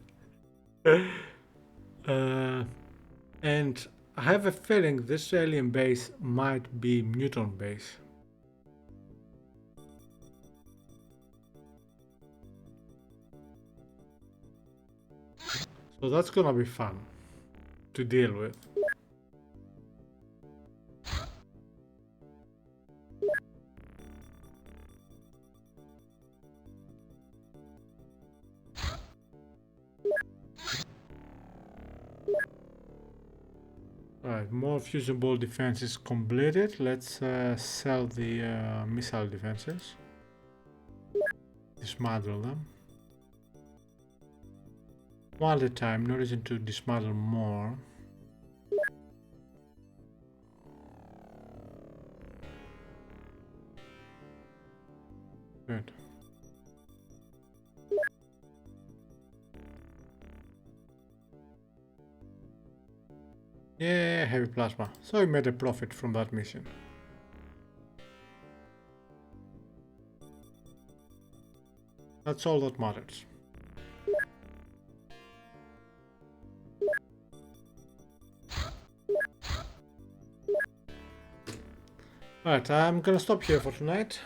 And I have a feeling this alien base might be mutant base. So that's gonna be fun to deal with. Alright, more fusible defenses completed. Let's sell the missile defenses. Dismantle them. One at a time, no reason to dismantle more. Good. Yeah, heavy plasma. So we made a profit from that mission. That's all that matters. Alright, I'm gonna stop here for tonight.